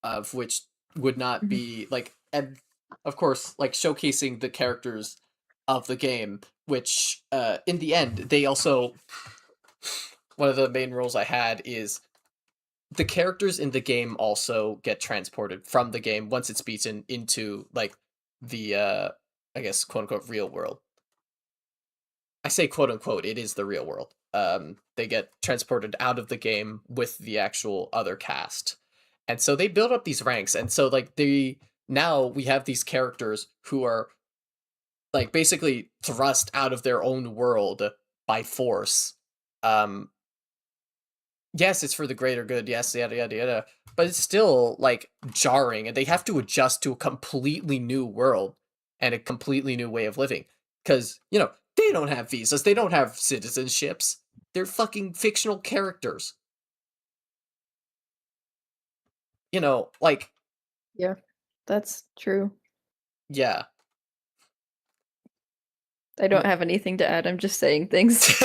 of which would not be like, and of course, like showcasing the characters of the game, which in the end they also, one of the main rules I had is the characters in the game also get transported from the game once it's beaten into like the I guess quote unquote real world. I say quote unquote, it is the real world. They get transported out of the game with the actual other cast. And so they build up these ranks. And so like now we have these characters who are like basically thrust out of their own world by force. Yes, it's for the greater good, yes, yada yada yada. But it's still like jarring, and they have to adjust to a completely new world and a completely new way of living. Because, they don't have visas, they don't have citizenships. They're fucking fictional characters. Like, Yeah, that's true. yeah. I don't have anything to add. I'm just saying things.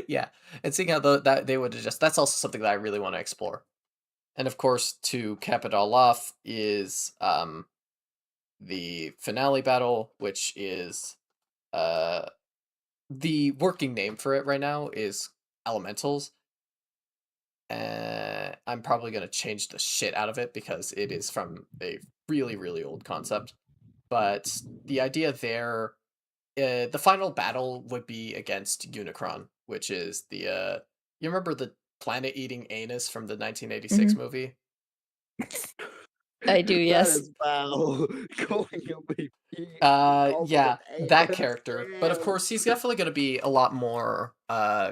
Yeah. And seeing how that they would adjust, that's also something that I really want to explore. And of course, to cap it all off is the finale battle, which is the working name for it right now is Elementals. I'm probably going to change the shit out of it because it is from a really, really old concept. But the idea there, the final battle would be against Unicron, which is the, you remember the planet-eating anus from the 1986 movie? I do, yes. That is foul. Going away. Yeah, that character. But of course, he's definitely going to be a lot more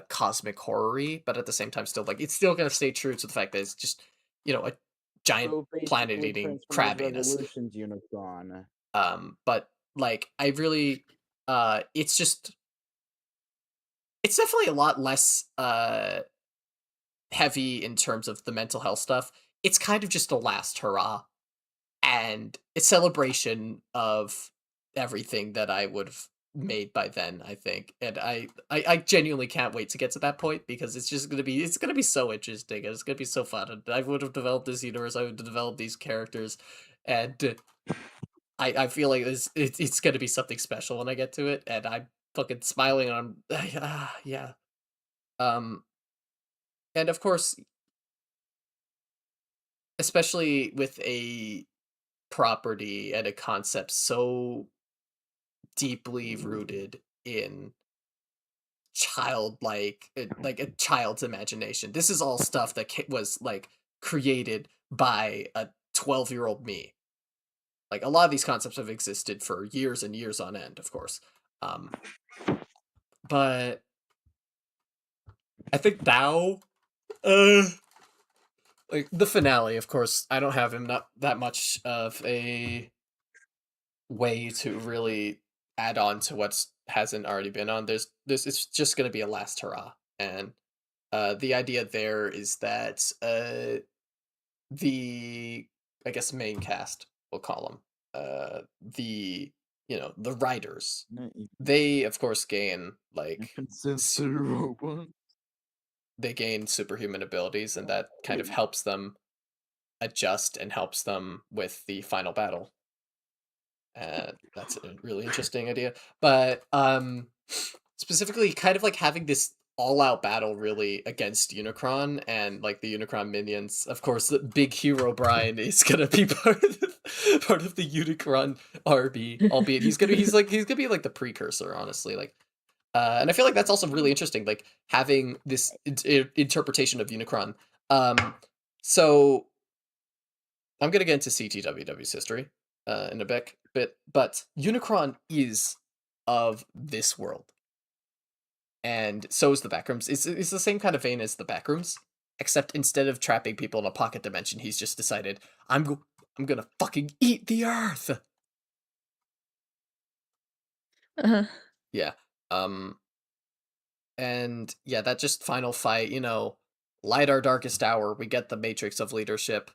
cosmic horror-y, but at the same time, still like it's still going to stay true to the fact that it's just a giant planet-eating crab anus. Revolutions Unicron. But like I really, it's definitely a lot less heavy in terms of the mental health stuff. It's kind of just a last hurrah, and it's celebration of everything that I would have made by then, I think. And I genuinely can't wait to get to that point because it's gonna be so interesting and it's gonna be so fun. And I would have developed this universe, I would have developed these characters, and I feel like it's gonna be something special when I get to it, and I'm fucking smiling on yeah. And of course, especially with a property and a concept so deeply rooted in childlike, like a child's imagination. This is all stuff that was like created by a 12-year-old me. Like a lot of these concepts have existed for years and years on end, of course. But I think now, like the finale, of course, I don't have him not that much of a way to really add on to what's hasn't already been on. There's it's just gonna be a last hurrah. And the idea there is that the I guess main cast, we'll call them, the the writers, they of course gain like they gain superhuman abilities, and that kind of helps them adjust and helps them with the final battle. That's a really interesting idea. But specifically kind of like having this all-out battle really against Unicron and like the Unicron minions. Of course, the big hero Brian is gonna be part of the Unicron army, albeit he's gonna be like the precursor, honestly. Like and I feel like that's also really interesting, like having this interpretation of Unicron. So I'm gonna get into CTWW's history in a bit, but Unicron is of this world, and so is the Backrooms. It's the same kind of vein as the Backrooms, except instead of trapping people in a pocket dimension, he's just decided I'm gonna fucking eat the Earth. Yeah. And yeah, that just final fight, light our darkest hour, we get the matrix of leadership,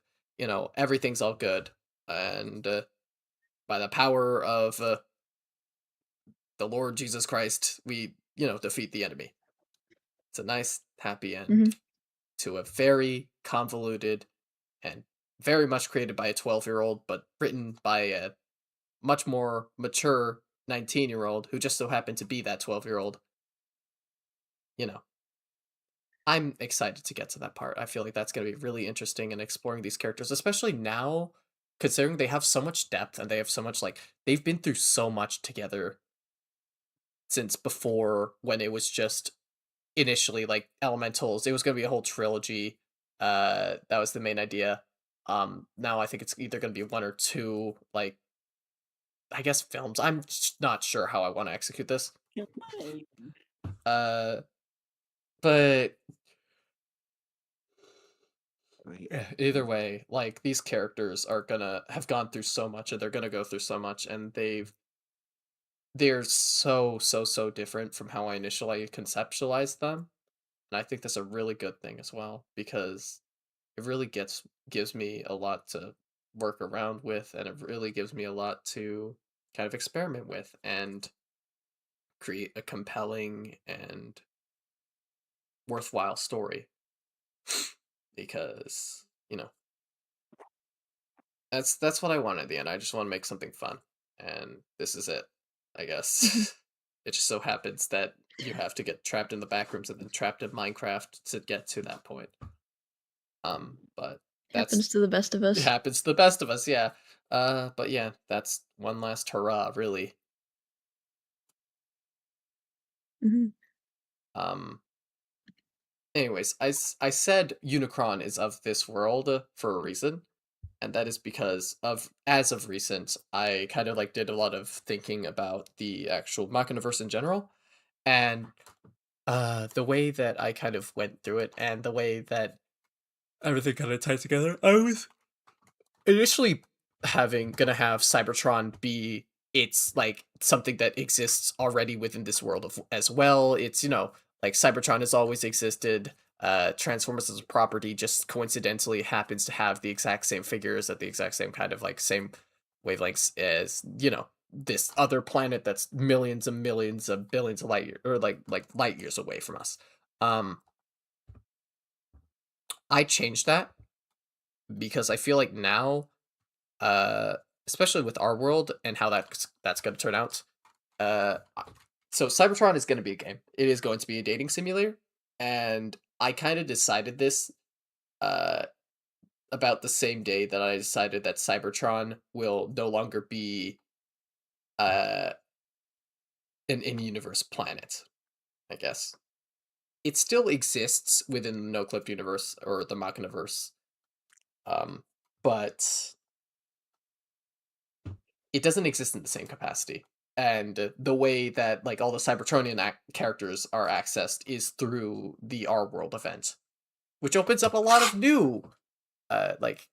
everything's all good. And by the power of the Lord Jesus Christ, we, defeat the enemy. It's a nice, happy end to a very convoluted and very much created by a 12-year-old, but written by a much more mature 19-year-old who just so happened to be that 12-year-old. You know, I'm excited to get to that part. I feel like that's going to be really interesting in exploring these characters, especially now, considering they have so much depth and they have so much, like, they've been through so much together since before, when it was just initially like elementals. It was going to be a whole trilogy. That was the main idea. Now I think it's either going to be one or two, like, I guess films. I'm just not sure how I want to execute this. Uh, but either way, like, these characters are gonna have gone through so much, and they're gonna go through so much, and they're so different from how I initially conceptualized them. And I think that's a really good thing as well, because it really gives me a lot to work around with, and it really gives me a lot to kind of experiment with and create a compelling and worthwhile story. Because, that's what I want at the end. I just want to make something fun, and this is it, I guess. It just so happens that you have to get trapped in the backrooms and then trapped in Minecraft to get to that point. But Happens to the best of us. it happens to the best of us, yeah. But yeah, that's one last hurrah, really. Hmm. Anyways, I said Unicron is of this world for a reason, and that is because as of recent, I kind of like did a lot of thinking about the actual Machinaverse in general, and the way that I kind of went through it, and the way that everything kind of ties together. I was initially gonna have Cybertron be, it's like something that exists already within this world as well. It's, like, Cybertron has always existed. Transformers as a property just coincidentally happens to have the exact same figures at the exact same kind of like same wavelengths as, this other planet that's millions and millions of billions of light years, or like light years away from us. I changed that because I feel like now, uh, especially with our world and how that's going to turn out. Uh, so Cybertron is going to be a game. It is going to be a dating simulator, and I kind of decided this uh, about the same day that I decided that Cybertron will no longer be uh, an in-universe planet. I guess it still exists within the No Clip universe or the Machinaverse, but it doesn't exist in the same capacity. And the way that, like, all the Cybertronian characters are accessed is through the Our World event, which opens up a lot of new, like,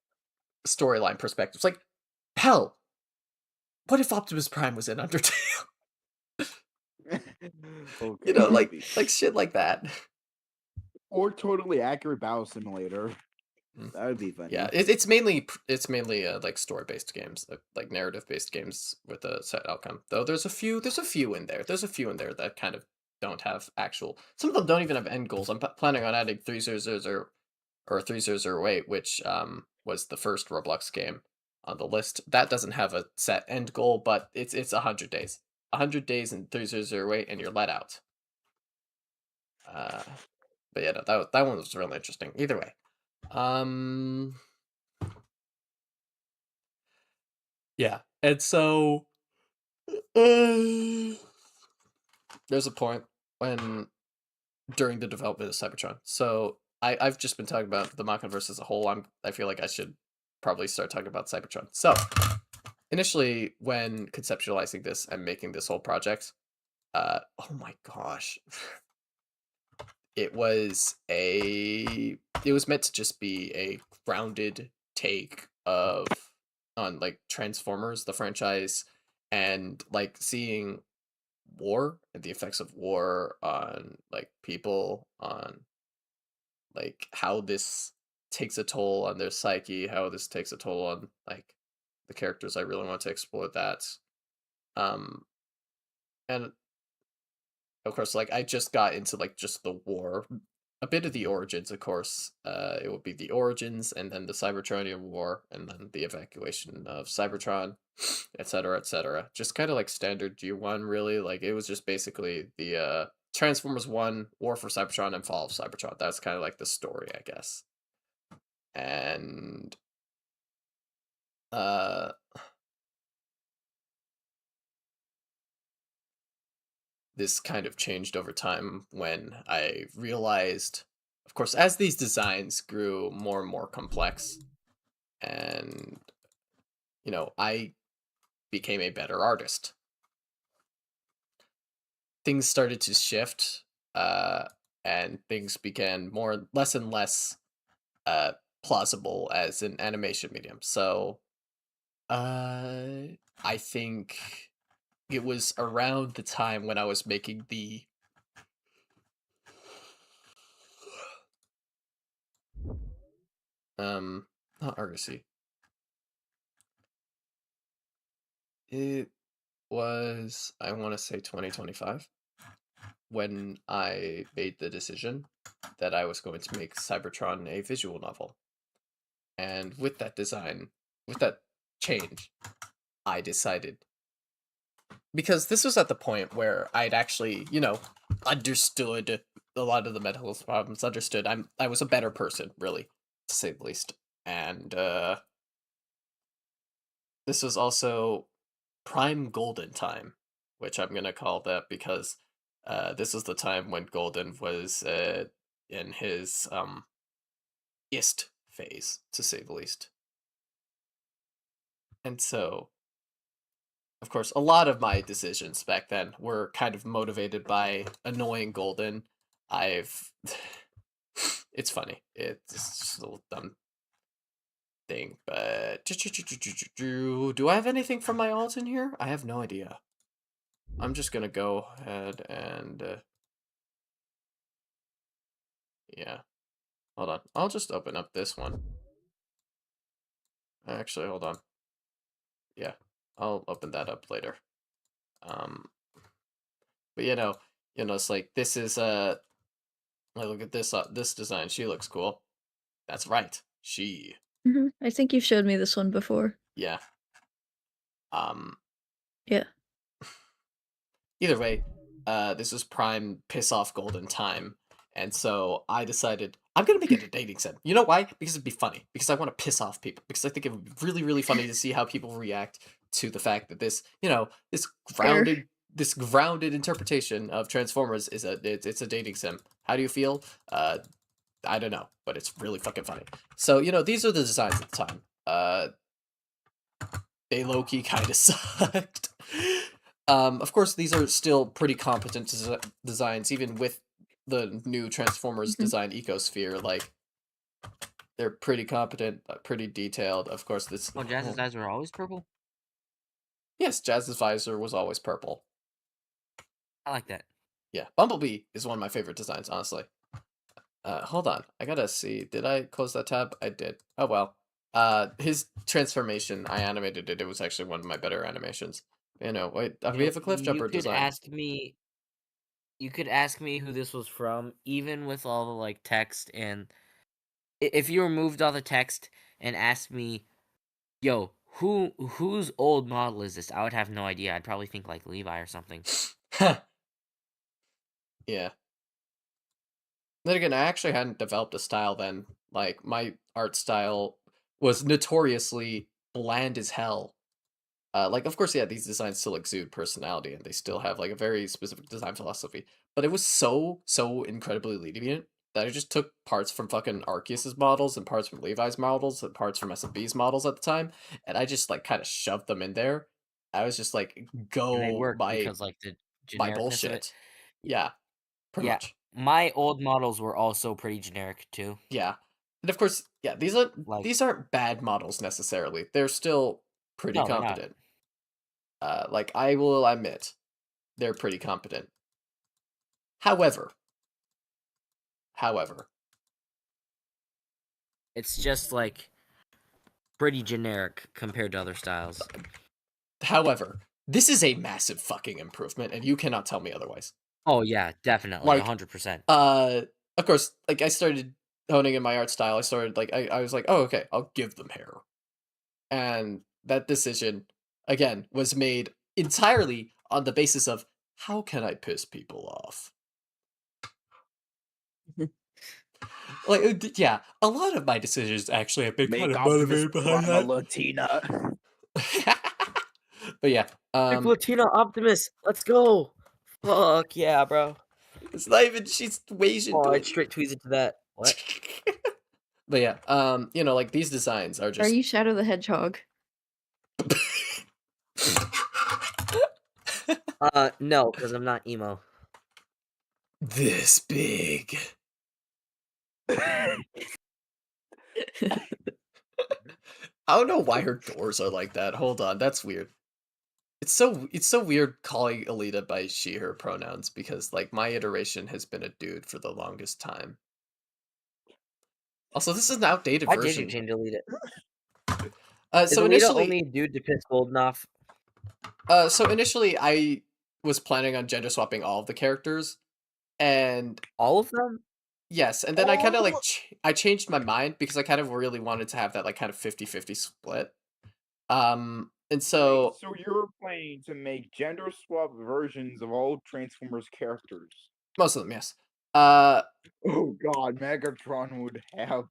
storyline perspectives. Like, hell, what if Optimus Prime was in Undertale? Okay, Like maybe. shit like that. Or totally accurate battle simulator. Mm. That would be funny. Yeah, it's mainly like story based games, like narrative based games with a set outcome. Though there's a few in there. There's a few in there that kind of don't have actual. Some of them don't even have end goals. I'm planning on adding 3000 or 3008, which was the first Roblox game on the list. That doesn't have a set end goal, but it's 100 days. 100 days in 3008, and you're let out. But yeah, no, that one was really interesting. Either way. Yeah, and so there's a point when, during the development of Cybertron. So I've just been talking about the Machinaverse as a whole. I feel like I should probably start talking about Cybertron. So initially, when conceptualizing this and making this whole project, oh my gosh, it was meant to just be a grounded take on like Transformers, the franchise, and like seeing war and the effects of war on like people, on like how this takes a toll on their psyche, how this takes a toll on like the characters. I really want to explore that. Um and of course, like, I just got into like just the war a bit of the origins, of course. It would be the origins, and then the Cybertronian War, and then the evacuation of Cybertron, etc., etc. Just kind of like standard G1, really. Like, it was just basically the Transformers 1, War for Cybertron, and Fall of Cybertron. That's kind of like the story, I guess. And this kind of changed over time when I realized, of course, as these designs grew more and more complex, and, you know, I became a better artist. Things started to shift, and things began less and less plausible as an animation medium. So, I think it was around the time when I was making the not Argosy. It was, I want to say 2025, when I made the decision that I was going to make Cybertron a visual novel. And with that design, with that change, I decided, because this was at the point where I'd actually, you know, understood a lot of the mental problems, understood I was a better person, really, to say the least. And this was also prime golden time, which I'm gonna call that because this is the time when Golden was in his ist phase, to say the least. And so, of course, a lot of my decisions back then were kind of motivated by annoying Golden. It's funny. It's just a little dumb thing, but do I have anything from my alt in here? I have no idea. I'm just gonna go ahead and yeah. Hold on. I'll just open up this one. Actually, hold on. Yeah, I'll open that up later. But it's like this is like, look at this design. She looks cool. That's right. She. I think you've showed me this one before. Yeah. Yeah. Either way, this was prime piss off Golden time, and so I decided I'm gonna make it a dating sim. You know why? Because it'd be funny. Because I want to piss off people. Because I think it would be really, really funny to see how people react to the fact that this, this grounded interpretation of Transformers is it's a dating sim. How do you feel? I don't know, but it's really fucking funny. So these are the designs at the time. They low-key kind of sucked. Of course, these are still pretty competent designs, even with the new Transformers design ecosphere. Like, they're pretty competent, pretty detailed. Of course, this. Oh, Jazz's eyes were always purple? Yes, Jazz's visor was always purple. I like that. Yeah, Bumblebee is one of my favorite designs, honestly. Hold on, I gotta see. Did I close that tab? I did. Oh well. His transformation, I animated it. It was actually one of my better animations. Wait, we have a cliff jumper design. You could ask me who this was from, even with all the like text, and if you removed all the text and asked me, yo, whose old model is this? I would have no idea. I'd probably think like Levi or something. Yeah. Then again, I actually hadn't developed a style then. Like, my art style was notoriously bland as hell. Like, of course, yeah, these designs still exude personality, and they still have, like, a very specific design philosophy. But it was so incredibly lenient that I just took parts from fucking Arceus's models, and parts from Levi's models, and parts from SMB's models at the time, and I just, like, kind of shoved them in there. I was just like, And they go worked by because like the by genericness of it. bullshit. Yeah, pretty Yeah, much. my old models were also pretty generic too. Yeah. And of course, yeah, these aren't bad models necessarily. They're still pretty No, they're not. competent. Like, I will admit, they're pretty competent. However, It's just like pretty generic compared to other styles. this is a massive fucking improvement, and you cannot tell me otherwise. Oh yeah, definitely, Like, 100%. of course, like, I started honing in my art style. I started, like, I was like, "Oh, okay, I'll give them hair." And that decision, again, was made entirely on the basis of, "How can I piss people off?" Like, yeah, a lot of my decisions actually have been kind Make of Optimus motivated behind Prime a that. Latina. But yeah, Big Latina Optimus, let's go. Fuck yeah, bro. it's not even, she's Asian, Oh, I dude. straight tweeted to that. What? But yeah, you know, like, these designs are Are just you Shadow the Hedgehog? No, because I'm not emo. this big. I don't know why her doors are like that. Hold on, that's weird. It's so weird calling Alita by she her pronouns because like my iteration has been a dude for the longest time. Also, this is an outdated Why did you version. change Delete it? Is So Alita initially, only a dude to piss Golden off? I was planning on gender swapping all of the characters, and All of them? yes, and then I kind of like I changed my mind because I kind of really wanted to have that like kind of 50-50 split. And so So you're planning to make gender swap versions of all Transformers characters? most of them, yes. Oh god, Megatron would have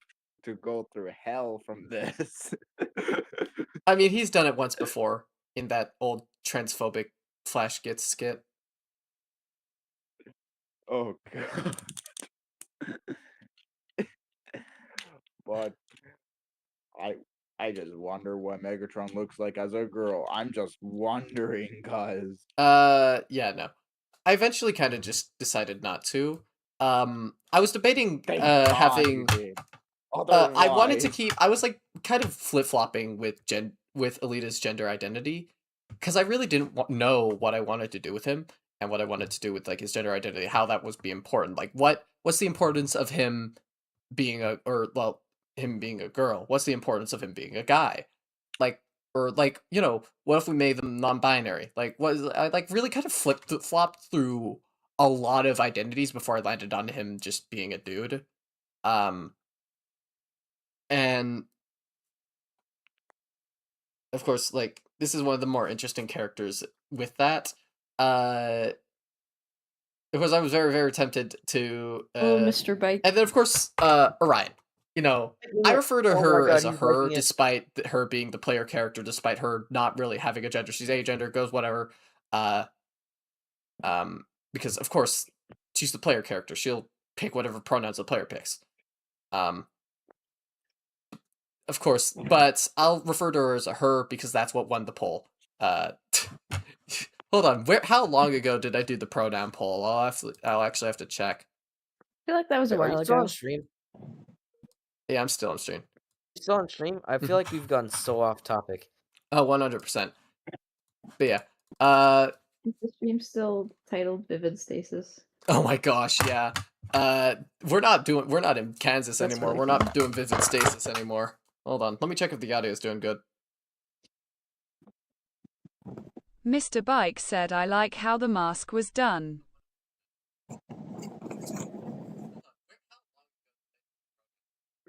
to go through hell from this. I mean, he's done it once before in that old transphobic Flash Gets skit. Oh god. But I I just wonder what Megatron looks like as a girl. I'm just wondering, guys. Yeah, no. I eventually kind of just decided not to. I was debating Thank God you having did. I wanted to Otherwise, keep I was like kind of flip-flopping with Alita's gender identity because I really didn't know what I wanted to do with him and what I wanted to do with like his gender identity, how that was be important. Like what's the importance of him being him being a girl? What's the importance of him being a guy? Like or like, you know, what if we made them non-binary? Like I like really kind of flopped through a lot of identities before I landed on him just being a dude. Um and of course, like this is one of the more interesting characters with that. Uh because I was very, very tempted to Oh, Mr. Bike. and then of course, Orion. You know, I refer to Oh my her God, as a he's her liking it. despite her being the player character, despite her not really having a gender. She's agender, goes whatever. Uh because of course she's the player character. She'll pick whatever pronouns the player picks. Um of course, but I'll refer to her as a her because that's what won the poll. Uh hold on, how long ago did I do the pronoun poll? I'll actually have to check. I feel like that was a Are you while still ago. on stream? Yeah, I'm still on stream. You still on stream? I feel like we've gone so off topic. Oh, 100%. But yeah. Is the stream still titled Vivid Stasis? Oh my gosh, yeah. We're not in Kansas That's anymore. really We're funny. not doing Vivid Stasis anymore. Hold on. Let me check if the audio is doing good. Mr. Bike said I like how the mask was done.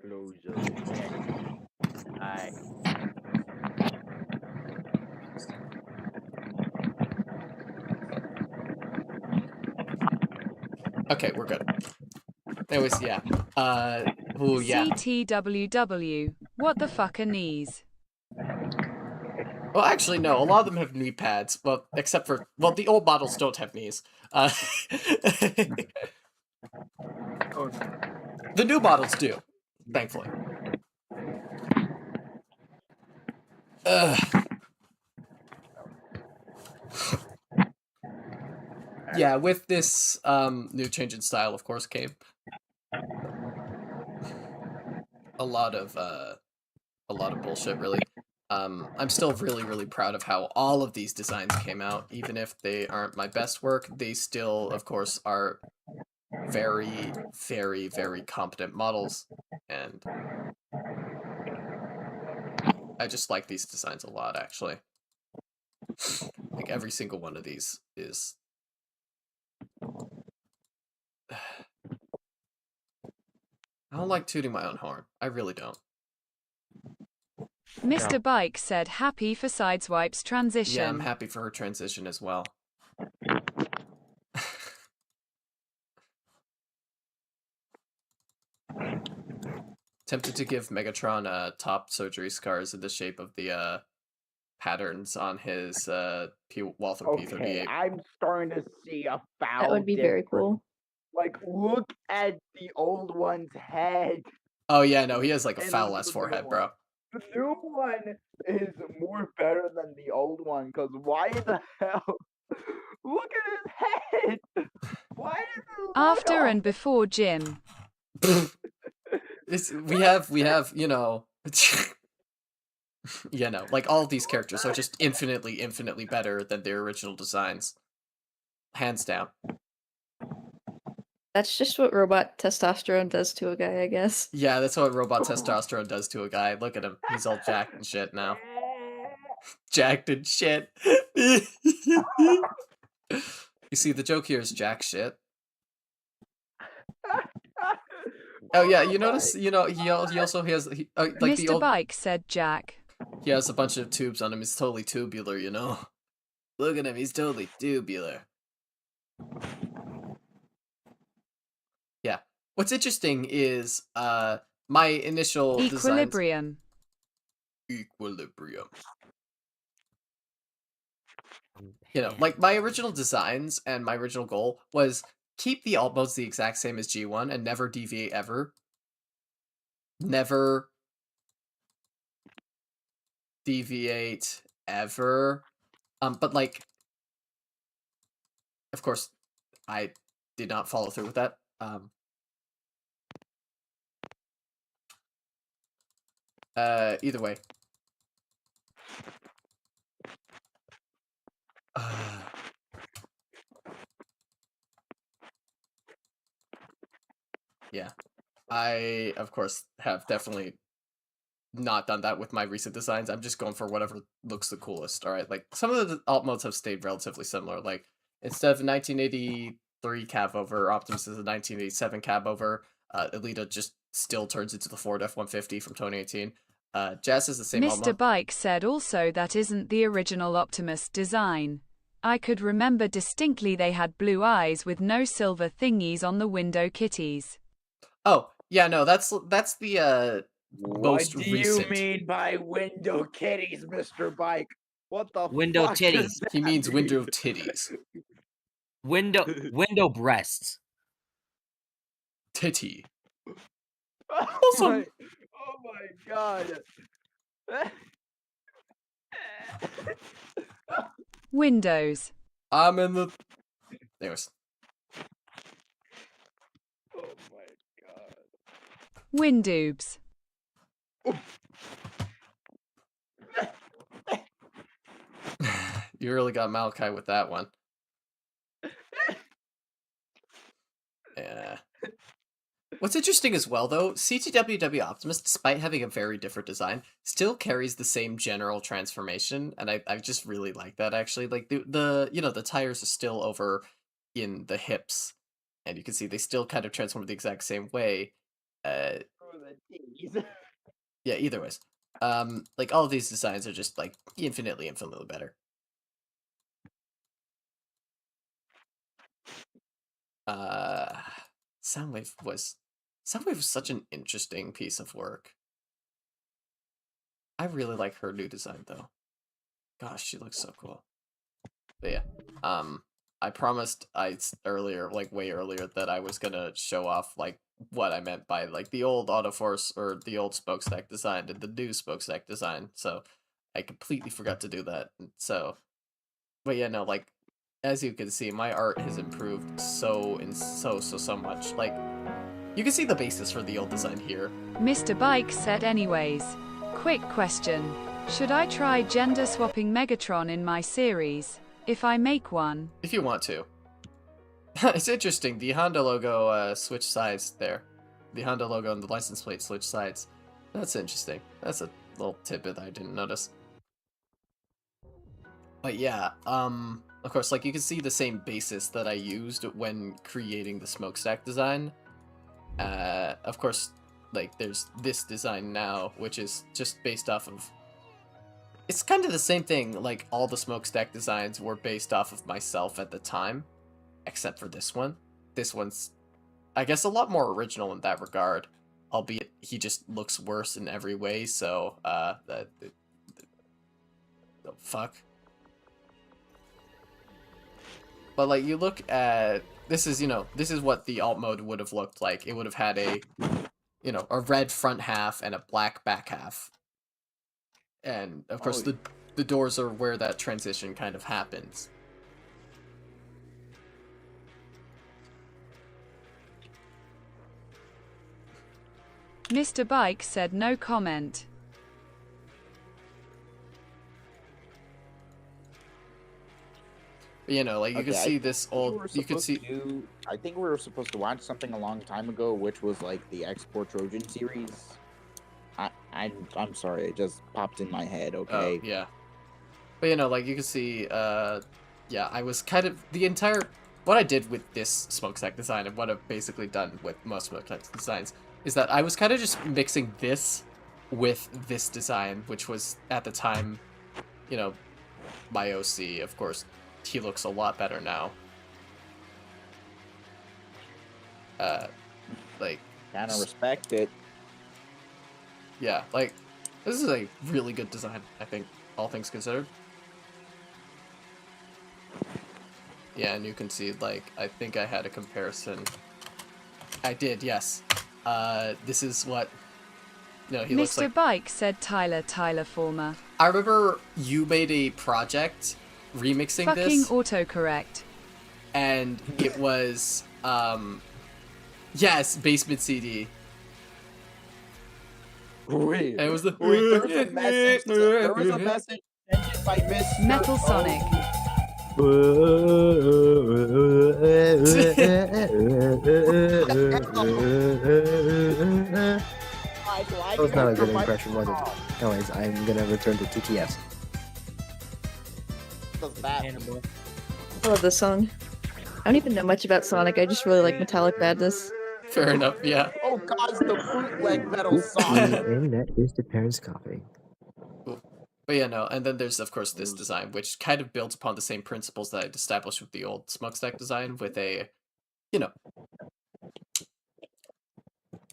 closure. Alright. Okay, we're good. Anyways, yeah. Ooh, yeah. CTWW. What the fuck are knees? Well, actually, no. A lot of them have knee pads. Well, except for... Well, the old models don't have knees. The new models do. Thankfully. Yeah, with this new change in style, of course, came a lot of bullshit, really. I'm still really, really proud of how all of these designs came out. Even if they aren't my best work, they still, of course, are very, very, very competent models. And I just like these designs a lot, actually. Like, every single one of these is... I don't like tooting my own horn. I really don't. Mr. Bike said happy for Sideswipe's transition. Yeah, I'm happy for her transition as well. Tempted to give Megatron top surgery scars in the shape of the patterns on his Walther Okay, P38. I'm starting to see a foul. That would be very cool. Like, look at the old one's head. Oh yeah, no, he has like a And foul look ass at the new forehead, one. bro. The new one is more better than the old one, because why the hell? Look at his head! Why is it After and before gym. we have, you know, you know, like all of these characters are just infinitely better than their original designs. Hands down. That's just what robot testosterone does to a guy, I guess. Yeah, that's what robot testosterone does to a guy. Look at him. He's all jacked and shit now. Jacked and shit. You see, the joke here is jack shit. Oh yeah, you notice, you know, he also has like Mr. the old. Bike said Jack. He has a bunch of tubes on him. He's totally tubular, you know. Look at him. He's totally tubular. Yeah. What's interesting is my initial Equilibrium. Equilibrium. You know, like my original designs and my original goal was keep the alt modes the exact same as G1 and never deviate ever. Never deviate ever. But like, of course, I did not follow through with that. Either way. Yeah. I, of course, have definitely not done that with my recent designs. I'm just going for whatever looks the coolest, alright? Like, some of the alt modes have stayed relatively similar. Like, instead of 1983 cab over, Optimus is a 1987 cab over. Elita just still turns into the Ford F-150 from 2018. Jazz is the same alt Mr. mode. Bike said also that isn't the original Optimus design. I could remember distinctly they had blue eyes with no silver thingies on the window kitties. Oh, yeah, no, that's the most What do recent. you mean by window kitties, Mr. Bike? What the Window fuck titties. does He that means mean? window titties. Window breasts. Titty. Oh Awesome. my god. Windows. I'm in the... Anyways. Oh my god. Windoobs. You really got Malachi with that one. Yeah. What's interesting as well, though, CTWW Optimus, despite having a very different design, still carries the same general transformation, and I just really like that, actually. Like, the you know, the tires are still over in the hips, and you can see they still kind of transform the exact same way. Oh, the titties. Yeah, either ways. Like, all of these designs are just, like, infinitely better. Soundwave was such an interesting piece of work. I really like her new design, though. Gosh, she looks so cool. But yeah, I promised earlier, like way earlier, that I was gonna show off like what I meant by like the old Autoforce or the old smokestack design and the new smokestack design. So I completely forgot to do that. So, but yeah, no, like as you can see, my art has improved so much. Like you can see the basis for the old design here. Mr. Bike said anyways. Quick question. Should I try gender swapping Megatron in my series? If I make one. If you want to. It's interesting, the Honda logo switch sides there. The Honda logo and the license plate switch sides. That's interesting. That's a little tidbit that I didn't notice. But yeah, of course, like you can see the same basis that I used when creating the smokestack design. Of course, like there's this design now, which is just based off of. It's kind of the same thing. Like all the smokestack designs were based off of myself at the time, except for this one. This one's, I guess, a lot more original in that regard. Albeit he just looks worse in every way. So the fuck. But like you look at this is this is what the alt mode would have looked like. It would have had a a red front half and a black back half. And of course the doors are where that transition kind of happens. Mr. Bike said no comment. But, like you can see this old. You can see. I think we were supposed to watch something a long time ago, which was like the Export Trojan series. I'm sorry, it just popped in my head. Okay. Oh, yeah. But like you can see, yeah, I was kind of what I did with this smokestack design and what I've basically done with most smokestack designs is that I was kind of just mixing this with this design, which was at the time, my OC. Of course, he looks a lot better now. Like Kind of respect it. Yeah, like this is a really good design, I think, all things considered. Yeah, and you can see, like, I think I had a comparison. I did, yes. This is what... No, he looks like... Mr. Bike said Tyler Former. I remember you made a project remixing Fucking this. autocorrect. And it was, yes, Basement CD. Wait, and it was the... there was a message sent by Miss Metal Sonic. That was not a good impression, was it? Anyways, I'm gonna return to TTS. I love this song. I don't even know much about Sonic, I just really like Metallic Badness. Fair enough, yeah. Oh god, it's the bootleg Metal Sonic. And that is the parents' copy. But yeah, no, and then there's, of course, this design, which kind of builds upon the same principles that I'd established with the old smokestack design, with a,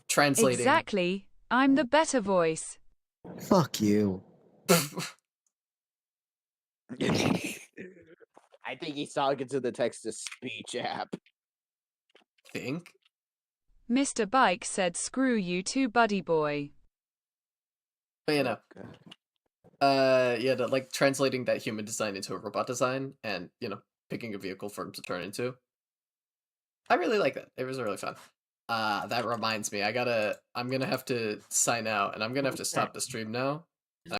translating... Exactly. I'm the better voice. Fuck you. I think he's talking to the text-to-speech app. Think? Mr. Bike said screw you too, buddy boy. But yeah, like translating that human design into a robot design and, picking a vehicle for him to turn into. I really like that. It was really fun. That reminds me, I'm gonna have to sign out and I'm gonna have to stop the stream now.